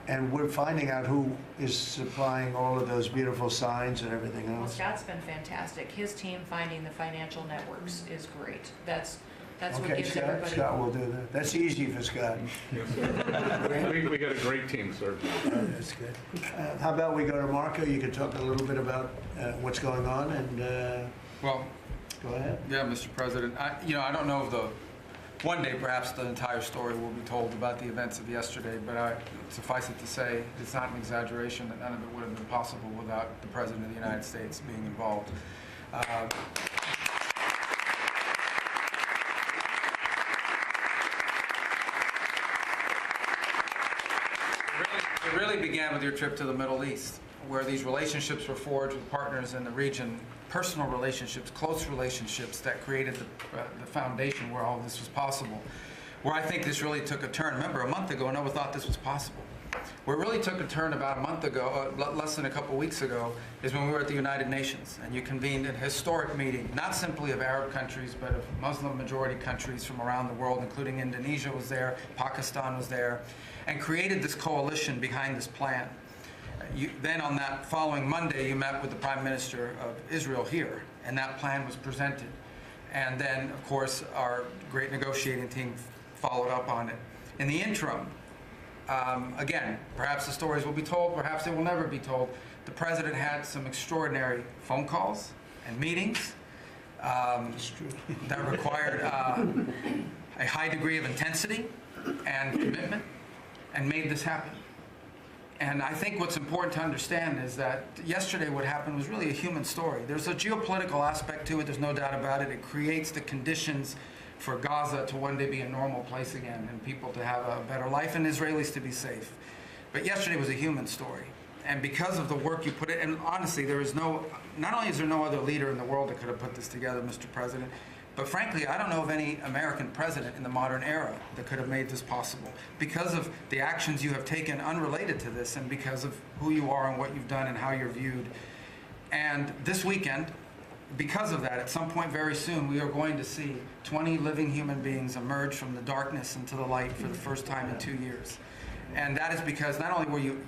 And we're finding out who is supplying all of those beautiful signs and everything Well, else. Scott's been fantastic. His team finding the financial networks is great. That's what Okay, gives Scott, everybody. Scott will do that. That's easy for Scott. We got a great team, sir. That's good. How about we go to Marco? You can talk a little bit about what's going on and Well, go ahead. yeah, Mr. President. I don't know if one day perhaps the entire story will be told about the events of yesterday, but suffice it to say, it's not an exaggeration that none of it would have been possible without the President of the United States being involved. It really began with your trip to the Middle East, where these relationships were forged with partners in the region, personal relationships, close relationships that created the foundation where all this was possible. Where I think this really took a turn. Remember, a month ago, no one thought this was possible. Where it really took a turn about a month ago, less than a couple weeks ago, is when we were at the United Nations, and you convened a historic meeting, not simply of Arab countries, but of Muslim-majority countries from around the world, including Indonesia was there, Pakistan was there, and created this coalition behind this plan. Then on that following Monday, you met with the Prime Minister of Israel here, and that plan was presented. And then, of course, our great negotiating team followed up on it. In the interim, again, perhaps the stories will be told, perhaps they will never be told. The President had some extraordinary phone calls and meetings that required a high degree of intensity and commitment and made this happen. And I think what's important to understand is that yesterday what happened was really a human story. There's a geopolitical aspect to it, there's no doubt about it. It creates the conditions for Gaza to one day be a normal place again and people to have a better life and Israelis to be safe. But yesterday was a human story. And because of the work you put in, and honestly, not only is there no other leader in the world that could have put this together, Mr. President, but frankly, I don't know of any American president in the modern era that could have made this possible because of the actions you have taken unrelated to this and because of who you are and what you've done and how you're viewed. And this weekend, because of that, at some point very soon, we are going to see 20 living human beings emerge from the darkness into the light for the first time in 2 years. And that is because not only were you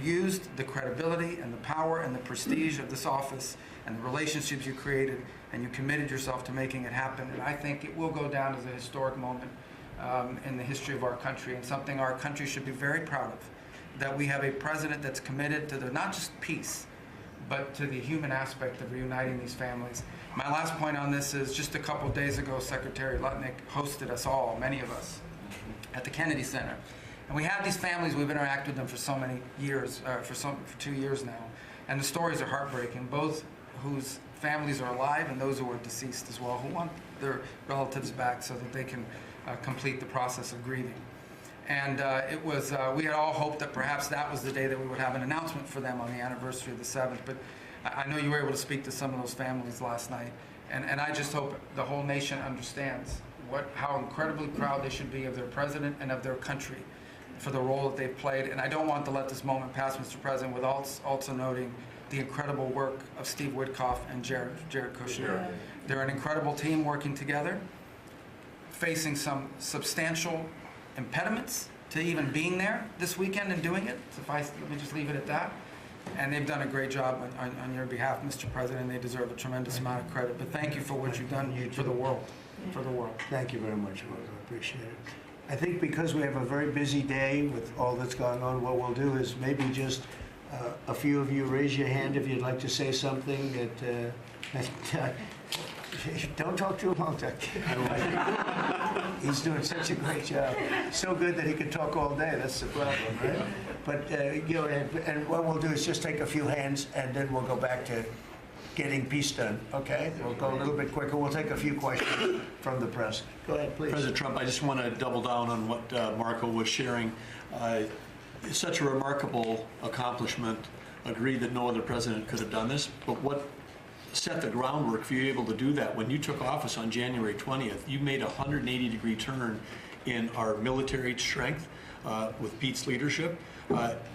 used the credibility and the power and the prestige of this office and the relationships you created, and you committed yourself to making it happen. And I think it will go down as a historic moment in the history of our country and something our country should be very proud of, that we have a president that's committed to not just peace, but to the human aspect of reuniting these families. My last point on this is just a couple of days ago, Secretary Lutnick hosted us all, many of us, at the Kennedy Center. And we have these families, we've interacted with them for so many years, for 2 years now. And the stories are heartbreaking, both whose families are alive and those who are deceased as well, who want their relatives back so that they can complete the process of grieving. And it was, we had all hoped that perhaps that was the day that we would have an announcement for them on the anniversary of the 7th. But I know you were able to speak to some of those families last night. And I just hope the whole nation understands how incredibly proud they should be of their president and of their country for the role that they've played. And I don't want to let this moment pass, Mr. President, without also noting the incredible work of Steve Witkoff and Jared Kushner. Yeah. They're an incredible team working together, facing some substantial impediments to even being there this weekend and doing it. Let me just leave it at that. And they've done a great job on your behalf, Mr. President. They deserve a tremendous amount of credit. But thank you for what you've done for the world. For the world. Thank you very much, Marco. I appreciate it. I think because we have a very busy day with all that's going on, what we'll do is maybe just a few of you raise your hand if you'd like to say something that don't talk too long, Doug. He's doing such a great job. So good that he could talk all day. That's the problem, right? But, and what we'll do is just take a few hands, and then we'll go back to getting peace done, okay? We'll go a little bit quicker. We'll take a few questions from the press. Go ahead, please. President Trump, I just want to double down on what Marco was sharing. It's such a remarkable accomplishment. Agree that no other president could have done this, but what set the groundwork for you able to do that? When you took office on January 20th, you made a 180-degree turn in our military strength with Pete's leadership.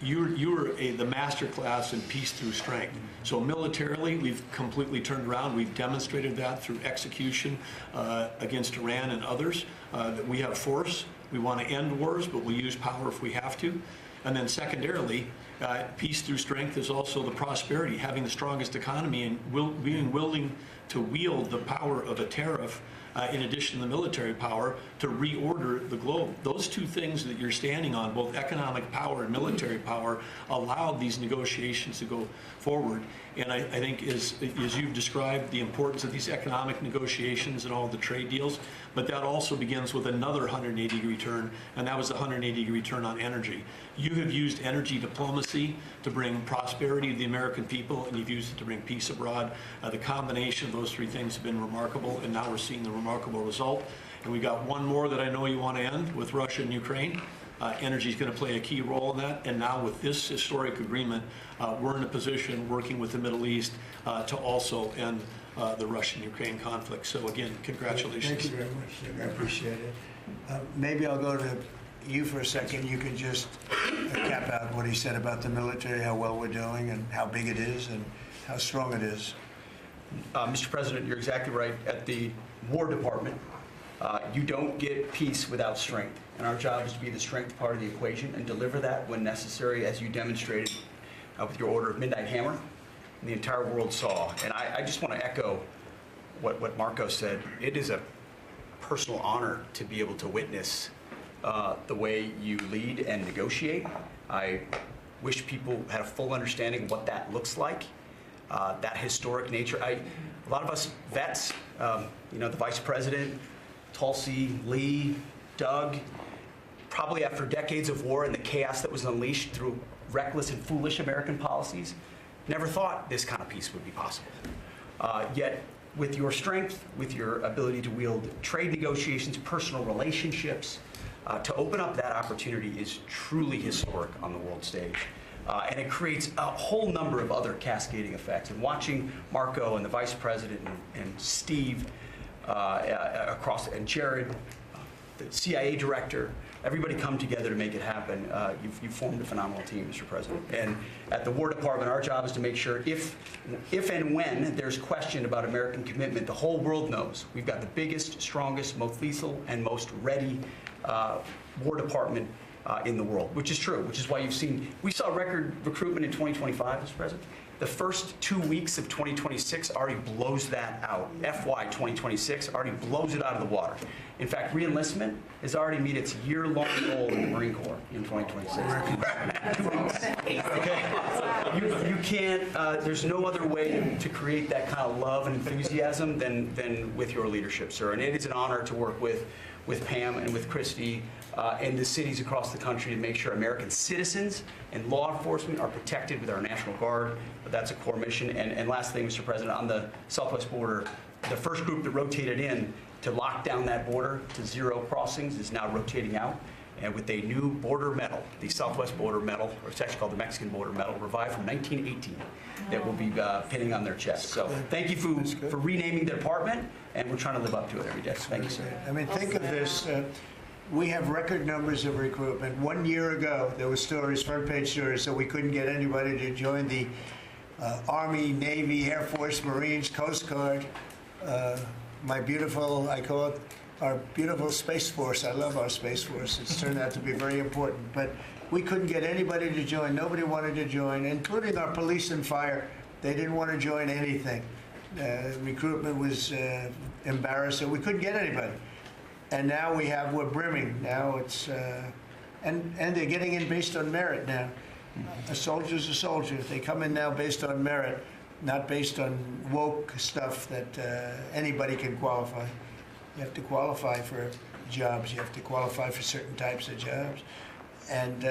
You were the master class in peace through strength. So militarily, we've completely turned around. We've demonstrated that through execution against Iran and others, that we have force. We want to end wars, but we'll use power if we have to. And then secondarily, peace through strength is also the prosperity, having the strongest economy and being willing to wield the power of a tariff in addition to the military power to reorder the globe. Those two things that you're standing on, both economic power and military power, allowed these negotiations to go forward. And I think as you've described the importance of these economic negotiations and all the trade deals, but that also begins with another 180-degree turn, and that was the 180-degree turn on energy. You have used energy diplomacy to bring prosperity to the American people, and you've used it to bring peace abroad. The combination of those three things have been remarkable, and now we're seeing the remarkable result. And we got one more that I know you want to end with Russia and Ukraine. Energy is going to play a key role in that. And now with this historic agreement, we're in a position working with the Middle East to also end the Russian-Ukraine conflict. So again, congratulations. Thank you very much. I appreciate it. Maybe I'll go to you for a second. You can just cap out what he said about the military, how well we're doing, and how big it is, and how strong it is. Mr. President, you're exactly right. At the War Department, you don't get peace without strength. And our job is to be the strength part of the equation and deliver that when necessary, as you demonstrated with your order of Midnight Hammer, and the entire world saw. And I just want to echo what Marco said. It is a personal honor to be able to witness the way you lead and negotiate. I wish people had a full understanding of what that looks like, that historic nature. A lot of us vets, the Vice President, Tulsi, Lee, Doug, probably after decades of war and the chaos that was unleashed through reckless and foolish American policies, never thought this kind of peace would be possible. Yet, with your strength, with your ability to wield trade negotiations, personal relationships, to open up that opportunity is truly historic on the world stage. And it creates a whole number of other cascading effects. And watching Marco and the Vice President and Steve and Jared, the CIA director, everybody come together to make it happen. You've formed a phenomenal team, Mr. President. And at the War Department, our job is to make sure if and when there's question about American commitment, the whole world knows we've got the biggest, strongest, most lethal, and most ready War Department in the world, which is true, which is why we saw record recruitment in 2025, Mr. President. The first 2 weeks of 2026 already blows that out. FY 2026 already blows it out of the water. In fact, reenlistment has already met its year-long goal in the Marine Corps in 2026. Okay. You can't, there's no other way to create that kind of love and enthusiasm than with your leadership, sir. And it is an honor to work with Pam and with Christy and the cities across the country to make sure American citizens and law enforcement are protected with our National Guard. That's a core mission. And last thing, Mr. President, on the southwest border, the first group that rotated in to lock down that border to 0 crossings is now rotating out. and with a new border medal, the Southwest Border Medal, or it's actually called the Mexican Border Medal, revived from 1918, that will be pinning on their chest. So thank you for renaming the department, and we're trying to live up to it every day. Thank you, sir. I mean, think of this. We have record numbers of recruitment. 1 year ago, there were stories, front-page stories, so we couldn't get anybody to join the Army, Navy, Air Force, Marines, Coast Guard. My beautiful, I call it our beautiful Space Force. I love our Space Force. It's turned out to be very important. But we couldn't get anybody to join. Nobody wanted to join, including our police and fire. They didn't want to join anything. Recruitment was embarrassing. We couldn't get anybody. And now we're brimming. Now it's, and they're getting in based on merit now. A soldier's a soldier. They come in now based on merit, not based on woke stuff that anybody can qualify. You have to qualify for jobs. You have to qualify for certain types of jobs. And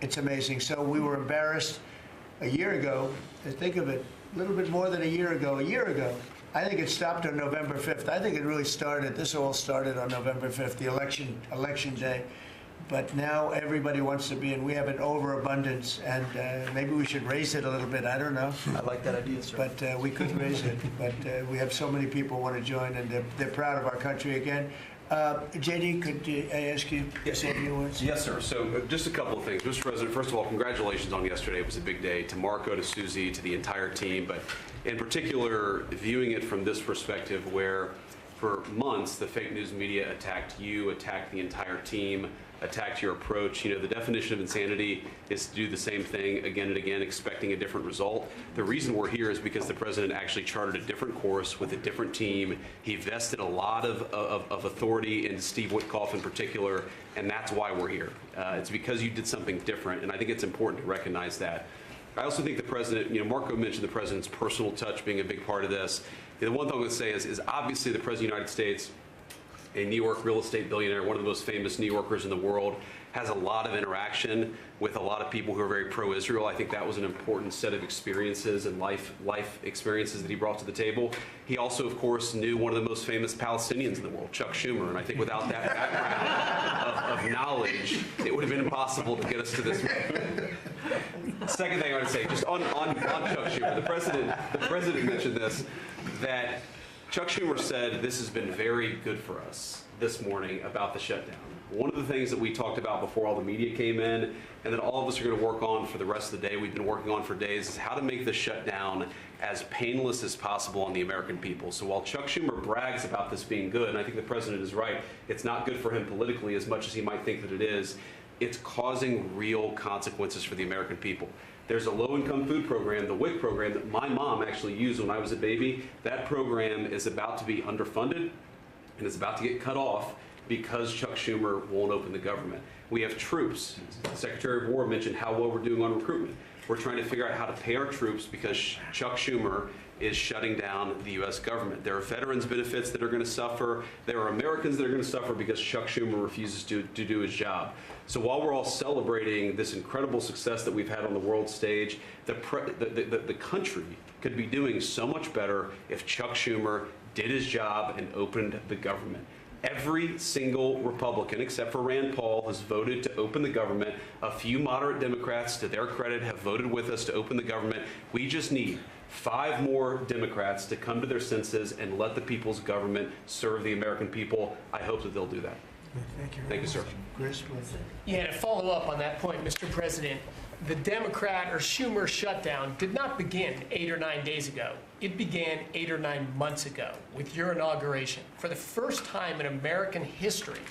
it's amazing. So we were embarrassed a year ago. Think of it, a little bit more than a year ago. A year ago, I think it stopped on November 5th. I think it really started, this all started on November 5th, the election day. But now everybody wants to be in. We have an overabundance, and maybe we should raise it a little bit. I don't know. I like that idea, sir. But we could raise it. But we have so many people want to join, and they're proud of our country again. JD, could I ask you to say a few words? Yes, sir. So just a couple of things. Mr. President, first of all, congratulations on yesterday. It was a big day to Marco, to Susie, to the entire team. But in particular, viewing it from this perspective where for months the fake news media attacked you, attacked the entire team, attacked your approach. You know, the definition of insanity is to do the same thing again and again, expecting a different result. The reason we're here is because the president actually charted a different course with a different team. He vested a lot of authority into Steve Witkoff in particular, and that's why we're here. It's because you did something different, and I think it's important to recognize that. I also think the president, you know, Marco mentioned the president's personal touch being a big part of this. The one thing I would say is obviously the president of the United States, a New York real estate billionaire, one of the most famous New Yorkers in the world, has a lot of interaction with a lot of people who are very pro-Israel. I think that was an important set of experiences and life experiences that he brought to the table. He also, of course, knew one of the most famous Palestinians in the world, Chuck Schumer, and I think without that background of knowledge, it would have been impossible to get us to this point. Second thing I want to say, just on Chuck Schumer, the president mentioned this, that Chuck Schumer said this has been very good for us this morning about the shutdown. One of the things that we talked about before all the media came in, and that all of us are going to work on for the rest of the day, we've been working on for days, is how to make the shutdown as painless as possible on the American people. So while Chuck Schumer brags about this being good, and I think the president is right, it's not good for him politically as much as he might think that it is, it's causing real consequences for the American people. There's a low-income food program, the WIC program, that my mom actually used when I was a baby. That program is about to be underfunded and is about to get cut off because Chuck Schumer won't open the government. We have troops. The Secretary of War mentioned how well we're doing on recruitment. We're trying to figure out how to pay our troops because Chuck Schumer is shutting down the U.S. government. There are veterans benefits that are going to suffer. There are Americans that are going to suffer because Chuck Schumer refuses to do his job. So while we're all celebrating this incredible success that we've had on the world stage, the country could be doing so much better if Chuck Schumer did his job and opened the government. Every single Republican, except for Rand Paul, has voted to open the government. A few moderate Democrats, to their credit, have voted with us to open the government. We just need 5 more Democrats to come to their senses and let the people's government serve the American people. I hope that they'll do that. Thank you, sir. Chris, please. Yeah, to follow up on that point, Mr. President, the Democrat or Schumer shutdown did not begin 8 or 9 days ago. It began 8 or 9 months ago with your inauguration. For the first time in American history,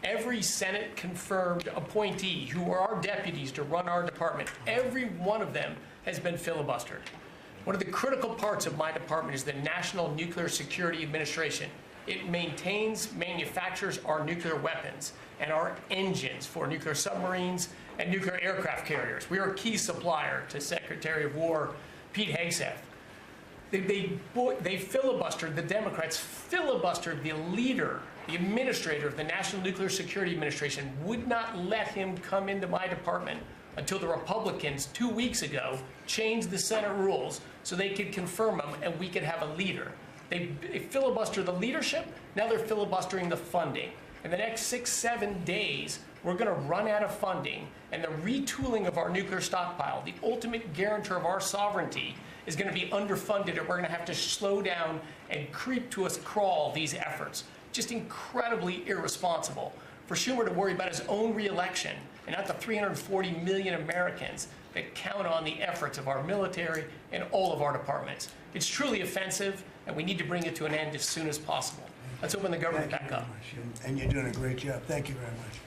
every Senate confirmed appointee who are our deputies to run our department, every one of them has been filibustered. One of the critical parts of my department is the National Nuclear Security Administration. It maintains, manufactures our nuclear weapons and our engines for nuclear submarines and nuclear aircraft carriers. We are a key supplier to Secretary of War Pete Hegseth. They filibustered, the Democrats filibustered the leader, the administrator of the National Nuclear Security Administration, would not let him come into my department until the Republicans 2 weeks ago changed the Senate rules so they could confirm him and we could have a leader. They filibustered the leadership, now they're filibustering the funding. In the next 6-7 days, we're going to run out of funding, and the retooling of our nuclear stockpile, the ultimate guarantor of our sovereignty, is going to be underfunded, and we're going to have to slow down and creep to us crawl these efforts. Just incredibly irresponsible for Schumer to worry about his own reelection and not the 340 million Americans that count on the efforts of our military and all of our departments. It's truly offensive, and we need to bring it to an end as soon as possible. Let's open the government back up. And you're doing a great job. Thank you very much.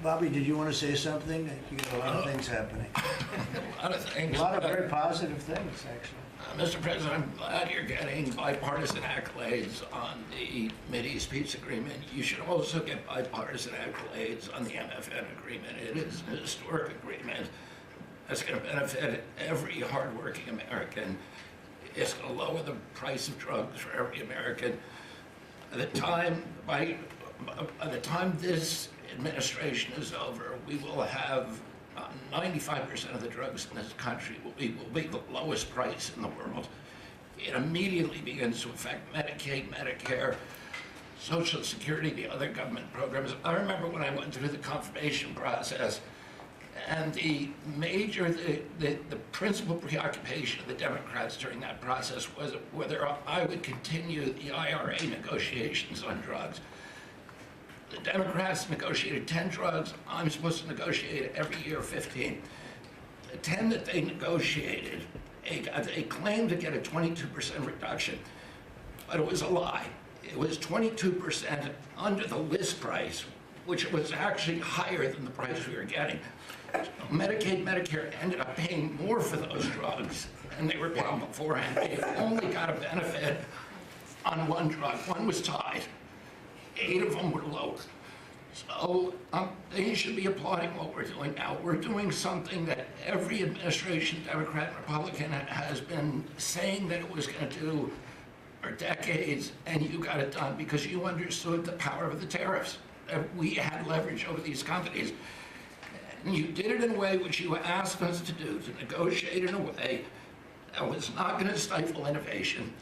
Bobby, did you want to say something? You got a lot of things happening. A lot of things. A lot of very positive things, actually. Mr. President, I'm glad you're getting bipartisan accolades on the Mideast peace agreement. You should also get bipartisan accolades on the MFN agreement. It is a historic agreement that's going to benefit every hardworking American. It's going to lower the price of drugs for every American. By the time this administration is over, we will have 95% of the drugs in this country will be the lowest price in the world. It immediately begins to affect Medicaid, Medicare, Social Security, the other government programs. I remember when I went through the confirmation process, and the principal preoccupation of the Democrats during that process was whether I would continue the IRA negotiations on drugs. The Democrats negotiated 10 drugs. I'm supposed to negotiate every year 15. The 10 that they negotiated, they claimed to get a 22% reduction, but it was a lie. It was 22% under the list price, which was actually higher than the price we were getting. So Medicaid, Medicare ended up paying more for those drugs than they were paying beforehand. They only got a benefit on one drug. One was tied. 8 of them were lower. So they should be applauding what we're doing now. We're doing something that every administration, Democrat and Republican, has been saying that it was going to do for decades, and you got it done because you understood the power of the tariffs. We had leverage over these companies. And you did it in a way which you asked us to do, to negotiate in a way that was not going to stifle innovation,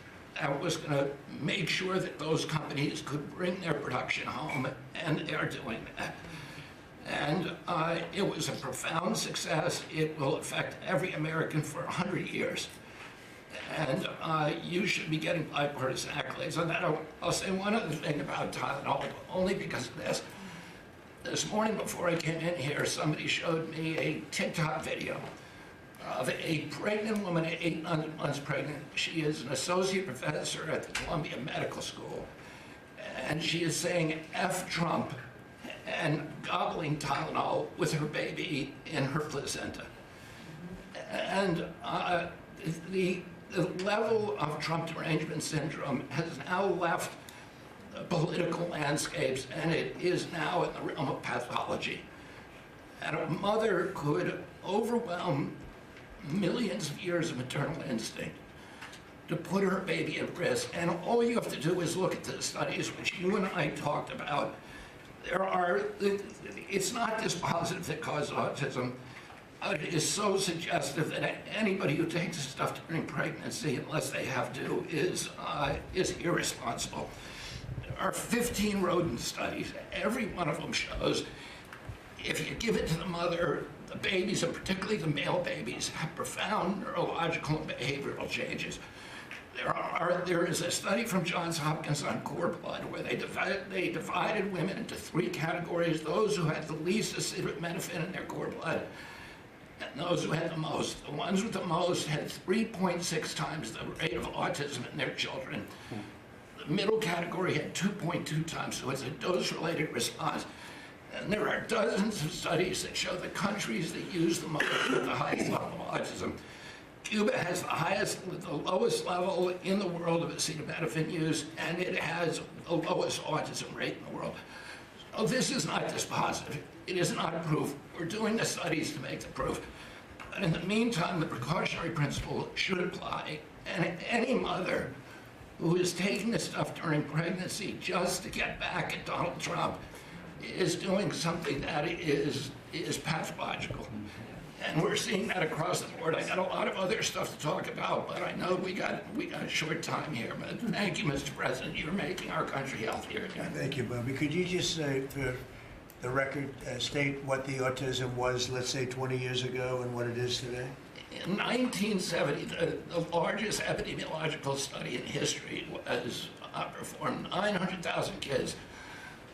that was going to make sure that those companies could bring their production home, and they are doing that. And it was a profound success. It will affect every American for 100 years. And you should be getting bipartisan accolades on that. I'll say one other thing about Tylenol, only because of this. This morning before I came in here, somebody showed me a TikTok video of a pregnant woman, 8 months pregnant. She is an associate professor at the Columbia Medical School. And she is saying F Trump and gobbling Tylenol with her baby in her placenta. And the level of Trump derangement syndrome has now left the political landscapes, and it is now in the realm of pathology. And a mother could overwhelm millions of years of maternal instinct to put her baby at risk. And all you have to do is look at the studies which you and I talked about. It's not dispositive that causes autism. It is so suggestive that anybody who takes this stuff during pregnancy, unless they have to, is irresponsible. There are 15 rodent studies. Every one of them shows if you give it to the mother, the babies, and particularly the male babies, have profound neurological and behavioral changes. There is a study from Johns Hopkins on cord blood where they divided women into 3 categories: those who had the least acetaminophen in their cord blood, and those who had the most. The ones with the most had 3.6 times the rate of autism in their children. The middle category had 2.2 times, so it's a dose-related response. And there are dozens of studies that show the countries that use the most with the highest level of autism. Cuba has the lowest level in the world of acetaminophen use, and it has the lowest autism rate in the world. So this is not dispositive. It is not proof. We're doing the studies to make the proof. But in the meantime, the precautionary principle should apply. And any mother who is taking this stuff during pregnancy just to get back at Donald Trump is doing something that is pathological. And we're seeing that across the board. I got a lot of other stuff to talk about, but I know we got a short time here. But thank you, Mr. President. You're making our country healthier again. Thank you, Bobby. Could you just say, for the record state what the autism was, let's say, 20 years ago and what it is today? In 1970, the largest epidemiological study in history was performed. 900,000 kids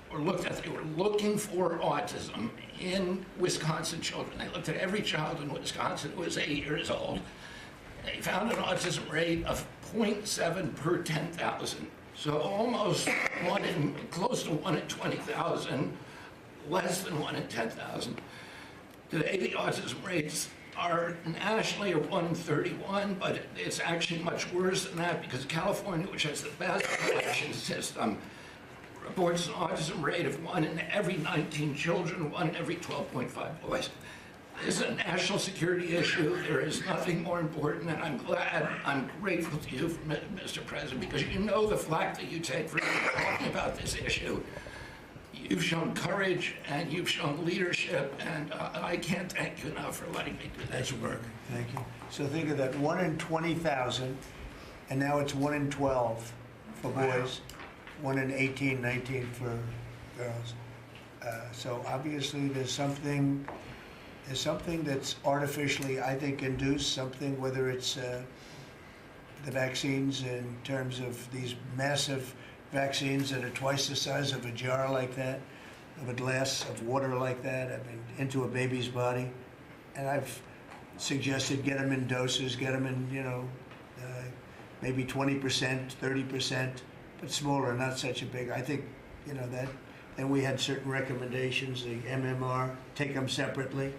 were looked at. They were looking for autism in Wisconsin children. They looked at every child in Wisconsin who was 8 years old. They found an autism rate of 0.7 per 10,000. So almost close to 1 in 20,000, less than 1 in 10,000. Today, the autism rates are nationally 1 in 31, but it's actually much worse than that because California, which has the best collection system, reports an autism rate of 1 in every 19 children, 1 in every 12.5 boys. This is a national security issue. There is nothing more important, and I'm grateful to you, Mr. President, because you know the flack that you take for talking about this issue. You've shown courage and you've shown leadership, and I can't thank you enough for letting me do this work. Thank you. So think of that, 1 in 20,000, and now it's 1 in 12 for boys, 1 in 18, 19 for girls. So obviously there's something that's artificially, I think, induced, something, whether it's the vaccines in terms of these massive vaccines that are twice the size of a jar like that, of a glass of water like that, I mean, into a baby's body. And I've suggested get them in doses, get them in, maybe 20%, 30%, but smaller, not such a big. I think, that. And we had certain recommendations, the MMR, take them separately.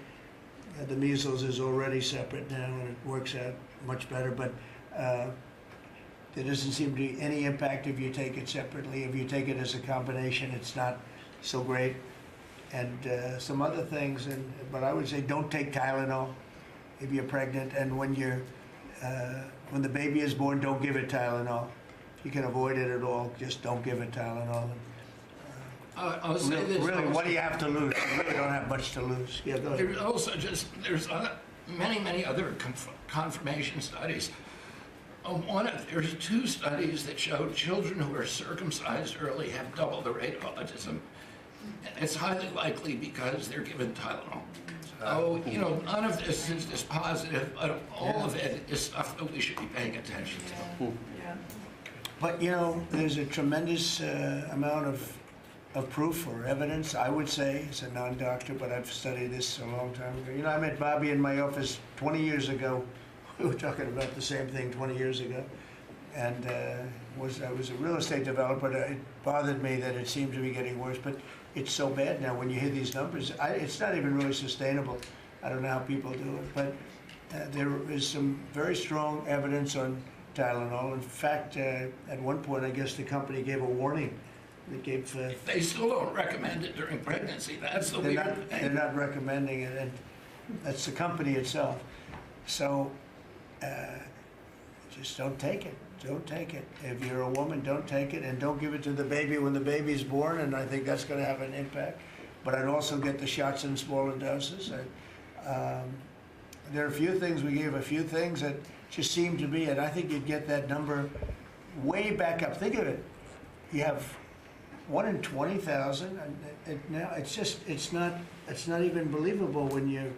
The measles is already separate now, and it works out much better, but there doesn't seem to be any impact if you take it separately. If you take it as a combination, it's not so great. And some other things, but I would say don't take Tylenol if you're pregnant, and when the baby is born, don't give it Tylenol. If you can avoid it at all, just don't give it Tylenol. I'll say this. Really, what do you have to lose? You really don't have much to lose. Yeah, go ahead. There's also there's many other confirmation studies. There's 2 studies that showed children who are circumcised early have double the rate of autism. It's highly likely because they're given Tylenol. So, none of this is positive, but all of it is stuff that we should be paying attention to. Yeah. But, there's a tremendous amount of proof or evidence, I would say, as a non-doctor, but I've studied this a long time ago. I met Bobby in my office 20 years ago. We were talking about the same thing 20 years ago. And I was a real estate developer. It bothered me that it seemed to be getting worse, but it's so bad now when you hear these numbers. It's not even really sustainable. I don't know how people do it, but there is some very strong evidence on Tylenol. In fact, at one point, I guess the company gave a warning. They still don't recommend it during pregnancy. That's the weird thing. They're not recommending it, and that's the company itself. So just don't take it. Don't take it. If you're a woman, don't take it, and don't give it to the baby when the baby's born, and I think that's going to have an impact. But I'd also get the shots in smaller doses. There are a few things, we gave a few things that just seem to be, and I think you'd get that number way back up. Think of it. You have 1 in 20,000, and now it's not even believable when you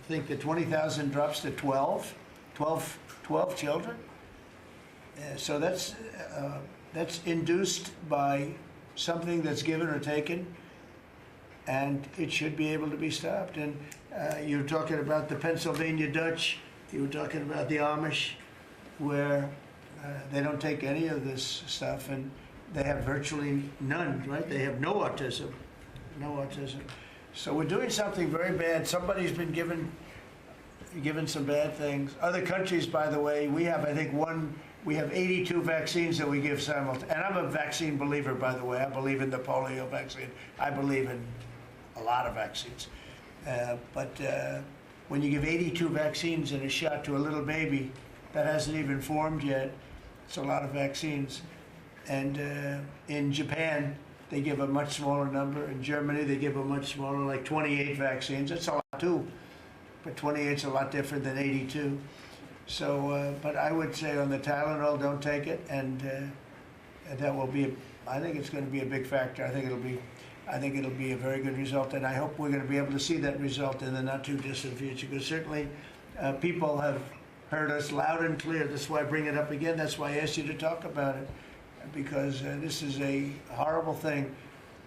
think that 20,000 drops to 12 children. So that's induced by something that's given or taken, and it should be able to be stopped. And you're talking about the Pennsylvania Dutch, you were talking about the Amish, where they don't take any of this stuff, and they have virtually none, right? They have no autism. So we're doing something very bad. Somebody's been given some bad things. Other countries, by the way, we have, I think, we have 82 vaccines that we give simultaneously. And I'm a vaccine believer, by the way. I believe in the polio vaccine. I believe in a lot of vaccines. But when you give 82 vaccines in a shot to a little baby that hasn't even formed yet, it's a lot of vaccines. And in Japan, they give a much smaller number. In Germany, they give a much smaller, like 28 vaccines. That's a lot too, but 28 is a lot different than 82. So, but I would say on the Tylenol, don't take it, and that will be, I think it's going to be a big factor. I think it'll be I think it'll be a very good result, and I hope we're going to be able to see that result in the not-too-distant future, because certainly people have heard us loud and clear. That's why I bring it up again. That's why I asked you to talk about it, because this is a horrible thing.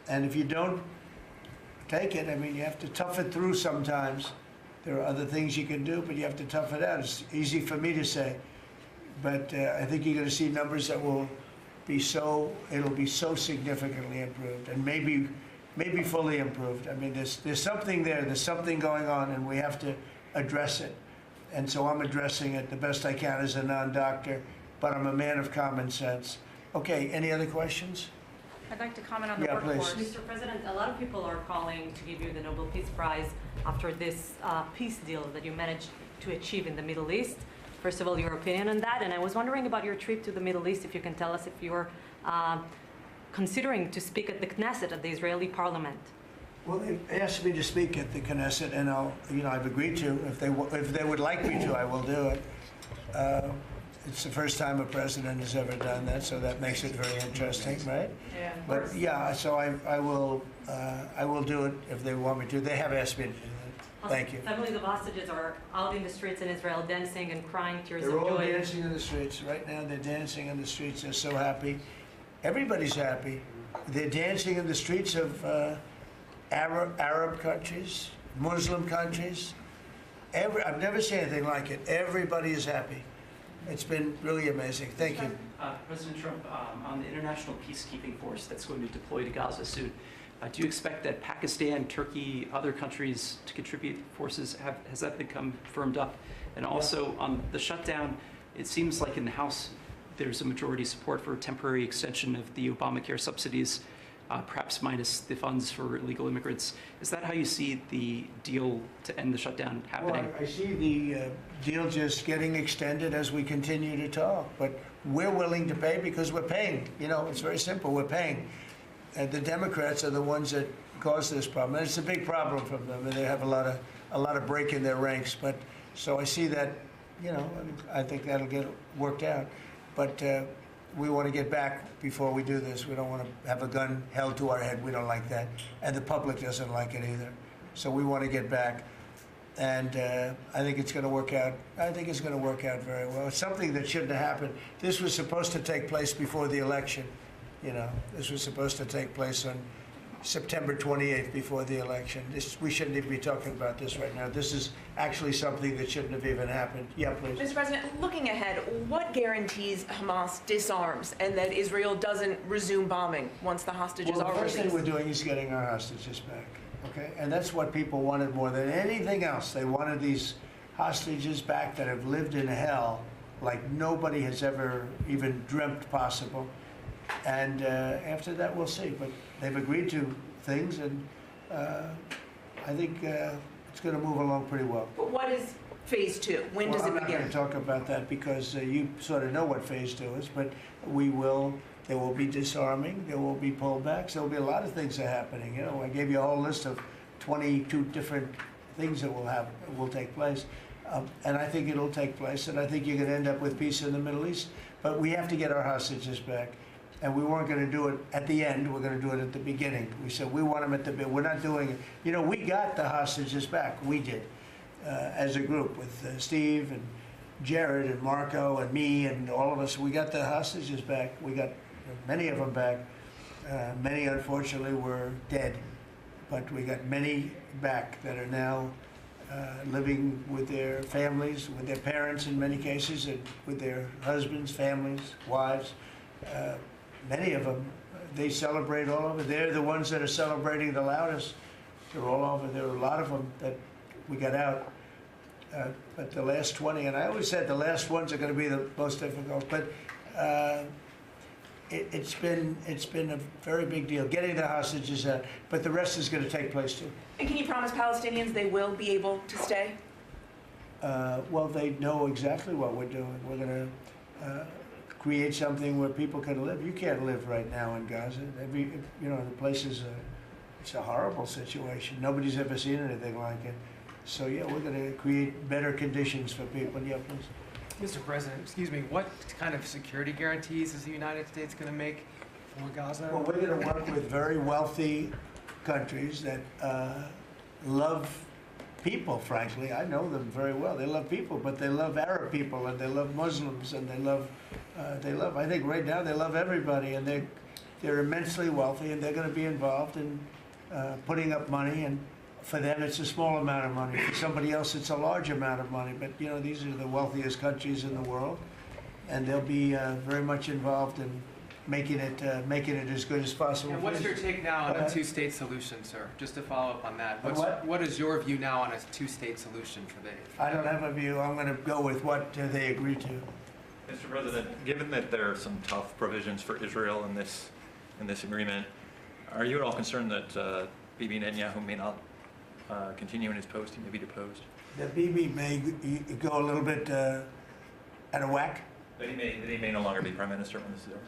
And if you don't take it, I mean, you have to tough it through sometimes. There are other things you can do, but you have to tough it out. It's easy for me to say, but I think you're going to see numbers that will be it'll be so significantly improved, and maybe fully improved. I mean, there's something there. There's something going on, and we have to address it. And so I'm addressing it the best I can as a non-doctor, but I'm a man of common sense. Okay, any other questions? I'd like to comment on the Yeah, workforce. please. Mr. President, a lot of people are calling to give you the Nobel Peace Prize after this peace deal that you managed to achieve in the Middle East. First of all, your opinion on that, and I was wondering about your trip to the Middle East, if you can tell us if you're considering to speak at the Knesset, at the Israeli parliament. Well, they asked me to speak at the Knesset, and I've agreed to. If they would like me to, I will do it. It's the first time a president has ever done that, so that makes it very interesting, right? Yeah. But yeah, so I will do it if they want me to. They have asked me to do that. Thank you. Families of hostages are out in the streets in Israel dancing and crying tears They're of all joy. dancing in the streets. Right now, they're dancing in the streets. They're so happy. Everybody's happy. They're dancing in the streets of Arab countries, Muslim countries. I've never seen anything like it. Everybody is happy. It's been really amazing. Thank you. President Trump, on the international peacekeeping force that's going to deploy to Gaza soon, do you expect that Pakistan, Turkey, other countries to contribute forces? Has that become firmed up? And also on the shutdown, it seems like in the House there's a majority support for a temporary extension of the Obamacare subsidies, perhaps minus the funds for illegal immigrants. Is that how you see the deal to end the shutdown happening? Well, I see the deal just getting extended as we continue to talk, but we're willing to pay because we're paying. You know, it's very simple. We're paying. And the Democrats are the ones that caused this problem. And it's a big problem for them, and they have a lot of break in their ranks. But so I see that, you know, I think that'll get worked out. But we want to get back before we do this. We don't want to have a gun held to our head. We don't like that. And the public doesn't like it either. So we want to get back. And I think it's going to work out. I think it's going to work out very well. It's something that shouldn't have happened. This was supposed to take place before the election. You know, this was supposed to take place on September 28th before the election. We shouldn't even be talking about this right now. This is actually something that shouldn't have even happened. Yeah, please. Mr. President, looking ahead, what guarantees Hamas disarms and that Israel doesn't resume bombing once the hostages are the first released? thing we're doing is getting our hostages back, okay? And that's what people wanted more than anything else. They wanted these hostages back that have lived in hell like nobody has ever even dreamt possible. And after that, we'll see. But they've agreed to things, and I think it's going to move along pretty well. But what is phase two? When does it I'm not going begin? to talk about that because you sort of know what phase two is, but there will be disarming, there will be pullbacks, there will be a lot of things that are happening. You know, I gave you a whole list of 22 different things that will take place. And I think it'll take place, and I think you're going to end up with peace in the Middle East. But we have to get our hostages back. And we weren't going to do it at the end. We're going to do it at the beginning. We said we want them at the beginning. We're not doing it. You know, we got the hostages back. We did, as a group with Steve and Jared and Marco and me and all of us. We got the hostages back. We got many of them back. Many, unfortunately, were dead. But we got many back that are now living with their families, with their parents in many cases, and with their husbands, families, wives. Many of them, they celebrate all over. They're the ones that are celebrating the loudest. They're all over. There are a lot of them that we got out. But the last 20, and I always said the last ones are going to be the most difficult. But it's been a very big deal getting the hostages out. But the rest is going to take place too. And can you promise Palestinians they will be able to stay? Well, they know exactly what we're doing. We're going to create something where people can live. You can't live right now in Gaza. The place it's a horrible situation. Nobody's ever seen anything like it. So yeah, we're going to create better conditions for people. Yeah, please. Mr. President, excuse me, what kind of security guarantees is the United States going to make for Gaza? Well, we're going to work with very wealthy countries that love people, frankly. I know them very well. They love people, but they love Arab people, and they love Muslims, and they love, I think right now they love everybody, and they're immensely wealthy, and they're going to be involved in putting up money, and for them it's a small amount of money. For somebody else it's a large amount of money, but you know, these are the wealthiest countries in the world, and they'll be very much involved in making it as good as possible. And what's your take now on a two-state solution, sir? Just to follow up on that. What is your view now on a two-state solution for the... I don't have a view. I'm going to go with what they agree to. Mr. President, given that there are some tough provisions for Israel in this agreement, are you at all concerned that Bibi Netanyahu may not continue in his post? He may be deposed. That Bibi may go a little bit out of whack? That he may no longer be prime minister when this is over.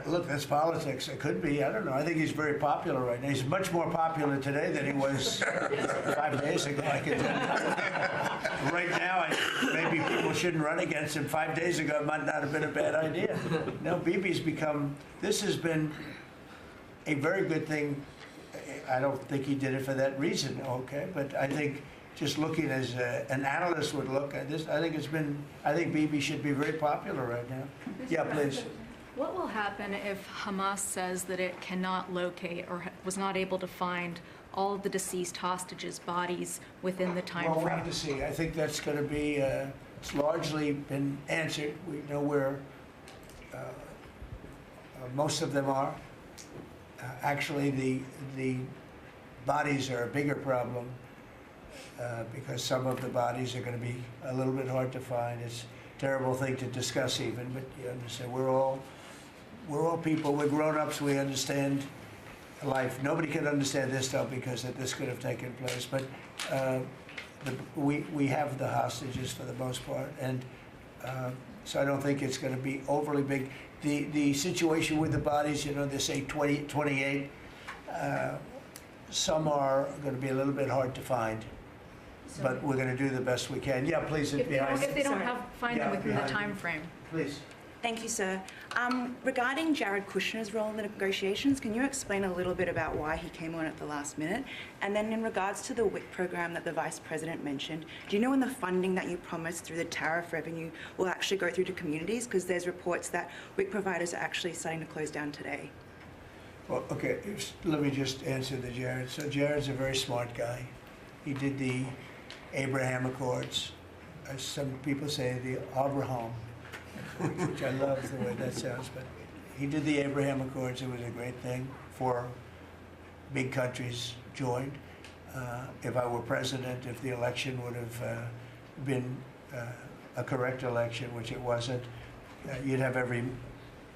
Look, that's politics. It could be. I don't know. I think he's very popular right now. He's much more popular today than he was 5 days ago. I can tell you. Right now, maybe people shouldn't run against him. 5 days ago, it might not have been a bad idea. No, Bibi's become. This has been a very good thing. I don't think he did it for that reason. Okay, but I think just looking as an analyst would look at this, I think Bibi should be very popular right now. Yeah, please. What will happen if Hamas says that it cannot locate or was not able to find all of the deceased hostages' bodies within the time Well, frame? we'll have to see. I think that's going to be, it's largely been answered. We know where most of them are. Actually, the bodies are a bigger problem because some of the bodies are going to be a little bit hard to find. It's a terrible thing to discuss even, but you understand, we're all people, we're grown-ups, we understand life. Nobody can understand this stuff because this could have taken place, but we have the hostages for the most part, and so I don't think it's going to be overly big. The situation with the bodies, you know, they say 28. Some are going to be a little bit hard to find, but we're going to do the best we can. Yeah, please. If they don't find them within the time frame. Please. Thank you, sir. Regarding Jared Kushner's role in the negotiations, can you explain a little bit about why he came on at the last minute? And then in regards to the WIC program that the Vice President mentioned, do you know when the funding that you promised through the tariff revenue will actually go through to communities? Because there's reports that WIC providers are actually starting to close down today. Well, okay, let me just answer the Jared. So Jared's a very smart guy. He did the Abraham Accords. Some people say the Abraham, which I love the way that sounds, but he did the Abraham Accords. It was a great thing. 4 big countries joined. If I were president, if the election would have been a correct election, which it wasn't, you'd have every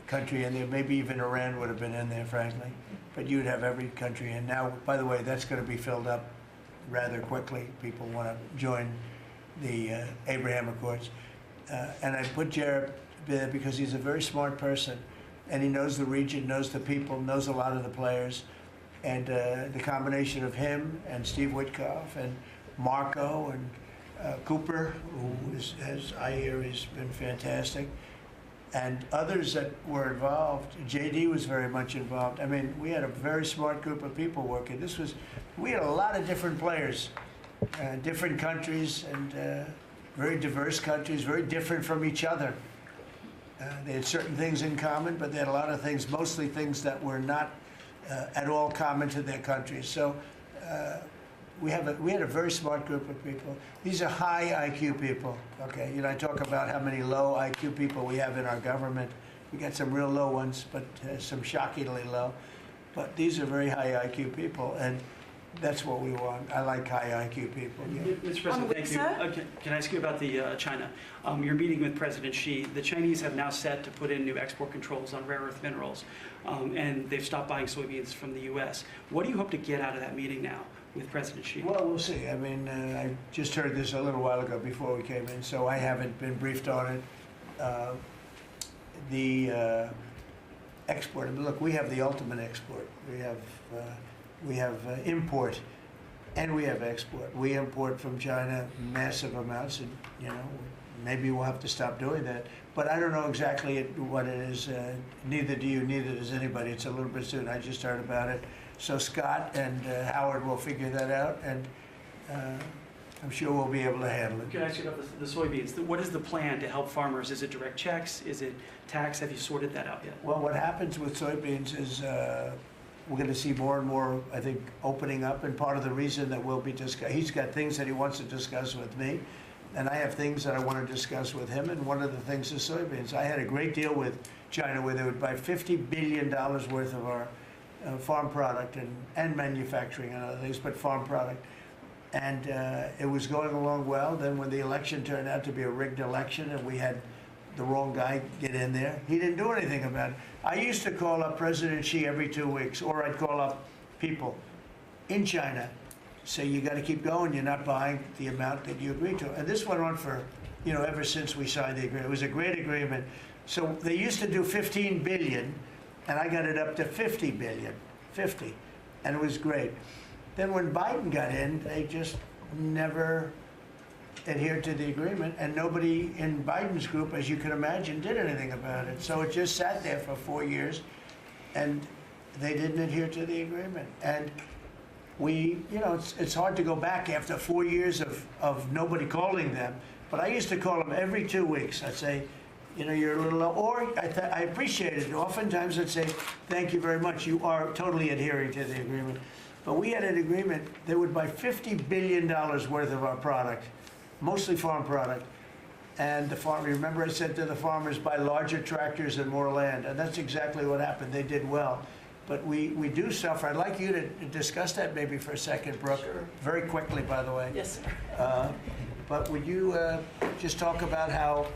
country in there. Maybe even Iran would have been in there, frankly. But you'd have every country in. Now, by the way, that's going to be filled up rather quickly. People want to join the Abraham Accords. And I put Jared there because he's a very smart person, and he knows the region, knows the people, knows a lot of the players. And the combination of him and Steve Witkoff and Marco and Cooper, who is, as I hear, has been fantastic, and others that were involved. JD was very much involved. I mean, we had a very smart group of people working. We had a lot of different players, different countries, and very diverse countries, very different from each other. They had certain things in common, but they had a lot of things, mostly things that were not at all common to their countries. So we had a very smart group of people. These are high IQ people. Okay, you know, I talk about how many low IQ people we have in our government. We got some real low ones, but some shockingly low. But these are very high IQ people, and that's what we want. I like high IQ people. Yeah. Mr. President, thank you. Can I ask you about the China? You're meeting with President Xi. The Chinese have now set to put in new export controls on rare earth minerals, and they've stopped buying soybeans from the U.S. What do you hope to get out of that meeting now with President Xi? Well, we'll see. I mean, I just heard this a little while ago before we came in, so I haven't been briefed on it. The export, look, we have the ultimate export. We have import, and we have export. We import from China massive amounts, and you know, maybe we'll have to stop doing that. But I don't know exactly what it is. Neither do you. Neither does anybody. It's a little bit soon. I just heard about it. So Scott and Howard will figure that out, and I'm sure we'll be able to handle it. Can I ask you about the soybeans? What is the plan to help farmers? Is it direct checks? Is it tax? Have you sorted that out yet? Well, what happens with soybeans is we're going to see more and more, I think, opening up, and part of the reason that we'll be he's got things that he wants to discuss with me, and I have things that I want to discuss with him, and one of the things is soybeans. I had a great deal with China where they would buy $50 billion worth of our farm product and manufacturing and other things, but farm product. And it was going along well. Then when the election turned out to be a rigged election and we had the wrong guy get in there, he didn't do anything about it. I used to call up President Xi every 2 weeks, or I'd call up people in China, say, you got to keep going, you're not buying the amount that you agreed to. And this went on for, ever since we signed the agreement. It was a great agreement. So they used to do 15 billion, and I got it up to 50 billion, 50, and it was great. Then when Biden got in, they just never adhered to the agreement, and nobody in Biden's group, as you can imagine, did anything about it. So it just sat there for 4 years, and they didn't adhere to the agreement. And we, it's hard to go back after 4 years of nobody calling them, but I used to call them every 2 weeks. I'd say, you're a little low, or I appreciate it. Oftentimes I'd say, thank you very much. You are totally adhering to the agreement. But we had an agreement that would buy $50 billion worth of our product, mostly farm product. And remember I said to the farmers, buy larger tractors and more land. And that's exactly what happened. They did well. But we do suffer. I'd like you to discuss that maybe for a second, Brooke. Sure. Very quickly, by the way. Yes, sir. But would you just talk about how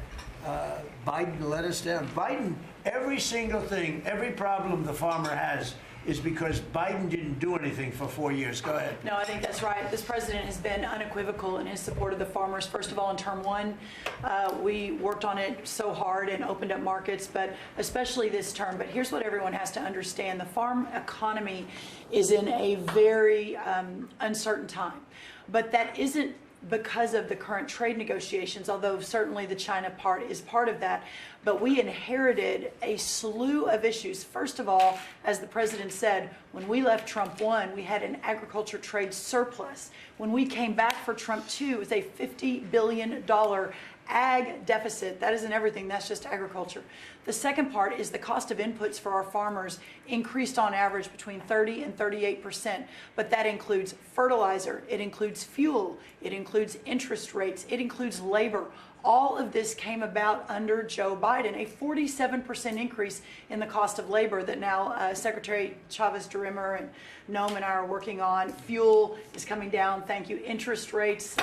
Biden let us down? Biden, every single thing, every problem the farmer has is because Biden didn't do anything for 4 years. Go ahead. No, I think that's right. This president has been unequivocal in his support of the farmers. First of all, in term one, we worked on it so hard and opened up markets, but especially this term. But here's what everyone has to understand. The farm economy is in a very uncertain time. But that isn't because of the current trade negotiations, although certainly the China part is part of that. But we inherited a slew of issues. First of all, as the president said, when we left Trump 1, we had an agriculture trade surplus. When we came back for Trump 2, it was a $50 billion ag deficit. That isn't everything, that's just agriculture. The second part is the cost of inputs for our farmers increased on average between 30 and 38%, but that includes fertilizer, it includes fuel, it includes interest rates, it includes labor. All of this came about under Joe Biden, a 47% increase in the cost of labor that now Secretary Chavez-DeRimmer and Noam and I are working on. Fuel is coming down, thank you. Interest rates,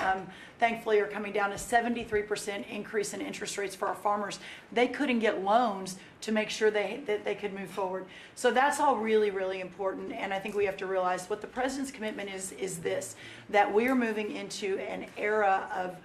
thankfully, are coming down. A 73% increase in interest rates for our farmers. They couldn't get loans to make sure that they could move forward. So that's all really, really important. And I think we have to realize what the president's commitment is this, that we are moving into an era of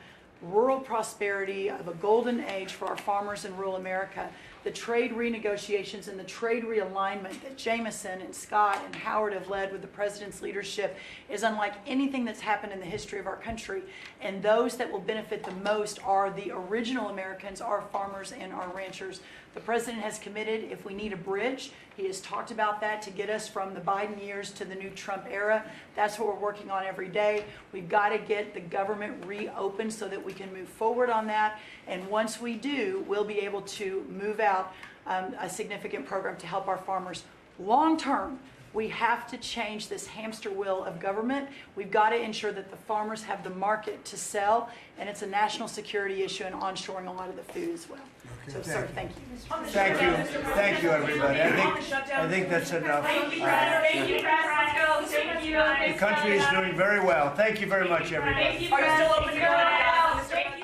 rural prosperity, of a golden age for our farmers in rural America. The trade renegotiations and the trade realignment that Jameson and Scott and Howard have led with the president's leadership is unlike anything that's happened in the history of our country. And those that will benefit the most are the original Americans, our farmers and our ranchers. The president has committed, if we need a bridge, he has talked about that to get us from the Biden years to the new Trump era. That's what we're working on every day. We've got to get the government reopened so that we can move forward on that. And once we do, we'll be able to move out a significant program to help our farmers. Long term, we have to change this hamster wheel of government. We've got to ensure that the farmers have the market to sell, and it's a national security issue and onshoring a lot of the food as well. Okay, So, sir, thank you. Thank you. Thank you, everybody. I think that's enough. Thank you, President. Thank you. The country is doing very well. Thank you very much, everybody. Thank you. Are you still open to go? Thank you.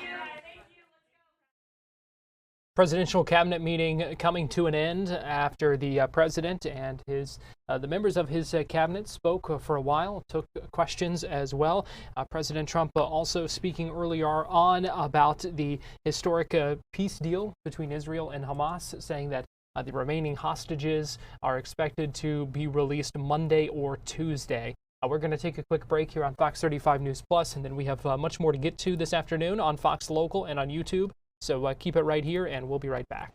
Presidential cabinet meeting coming to an end after the president and the members of his cabinet spoke for a while, took questions as well. President Trump also speaking earlier on about the historic peace deal between Israel and Hamas, saying that the remaining hostages are expected to be released Monday or Tuesday. We're going to take a quick break here on Fox 35 News Plus, and then we have much more to get to this afternoon on Fox Local and on YouTube. So keep it right here, and we'll be right back.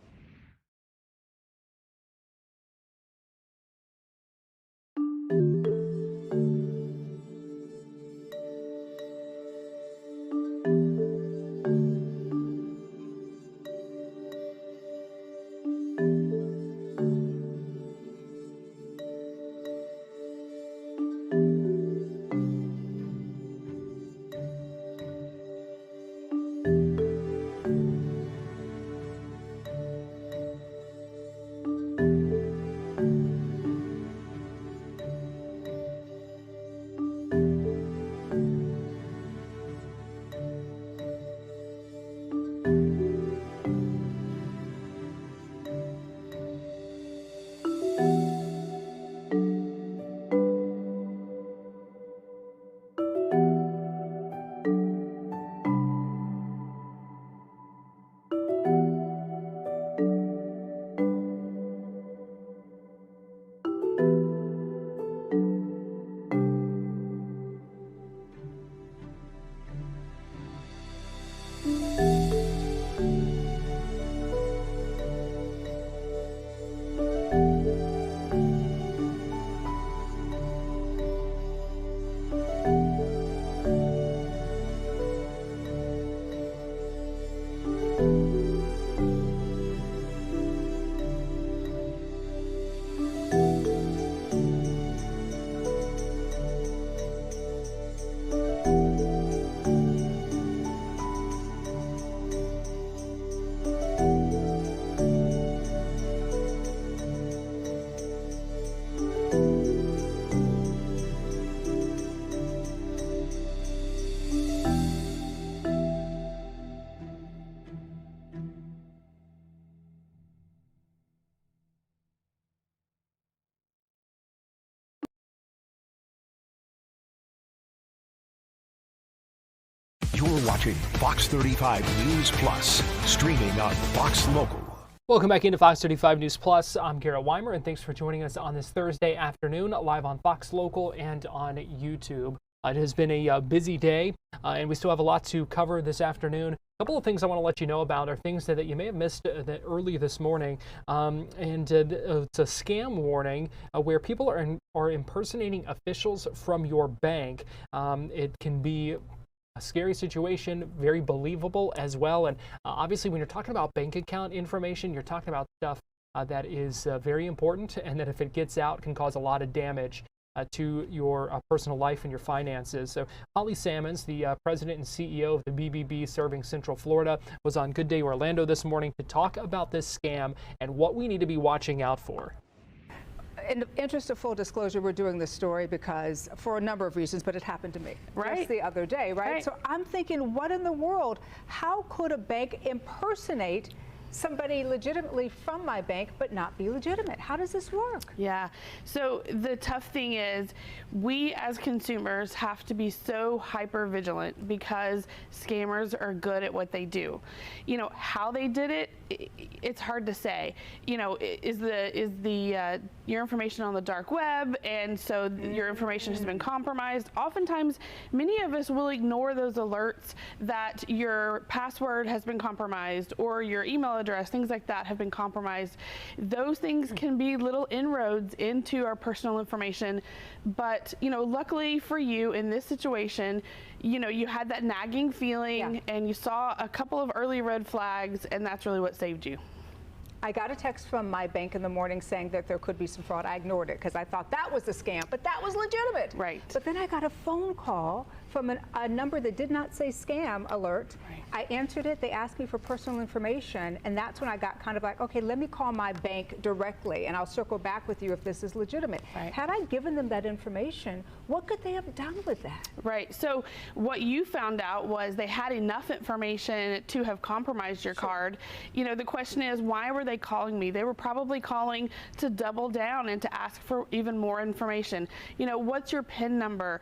watching Fox 35 News Plus, streaming on Fox Local. Welcome back into Fox 35 News Plus. I'm Garrett Weimer, and thanks for joining us on this Thursday afternoon, live on Fox Local and on YouTube. It has been a busy day, and we still have a lot to cover this afternoon. A couple of things I want to let you know about are things that you may have missed early this morning, and it's a scam warning where people are impersonating officials from your bank. It can be a scary situation, very believable as well. And obviously, when you're talking about bank account information, you're talking about stuff that is very important, and that if it gets out, can cause a lot of damage to your personal life and your finances. So Holly Sammons, the president and CEO of the BBB serving Central Florida, was on Good Day Orlando this morning to talk about this scam and what we need to be watching out for. In the interest of full disclosure, we're doing this story because for a number of reasons, but it happened to me just the other day, right? So I'm thinking, what in the world? How could a bank impersonate somebody legitimately from my bank but not be legitimate? How does this work? Yeah, so the tough thing is we as consumers have to be so hyper vigilant because scammers are good at what they do. You know, how they did it, it's hard to say. You know, is your information on the dark web, and so your information has been compromised? Oftentimes, many of us will ignore those alerts that your password has been compromised or your email address, things like that have been compromised. Those things can be little inroads into our personal information. But, you know, luckily for you in this situation, you know, you had that nagging feeling and you saw a couple of early red flags, and that's really what saved you. I got a text from my bank in the morning saying that there could be some fraud. I ignored it because I thought that was a scam, but that was legitimate. Right. But then I got a phone call from a number that did not say scam alert. I answered it. They asked me for personal information, and that's when I got kind of like, okay, let me call my bank directly, and I'll circle back with you if this is legitimate. Had I given them that information, what could they have done with that? Right. So what you found out was they had enough information to have compromised your card. You know, the question is, why were they calling me? They were probably calling to double down and to ask for even more information. You know, what's your PIN number,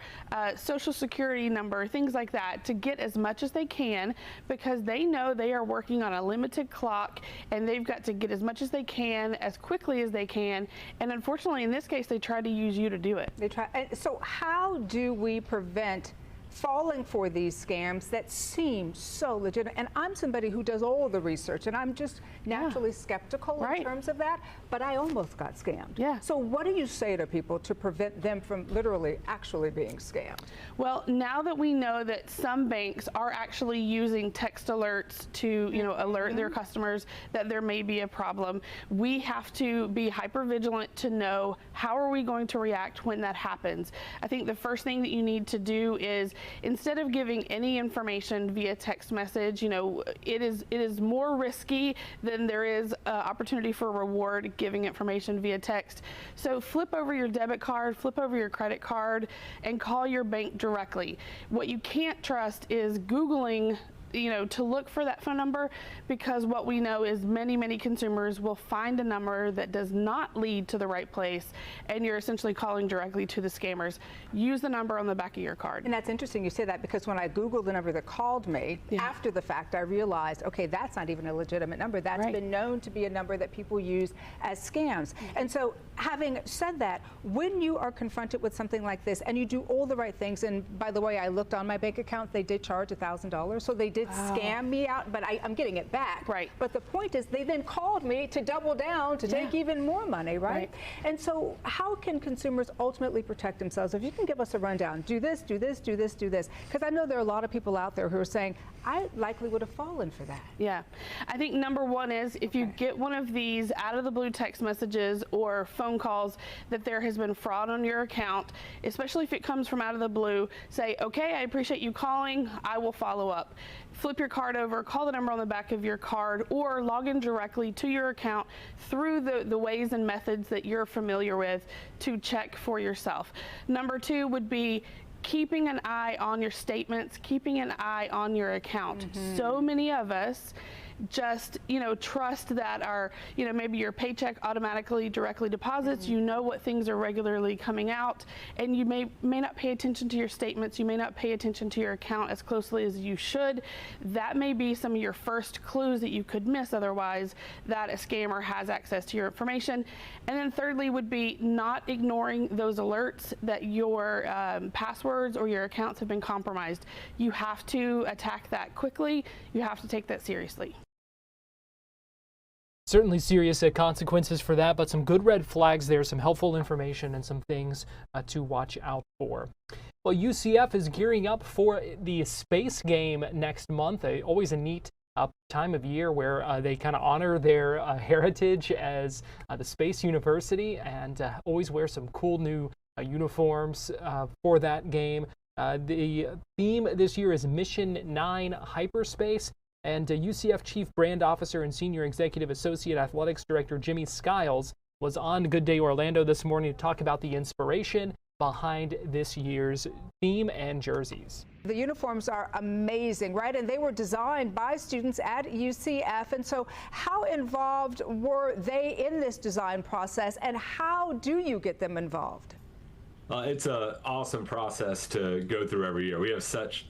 social security number, things like that, to get as much as they can, because they know they are working on a limited clock and they've got to get as much as they can as quickly as they can. And unfortunately, in this case, they tried to use you to do it. They try. So how do we prevent falling for these scams that seem so legitimate? And I'm somebody who does all the research, and I'm just naturally skeptical in terms of that, but I almost got scammed. Yeah. So what do you say to people to prevent them from literally actually being scammed? Well, now that we know that some banks are actually using text alerts to, you know, alert their customers that there may be a problem, we have to be hyper vigilant to know how are we going to react when that happens. I think the first thing that you need to do is, instead of giving any information via text message, you know, it is more risky than there is opportunity for reward giving information via text. So flip over your debit card, flip over your credit card, and call your bank directly. What you can't trust is Googling, you know, to look for that phone number, because what we know is many consumers will find a number that does not lead to the right place, and you're essentially calling directly to the scammers. Use the number on the back of your card. And that's interesting you say that, because when I Googled the number that called me, after the fact, I realized, okay, that's not even a legitimate number. That's been known to be a number that people use as scams. And so, having said that, when you are confronted with something like this and you do all the right things, and by the way, I looked on my bank account, they did charge $1,000, so they did scam me out, but I'm getting it back. Right. But the point is, they then called me to double down to take even more money, right? And so how can consumers ultimately protect themselves? If you can give us a rundown, do this, do this, do this, do this. Because I know there are a lot of people out there who are saying, I likely would have fallen for that. Yeah. I think number one is, if you get one of these out of the blue text messages or phone calls that there has been fraud on your account, especially if it comes from out of the blue, say, okay, I appreciate you calling, I will follow up. Flip your card over, call the number on the back of your card, or log in directly to your account through the ways and methods that you're familiar with to check for yourself. Number two would be keeping an eye on your statements, keeping an eye on your account. So many of us just, trust that maybe your paycheck automatically directly deposits, you know what things are regularly coming out, and you may not pay attention to your statements, you may not pay attention to your account as closely as you should. That may be some of your first clues that you could miss otherwise that a scammer has access to your information. And then thirdly would be not ignoring those alerts that your passwords or your accounts have been compromised. You have to attack that quickly. You have to take that seriously. Certainly serious consequences for that, but some good red flags there, some helpful information, and some things to watch out for. Well, UCF is gearing up for the space game next month. Always a neat time of year where they kind of honor their heritage as the space university, and always wear some cool new uniforms for that game. The theme this year is Mission 9 Hyperspace. And UCF Chief Brand Officer and Senior Executive Associate Athletics Director Jimmy Skiles was on Good Day Orlando this morning to talk about the inspiration behind this year's theme and jerseys. The uniforms are amazing, right? And they were designed by students at UCF. And so how involved were they in this design process, and how do you get them involved? It's an awesome process to go through every year. We have such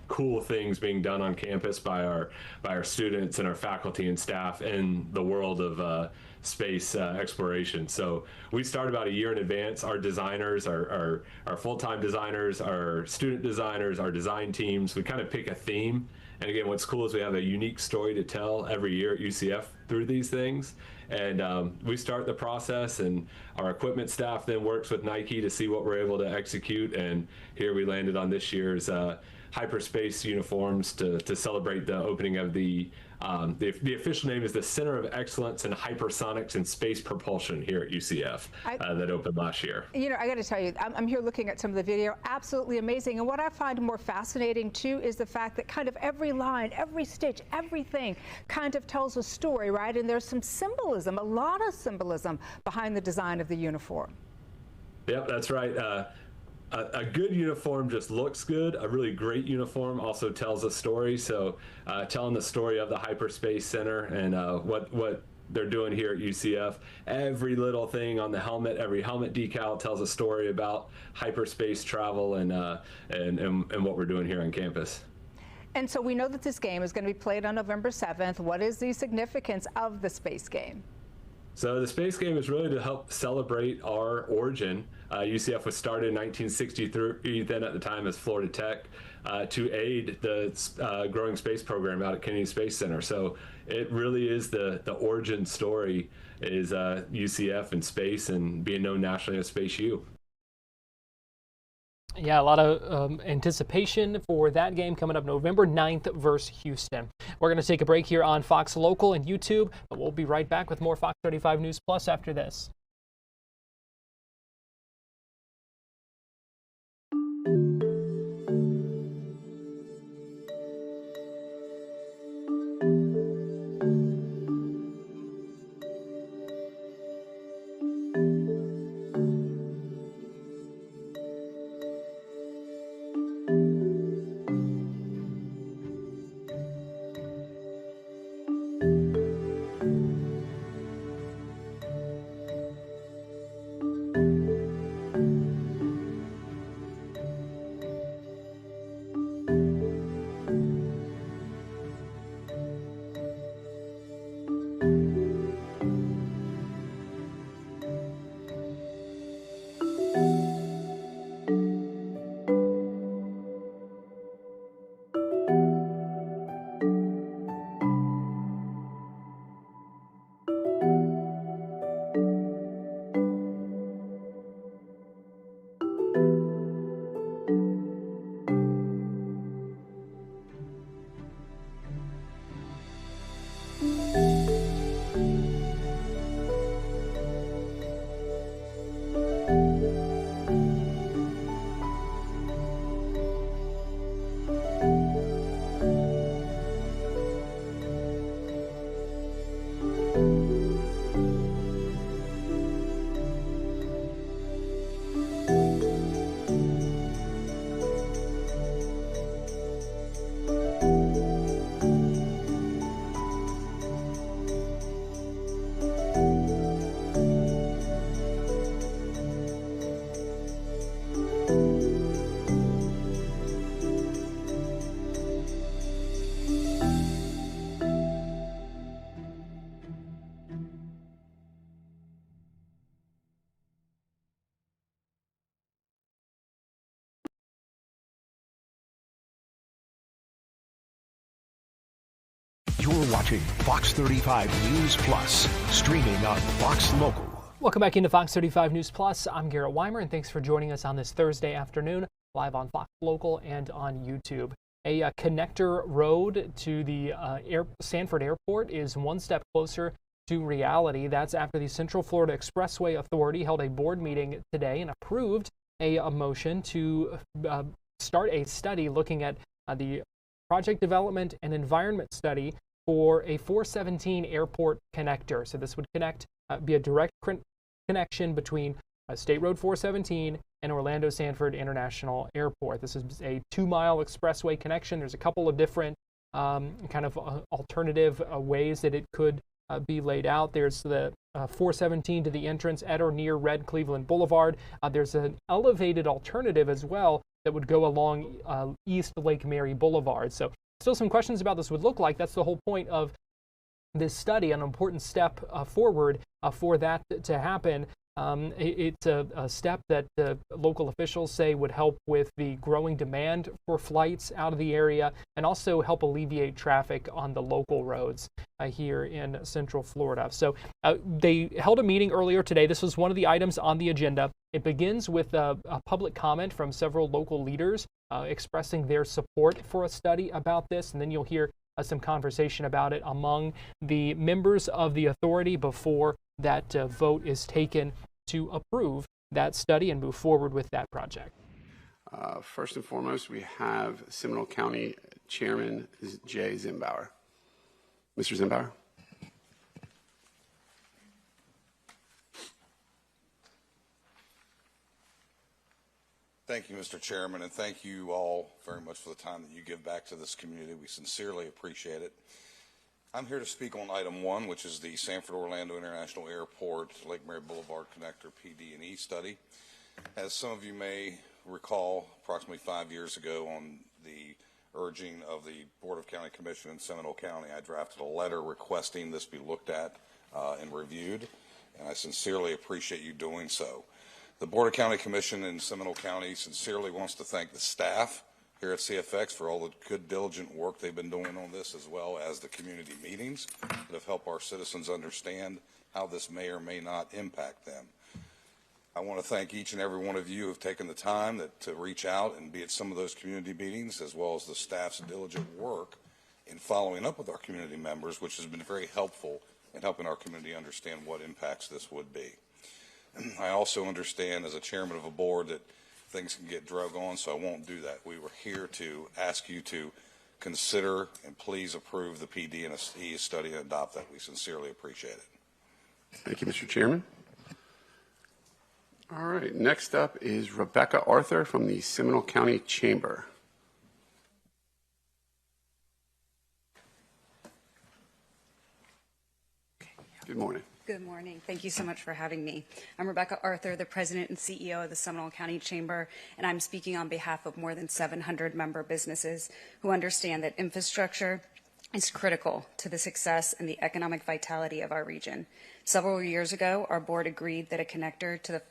cool things being done on campus by our students and our faculty and staff in the world of space exploration. So we start about a year in advance. Our designers, our full-time designers, our student designers, our design teams, we kind of pick a theme. And again, what's cool is we have a unique story to tell every year at UCF through these things. And we start the process, and our equipment staff then works with Nike to see what we're able to execute. And here we landed on this year's hyperspace uniforms to celebrate the opening of the official name is the Center of Excellence in Hypersonics and Space Propulsion here at UCF that opened last year. I got to tell you, I'm here looking at some of the video, absolutely amazing. And what I find more fascinating too is the fact that kind of every line, every stitch, everything kind of tells a story, right? And there's some symbolism, a lot of symbolism behind the design of the uniform. Yep, that's right. A good uniform just looks good. A really great uniform also tells a story. So telling the story of the Hyperspace Center and what they're doing here at UCF. Every little thing on the helmet, every helmet decal tells a story about hyperspace travel and what we're doing here on campus. And so we know that this game is going to be played on November 7th. What is the significance of the space game? So the space game is really to help celebrate our origin. UCF was started in 1963, then at the time as Florida Tech, to aid the growing space program out at Kennedy Space Center. So it really is the origin story is UCF and space and being known nationally as Space U. Yeah, a lot of anticipation for that game coming up November 9th versus Houston. We're going to take a break here on Fox Local and YouTube, but we'll be right back with more Fox 35 News Plus after this. You're watching Fox 35 News Plus, streaming on Fox Local. Welcome back into Fox 35 News Plus. I'm Garrett Weimer, and thanks for joining us on this Thursday afternoon, live on Fox Local and on YouTube. A connector road to the Sanford Airport is one step closer to reality. That's after the Central Florida Expressway Authority held a board meeting today and approved a motion to start a study looking at the project development and environment study for a 417 airport connector. So this would be a direct connection between State Road 417 and Orlando Sanford International Airport. This is a 2-mile expressway connection. There's a couple of different alternative ways that it could be laid out. There's the 417 to the entrance at or near Red Cleveland Boulevard. There's an elevated alternative as well that would go along East Lake Mary Boulevard. So still some questions about this would look like. That's the whole point of this study, an important step forward for that to happen. It's a step that local officials say would help with the growing demand for flights out of the area and also help alleviate traffic on the local roads here in Central Florida. So they held a meeting earlier today. This was one of the items on the agenda. It begins with a public comment from several local leaders expressing their support for a study about this, and then you'll hear some conversation about it among the members of the authority before that vote is taken to approve that study and move forward with that project. First and foremost, we have Seminole County Chairman Jay Zimbauer. Mr. Zimbauer. Thank you, Mr. Chairman, and thank you all very much for the time that you give back to this community. We sincerely appreciate it. I'm here to speak on item 1, which is the Sanford Orlando International Airport Lake Mary Boulevard Connector PD&E study. As some of you may recall, approximately 5 years ago, on the urging of the Board of County Commission in Seminole County, I drafted a letter requesting this be looked at and reviewed, and I sincerely appreciate you doing so. The Board of County Commission in Seminole County sincerely wants to thank the staff here at CFX for all the good, diligent work they've been doing on this, as well as the community meetings that have helped our citizens understand how this may or may not impact them. I want to thank each and every one of you who have taken the time to reach out and be at some of those community meetings, as well as the staff's diligent work in following up with our community members, which has been very helpful in helping our community understand what impacts this would be. I also understand as a chairman of a board that things can get drug on, so I won't do that. We were here to ask you to consider and please approve the PD&E study and adopt that. We sincerely appreciate it. Thank you, Mr. Chairman. All right, next up is Rebecca Arthur from the Seminole County Chamber. Good morning. Good morning. Thank you so much for having me. I'm Rebecca Arthur, the President and CEO of the Seminole County Chamber, and I'm speaking on behalf of more than 700 member businesses who understand that infrastructure is critical to the success and the economic vitality of our region. Several years ago, our board agreed that a connector to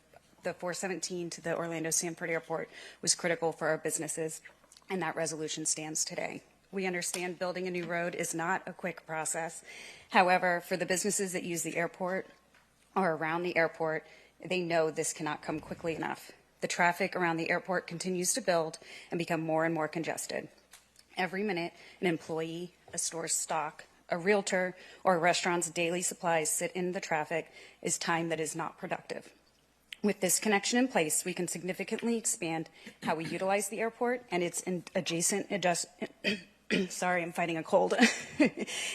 the 417 to the Orlando Sanford Airport was critical for our businesses, and that resolution stands today. We understand building a new road is not a quick process. However, for the businesses that use the airport or around the airport, they know this cannot come quickly enough. The traffic around the airport continues to build and become more and more congested. Every minute, an employee, a store's stock, a realtor, or a restaurant's daily supplies sit in the traffic is time that is not productive. With this connection in place, we can significantly expand how we utilize the airport and its adjacent sorry, I'm fighting a cold,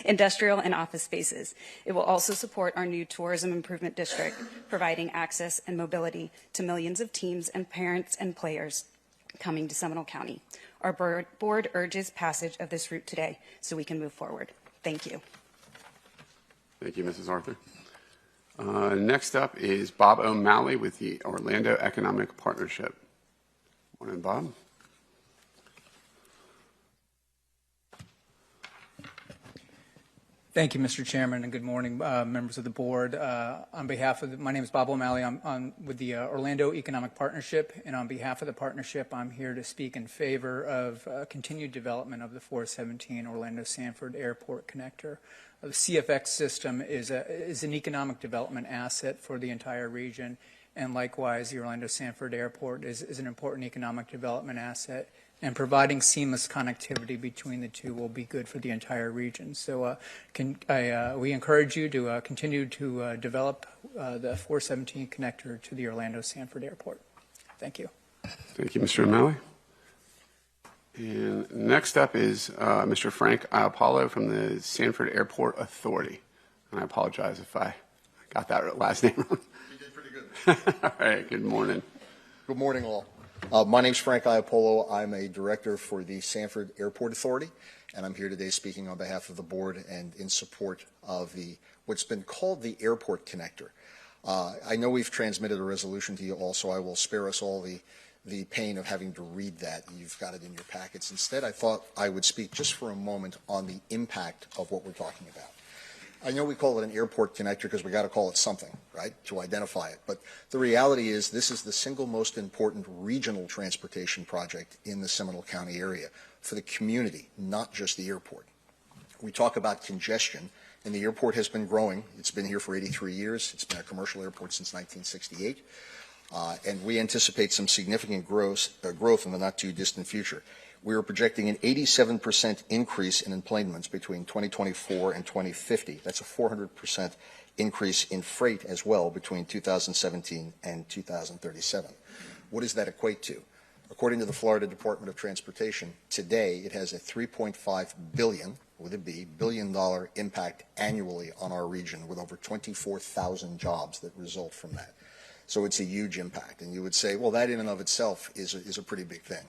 industrial and office spaces. It will also support our new tourism improvement district, providing access and mobility to millions of teams and parents and players coming to Seminole County. Our board urges passage of this route today so we can move forward. Thank you. Thank you, Mrs. Arthur. Next up is Bob O'Malley with the Orlando Economic Partnership. Morning, Bob. Thank you, Mr. Chairman, and good morning, members of the board. On behalf of my name is Bob O'Malley. I'm with the Orlando Economic Partnership, and on behalf of the partnership, I'm here to speak in favor of continued development of the 417 Orlando-Sanford Airport connector. The CFX system is an economic development asset for the entire region, and likewise, the Orlando-Sanford Airport is an important economic development asset. And providing seamless connectivity between the two will be good for the entire region. So we encourage you to continue to develop the 417 connector to the Orlando-Sanford Airport. Thank you. Thank you, Mr. O'Malley. And next up is Mr. Frank Iapollo from the Sanford Airport Authority. And I apologize if I got that last name wrong. You did pretty good. All right, good morning. Good morning, all. My name's Frank Iapollo. I'm a director for the Sanford Airport Authority, and I'm here today speaking on behalf of the board and in support of what's been called the airport connector. I know we've transmitted a resolution to you all, so I will spare us all the pain of having to read that. You've got it in your packets. Instead, I thought I would speak just for a moment on the impact of what we're talking about. I know we call it an airport connector because we got to call it something, right, to identify it. But the reality is this is the single most important regional transportation project in the Seminole County area for the community, not just the airport. We talk about congestion, and the airport has been growing. It's been here for 83 years. It's been a commercial airport since 1968. And we anticipate some significant growth in the not-too-distant future. We are projecting an 87% increase in employments between 2024 and 2050. That's a 400% increase in freight as well between 2017 and 2037. What does that equate to? According to the Florida Department of Transportation, today it has a $3.5 billion, with a B, billion-dollar impact annually on our region, with over 24,000 jobs that result from that. So it's a huge impact. And you would say, well, that in and of itself is a pretty big thing.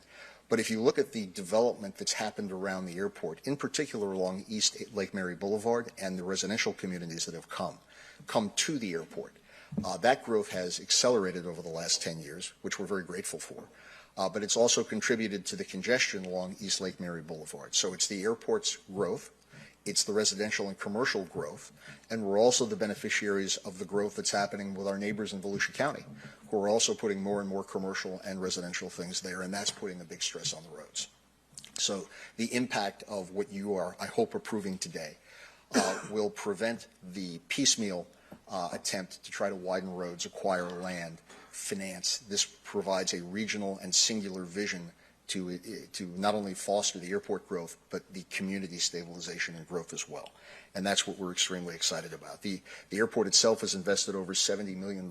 But if you look at the development that's happened around the airport, in particular along East Lake Mary Boulevard and the residential communities that have come to the airport, that growth has accelerated over the last 10 years, which we're very grateful for. But it's also contributed to the congestion along East Lake Mary Boulevard. So it's the airport's growth, it's the residential and commercial growth, and we're also the beneficiaries of the growth that's happening with our neighbors in Volusia County, who are also putting more and more commercial and residential things there, and that's putting a big stress on the roads. So the impact of what you are, I hope, approving today will prevent the piecemeal attempt to try to widen roads, acquire land, finance. This provides a regional and singular vision to not only foster the airport growth, but the community stabilization and growth as well. And that's what we're extremely excited about. The airport itself has invested over $70 million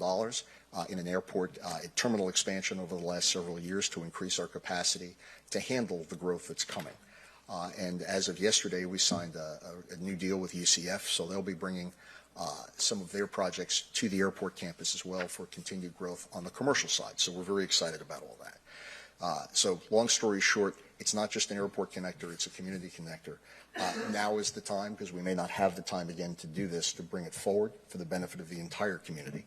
in an airport terminal expansion over the last several years to increase our capacity to handle the growth that's coming. And as of yesterday, we signed a new deal with UCF, so they'll be bringing some of their projects to the airport campus as well for continued growth on the commercial side. So we're very excited about all that. So long story short, it's not just an airport connector, it's a community connector. Now is the time, because we may not have the time again to do this, to bring it forward for the benefit of the entire community.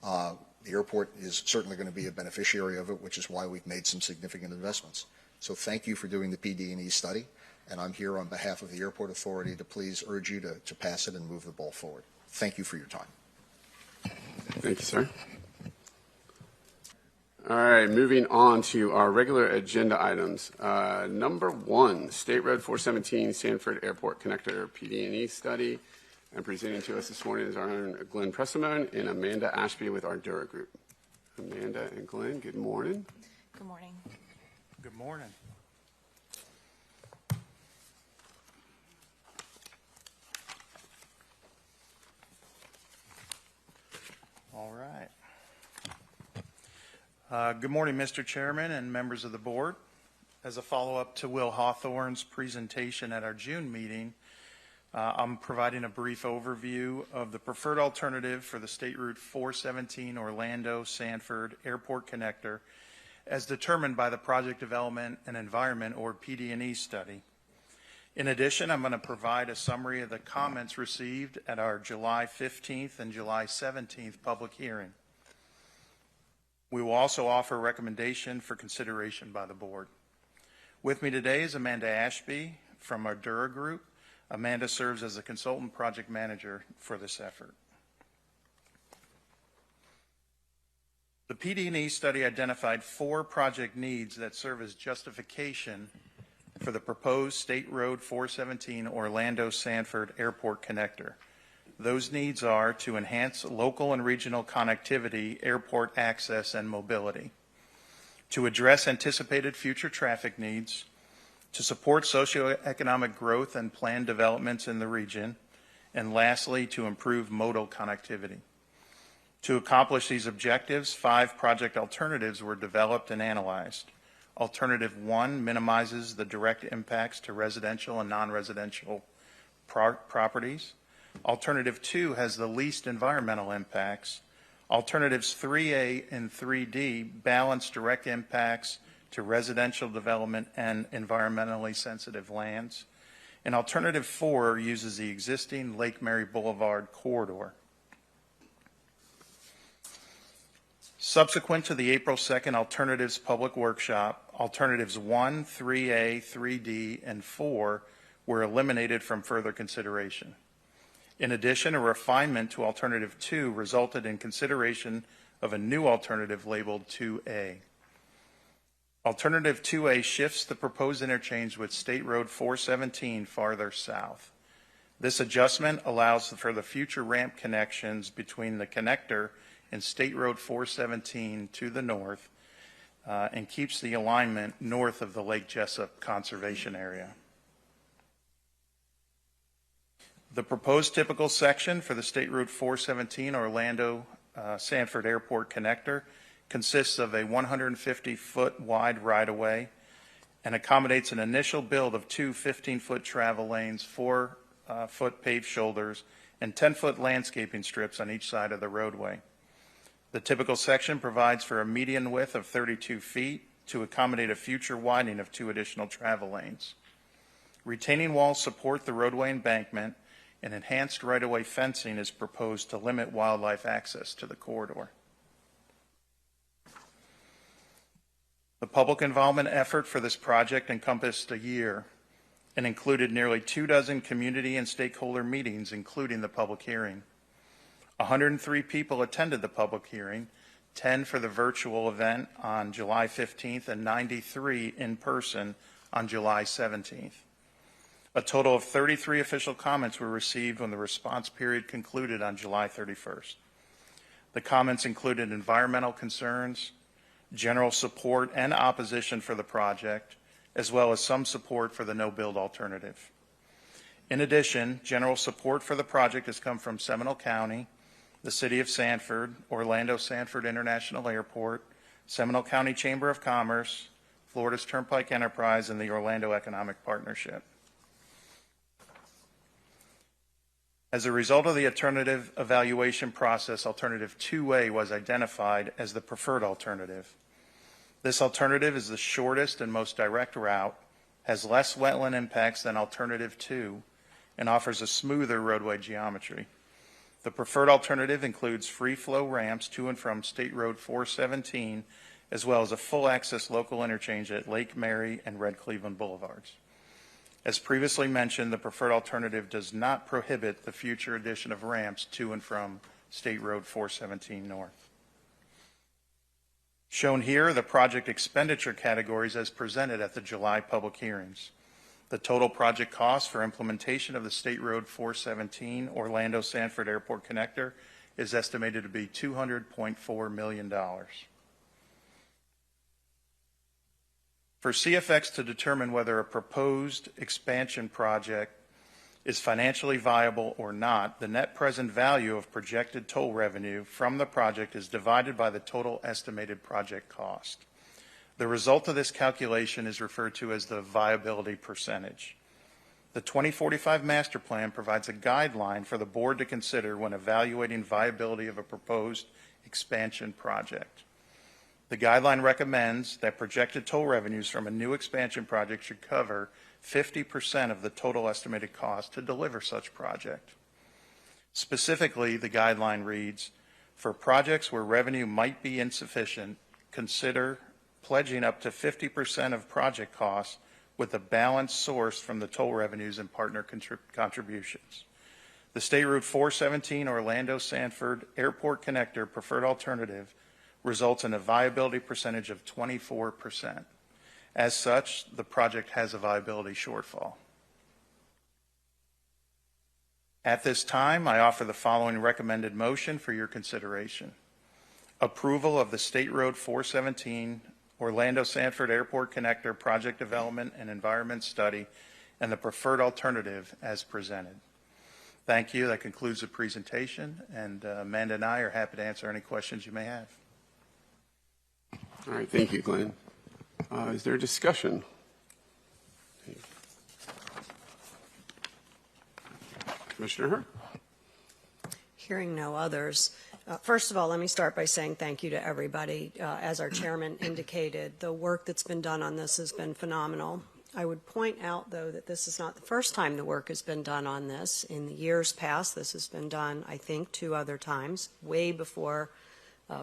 The airport is certainly going to be a beneficiary of it, which is why we've made some significant investments. So thank you for doing the PD&E study, and I'm here on behalf of the Airport Authority to please urge you to pass it and move the ball forward. Thank you for your time. Thank you, sir. All right, moving on to our regular agenda items. Number 1, State Road 417 Sanford Airport Connector PD&E study. And presenting to us this morning is our own Glenn Pressimone and Amanda Ashby with our Dura Group. Amanda and Glenn, good morning. Good morning. Good morning. All right. Good morning, Mr. Chairman and members of the board. As a follow-up to Will Hawthorne's presentation at our June meeting, I'm providing a brief overview of the preferred alternative for the State Route 417 Orlando-Sanford Airport Connector as determined by the Project Development and Environment, or PD&E study. In addition, I'm going to provide a summary of the comments received at our July 15th and July 17th public hearing. We will also offer a recommendation for consideration by the board. With me today is Amanda Ashby from our Dura Group. Amanda serves as the consultant project manager for this effort. The PD&E study identified 4 project needs that serve as justification for the proposed State Road 417 Orlando-Sanford Airport connector. Those needs are to enhance local and regional connectivity, airport access, and mobility, to address anticipated future traffic needs, to support socioeconomic growth and planned developments in the region, and lastly, to improve modal connectivity. To accomplish these objectives, 5 project alternatives were developed and analyzed. Alternative 1 minimizes the direct impacts to residential and non-residential properties. Alternative 2 has the least environmental impacts. Alternatives 3A and 3D balance direct impacts to residential development and environmentally sensitive lands. And Alternative 4 uses the existing Lake Mary Boulevard corridor. Subsequent to the April 2nd Alternatives Public Workshop, Alternatives 1, 3A, 3D, and 4 were eliminated from further consideration. In addition, a refinement to Alternative 2 resulted in consideration of a new alternative labeled 2A. Alternative 2A shifts the proposed interchange with State Road 417 farther south. This adjustment allows for the future ramp connections between the connector and State Road 417 to the north and keeps the alignment north of the Lake Jessup Conservation Area. The proposed typical section for the State Route 417 Orlando-Sanford Airport connector consists of a 150-foot wide right-of-way and accommodates an initial build of 2 15-foot travel lanes, 4-foot paved shoulders, and 10-foot landscaping strips on each side of the roadway. The typical section provides for a median width of 32 feet to accommodate a future widening of 2 additional travel lanes. Retaining walls support the roadway embankment, and enhanced right-of-way fencing is proposed to limit wildlife access to the corridor. The public involvement effort for this project encompassed a year and included nearly 24 community and stakeholder meetings, including the public hearing. 103 people attended the public hearing, 10 for the virtual event on July 15th and 93 in person on July 17th. A total of 33 official comments were received when the response period concluded on July 31st. The comments included environmental concerns, general support and opposition for the project, as well as some support for the no-build alternative. In addition, general support for the project has come from Seminole County, the City of Sanford, Orlando-Sanford International Airport, Seminole County Chamber of Commerce, Florida's Turnpike Enterprise, and the Orlando Economic Partnership. As a result of the alternative evaluation process, Alternative 2A was identified as the preferred alternative. This alternative is the shortest and most direct route, has less wetland impacts than Alternative 2, and offers a smoother roadway geometry. The preferred alternative includes free flow ramps to and from State Road 417, as well as a full access local interchange at Lake Mary and Red Cleveland Boulevards. As previously mentioned, the preferred alternative does not prohibit the future addition of ramps to and from State Road 417 North. Shown here are the project expenditure categories as presented at the July public hearings. The total project cost for implementation of the State Road 417 Orlando-Sanford Airport connector is estimated to be $200.4 million. For CFX to determine whether a proposed expansion project is financially viable or not, the net present value of projected toll revenue from the project is divided by the total estimated project cost. The result of this calculation is referred to as the viability percentage. The 2045 master plan provides a guideline for the board to consider when evaluating viability of a proposed expansion project. The guideline recommends that projected toll revenues from a new expansion project should cover 50% of the total estimated cost to deliver such project. Specifically, the guideline reads, for projects where revenue might be insufficient, consider pledging up to 50% of project costs with the balance sourced from the toll revenues and partner contributions. The State Route 417 Orlando-Sanford Airport Connector preferred alternative results in a viability percentage of 24%. As such, the project has a viability shortfall. At this time, I offer the following recommended motion for your consideration. Approval of the State Road 417 Orlando-Sanford Airport Connector Project Development and Environment Study and the preferred alternative as presented. Thank you. That concludes the presentation, and Amanda and I are happy to answer any questions you may have. All right, thank you, Glenn. Is there a discussion? Commissioner Hur? Hearing no others. First of all, let me start by saying thank you to everybody. As our chairman indicated, the work that's been done on this has been phenomenal. I would point out, though, that this is not the first time the work has been done on this. In the years past, this has been done, I think, 2 other times, way before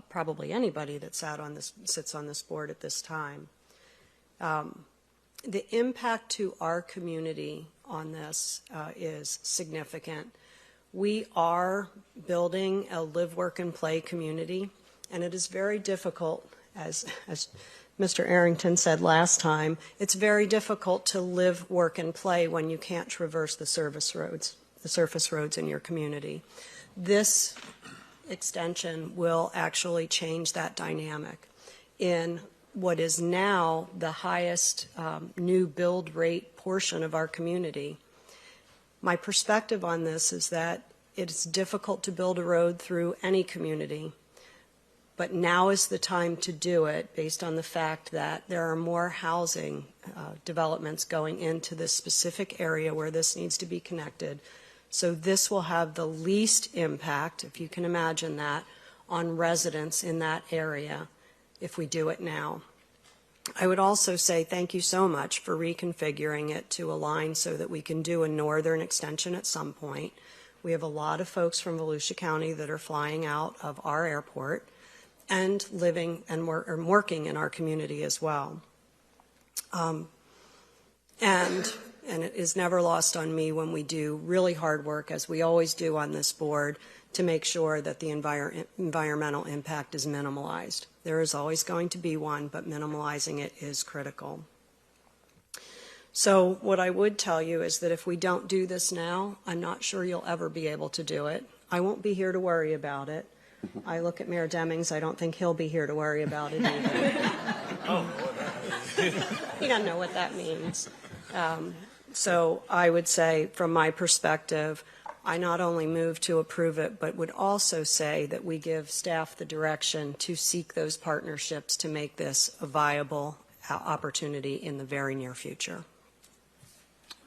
probably anybody that sits on this board at this time. The impact to our community on this is significant. We are building a live, work, and play community, and it is very difficult, as Mr. Arrington said last time, it's very difficult to live, work, and play when you can't traverse the surface roads in your community. This extension will actually change that dynamic. In what is now the highest new build rate portion of our community, my perspective on this is that it's difficult to build a road through any community, but now is the time to do it based on the fact that there are more housing developments going into this specific area where this needs to be connected. So this will have the least impact, if you can imagine that, on residents in that area if we do it now. I would also say thank you so much for reconfiguring it to align so that we can do a northern extension at some point. We have a lot of folks from Volusia County that are flying out of our airport and living and working in our community as well. And it is never lost on me when we do really hard work, as we always do on this board, to make sure that the environmental impact is minimalized. There is always going to be one, but minimalizing it is critical. So what I would tell you is that if we don't do this now, I'm not sure you'll ever be able to do it. I won't be here to worry about it. I look at Mayor Demings, I don't think he'll be here to worry about it either. You don't know what that means. So I would say, from my perspective, I not only move to approve it, but would also say that we give staff the direction to seek those partnerships to make this a viable opportunity in the very near future.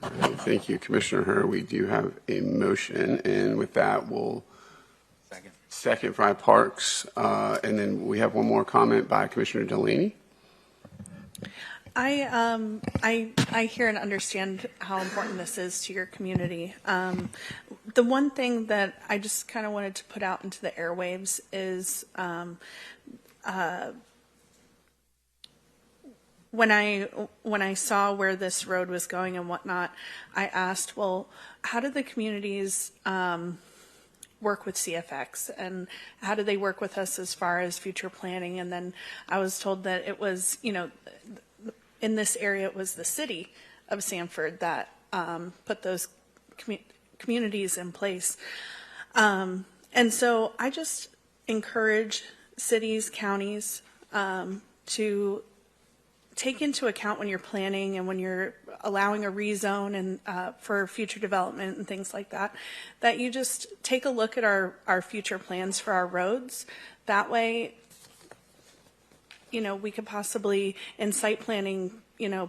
Thank you, Commissioner Hur. We do have a motion, and with that, we'll second by Parks, and then we have one more comment by Commissioner Delaney. I hear and understand how important this is to your community. The one thing that I just kind of wanted to put out into the airwaves is when I saw where this road was going and whatnot, I asked, well, how do the communities work with CFX, and how do they work with us as far as future planning? And then I was told that it was, in this area, it was the city of Sanford that put those communities in place. And so I just encourage cities, counties to take into account when you're planning and when you're allowing a rezone and for future development and things like that, that you just take a look at our future plans for our roads. That way, we could possibly, in site planning,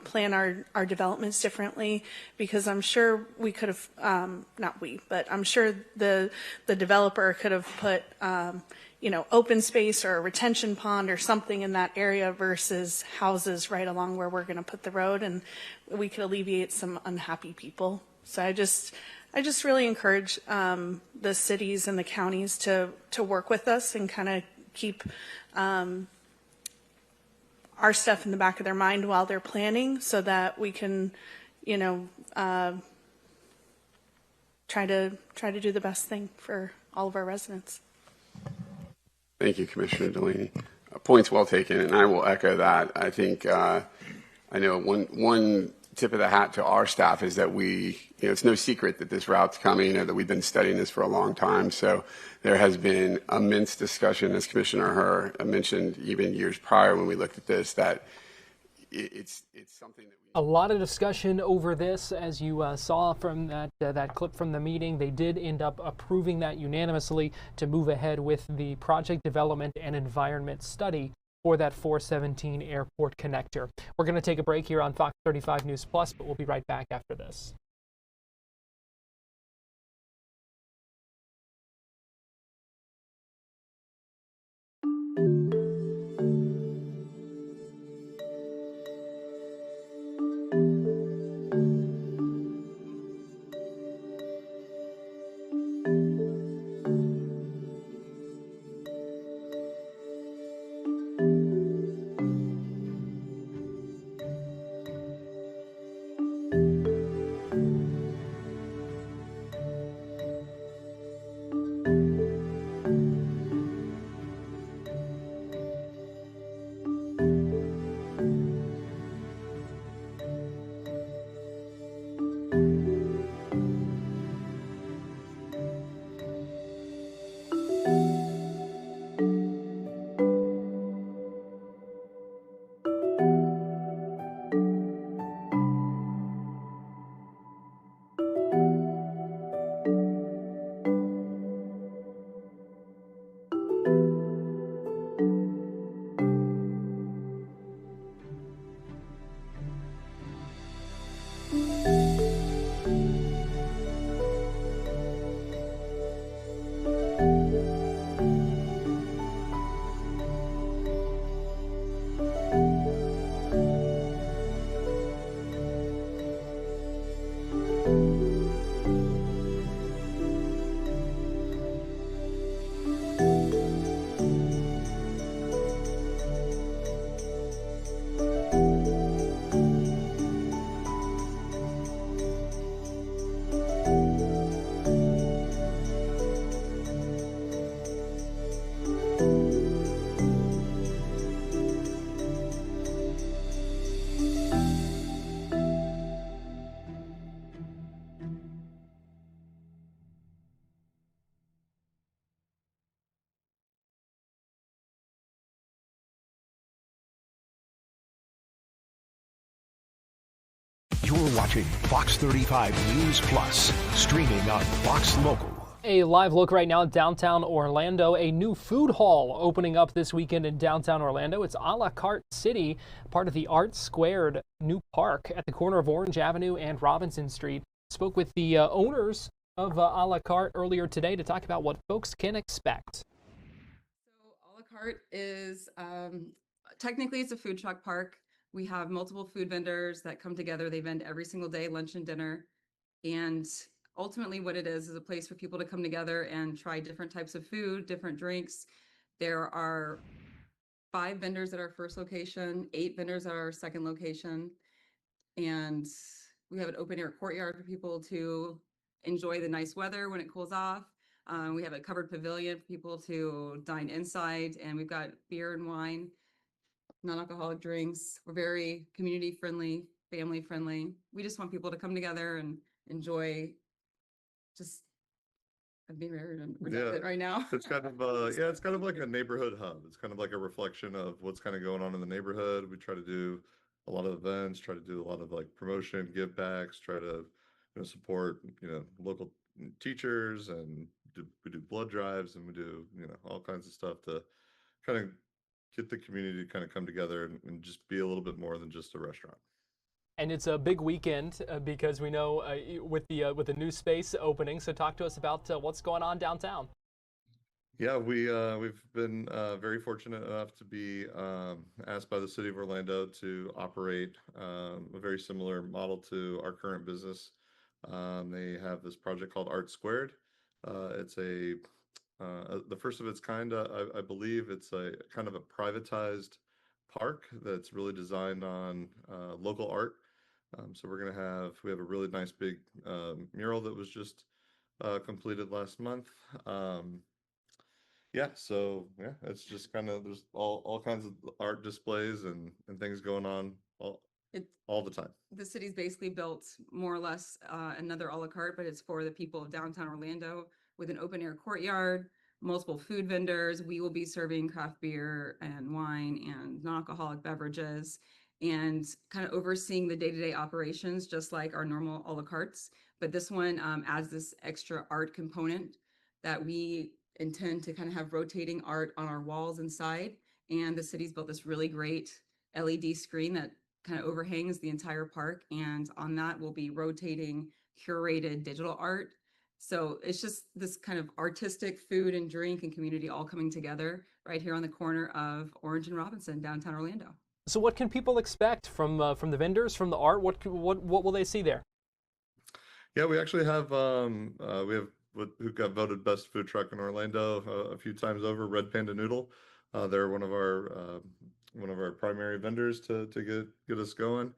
plan our developments differently, because I'm sure we could have, not we, but I'm sure the developer could have put, open space or a retention pond or something in that area versus houses right along where we're going to put the road, and we could alleviate some unhappy people. So I just really encourage the cities and the counties to work with us and kind of keep our stuff in the back of their mind while they're planning, so that we can, you know, try to do the best thing for all of our residents. Thank you, Commissioner Delaney. Points well taken, and I will echo that. I think I know one tip of the hat to our staff is that it's no secret that this route's coming, or that we've been studying this for a long time. So there has been immense discussion, as Commissioner Herr mentioned, even years prior when we looked at this, that it's something that a lot of discussion over this, as you saw from that clip from the meeting. They did end up approving that unanimously to move ahead with the project development and environment study for that 417 airport connector. We're going to take a break here on Fox 35 News Plus, but we'll be right back after this. You're watching Fox 35 News Plus, streaming on Fox Local. A live look right now at downtown Orlando. A new food hall opening up this weekend in downtown Orlando. It's A La Carte City, part of the Art Squared new park at the corner of Orange Avenue and Robinson Street. Spoke with the owners of A La Carte earlier today to talk about what folks can expect. So A La Carte is technically it's a food truck park. We have multiple food vendors that come together. They vend every single day, lunch and dinner. And ultimately what it is a place for people to come together and try different types of food, different drinks. There are 5 vendors at our first location, 8 vendors at our second location. And we have an open air courtyard for people to enjoy the nice weather when it cools off. We have a covered pavilion for people to dine inside, and we've got beer and wine, non-alcoholic drinks. We're very community friendly, family friendly. We just want people to come together and enjoy just being very redundant right now. It's kind of it's kind of like a neighborhood hub. It's kind of like a reflection of what's kind of going on in the neighborhood. We try to do a lot of events, try to do a lot of like promotion, give backs, try to support local teachers, and we do blood drives, and we do all kinds of stuff to kind of get the community to kind of come together and just be a little bit more than just a restaurant. And it's a big weekend because we know with the new space opening. So talk to us about what's going on downtown. Yeah, we've been very fortunate enough to be asked by the city of Orlando to operate a very similar model to our current business. They have this project called Art Squared. It's the first of its kind. I believe it's a kind of a privatized park that's really designed on local art. So we have a really nice big mural that was just completed last month. It's just kind of there's all kinds of art displays and things going on all the time. The city's basically built more or less another a la carte, but it's for the people of downtown Orlando with an open air courtyard, multiple food vendors. We will be serving craft beer and wine and non-alcoholic beverages and kind of overseeing the day-to-day operations, just like our normal a la cartes. But this one adds this extra art component that we intend to kind of have rotating art on our walls inside. And the city's built this really great LED screen that kind of overhangs the entire park. And on that will be rotating curated digital art. So it's just this kind of artistic food and drink and community all coming together right here on the corner of Orange and Robinson, downtown Orlando. So what can people expect from the vendors, from the art? What will they see there? Yeah, we actually have who got voted best food truck in Orlando a few times over, Red Panda Noodle. They're one of our primary vendors to get us going.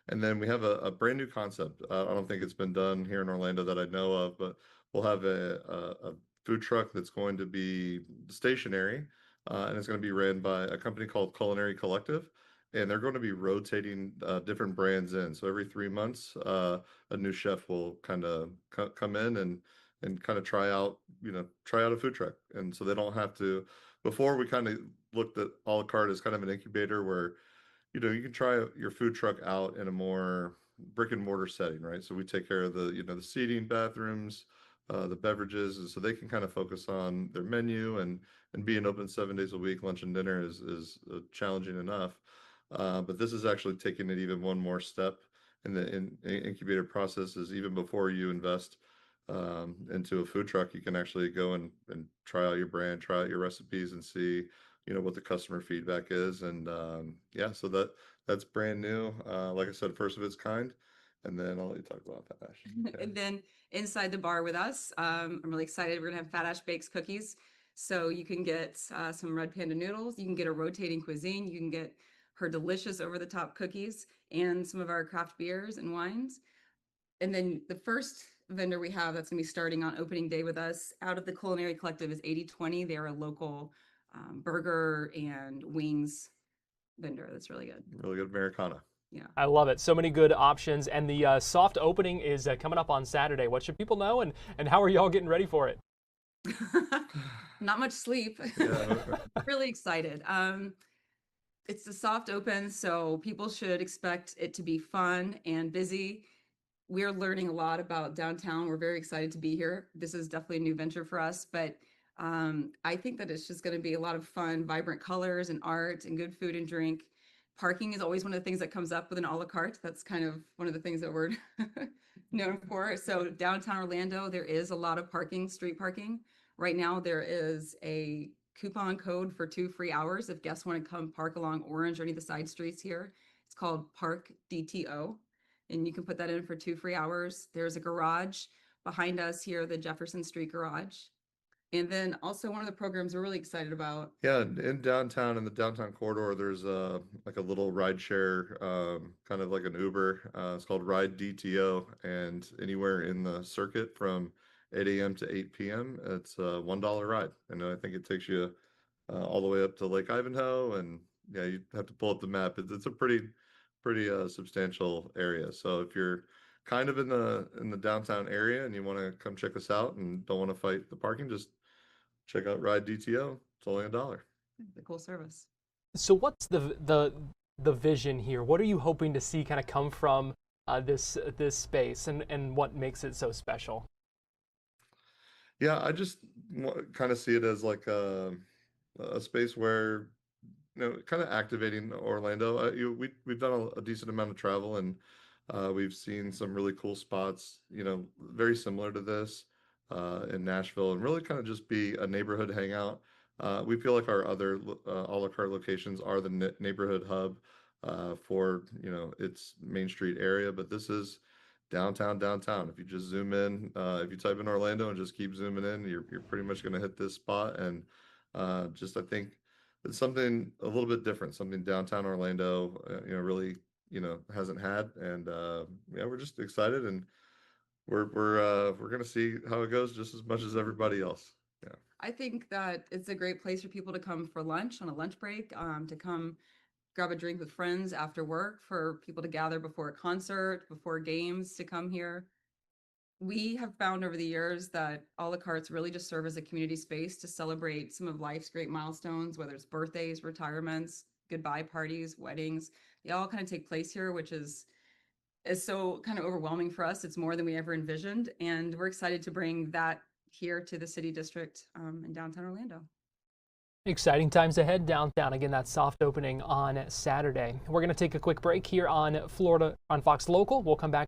And then we have a brand new concept. I don't think it's been done here in Orlando that I know of, but we'll have a food truck that's going to be stationary, and it's going to be ran by a company called Culinary Collective. And they're going to be rotating different brands in. So every 3 months, a new chef will kind of come in and kind of try out a food truck. And so they don't have to. Before, we kind of looked at a la carte as kind of an incubator where you can try your food truck out in a more brick and mortar setting, right? So we take care of the seating, bathrooms, the beverages, and so they can kind of focus on their menu and being open 7 days a week. Lunch and dinner is challenging enough. But this is actually taking it even one more step in the incubator process. Is even before you invest into a food truck, you can actually go and try out your brand, try out your recipes, and see what the customer feedback is. And so that's brand new. Like I said, first of its kind. And then I'll let you talk about Fat Ash. And then inside the bar with us, I'm really excited. We're gonna have Fat Ash Bakes cookies. So you can get some Red Panda noodles. You can get a rotating cuisine. You can get her delicious over-the-top cookies and some of our craft beers and wines. And then the first vendor we have that's going to be starting on opening day with us out of the Culinary Collective is 80/20. They're a local burger and wings vendor that's really good. Really good Americana. Yeah. I love it. So many good options. And the soft opening is coming up on Saturday. What should people know, and how are y'all getting ready for it? Not much sleep. Yeah. Really excited. It's a soft open, so people should expect it to be fun and busy. We're learning a lot about downtown. We're very excited to be here. This is definitely a new venture for us, but I think that it's just going to be a lot of fun, vibrant colors and art and good food and drink. Parking is always one of the things that comes up with an a la carte. That's kind of one of the things that we're known for. So downtown Orlando, there is a lot of parking, street parking. Right now, there is a coupon code for 2 free hours if guests want to come park along Orange or any of the side streets here. It's called Park DTO, and you can put that in for 2 free hours. There's a garage behind us here, the Jefferson Street Garage. And then also one of the programs we're really excited about. Yeah, in downtown, in the downtown corridor, there's like a little ride share, kind of like an Uber. It's called Ride DTO, and anywhere in the circuit from 8 a.m. to 8 p.m. It's a $1 ride, and I think it takes you all the way up to Lake Ivanhoe, and yeah, you have to pull up the map. It's a pretty substantial area. So if you're kind of in the downtown area and you want to come check us out and don't want to fight the parking, just check out Ride DTO. It's only $1. The cool service. So what's the vision here? What are you hoping to see kind of come from this space, and what makes it so special? Yeah, I just kind of see it as like a space where kind of activating Orlando. We've done a decent amount of travel, and we've seen some really cool spots, very similar to this in Nashville, and really kind of just be a neighborhood hangout. We feel like our other a la carte locations are the neighborhood hub for its Main Street area, but this is downtown. If you just zoom in, if you type in Orlando and just keep zooming in, you're pretty much going to hit this spot. And I think it's something a little bit different, something downtown Orlando, really, hasn't had. And yeah, we're just excited, and we're going to see how it goes just as much as everybody else. Yeah. I think that it's a great place for people to come for lunch on a lunch break, to come grab a drink with friends after work, for people to gather before a concert, before games, to come here. We have found over the years that a la cartes really just serve as a community space to celebrate some of life's great milestones, whether it's birthdays, retirements, goodbye parties, weddings. They all kind of take place here, which is so kind of overwhelming for us. It's more than we ever envisioned, and we're excited to bring that here to the city district in downtown Orlando. Exciting times ahead downtown. Again, that soft opening on Saturday. We're going to take a quick break here on Florida on Fox Local. We'll come back.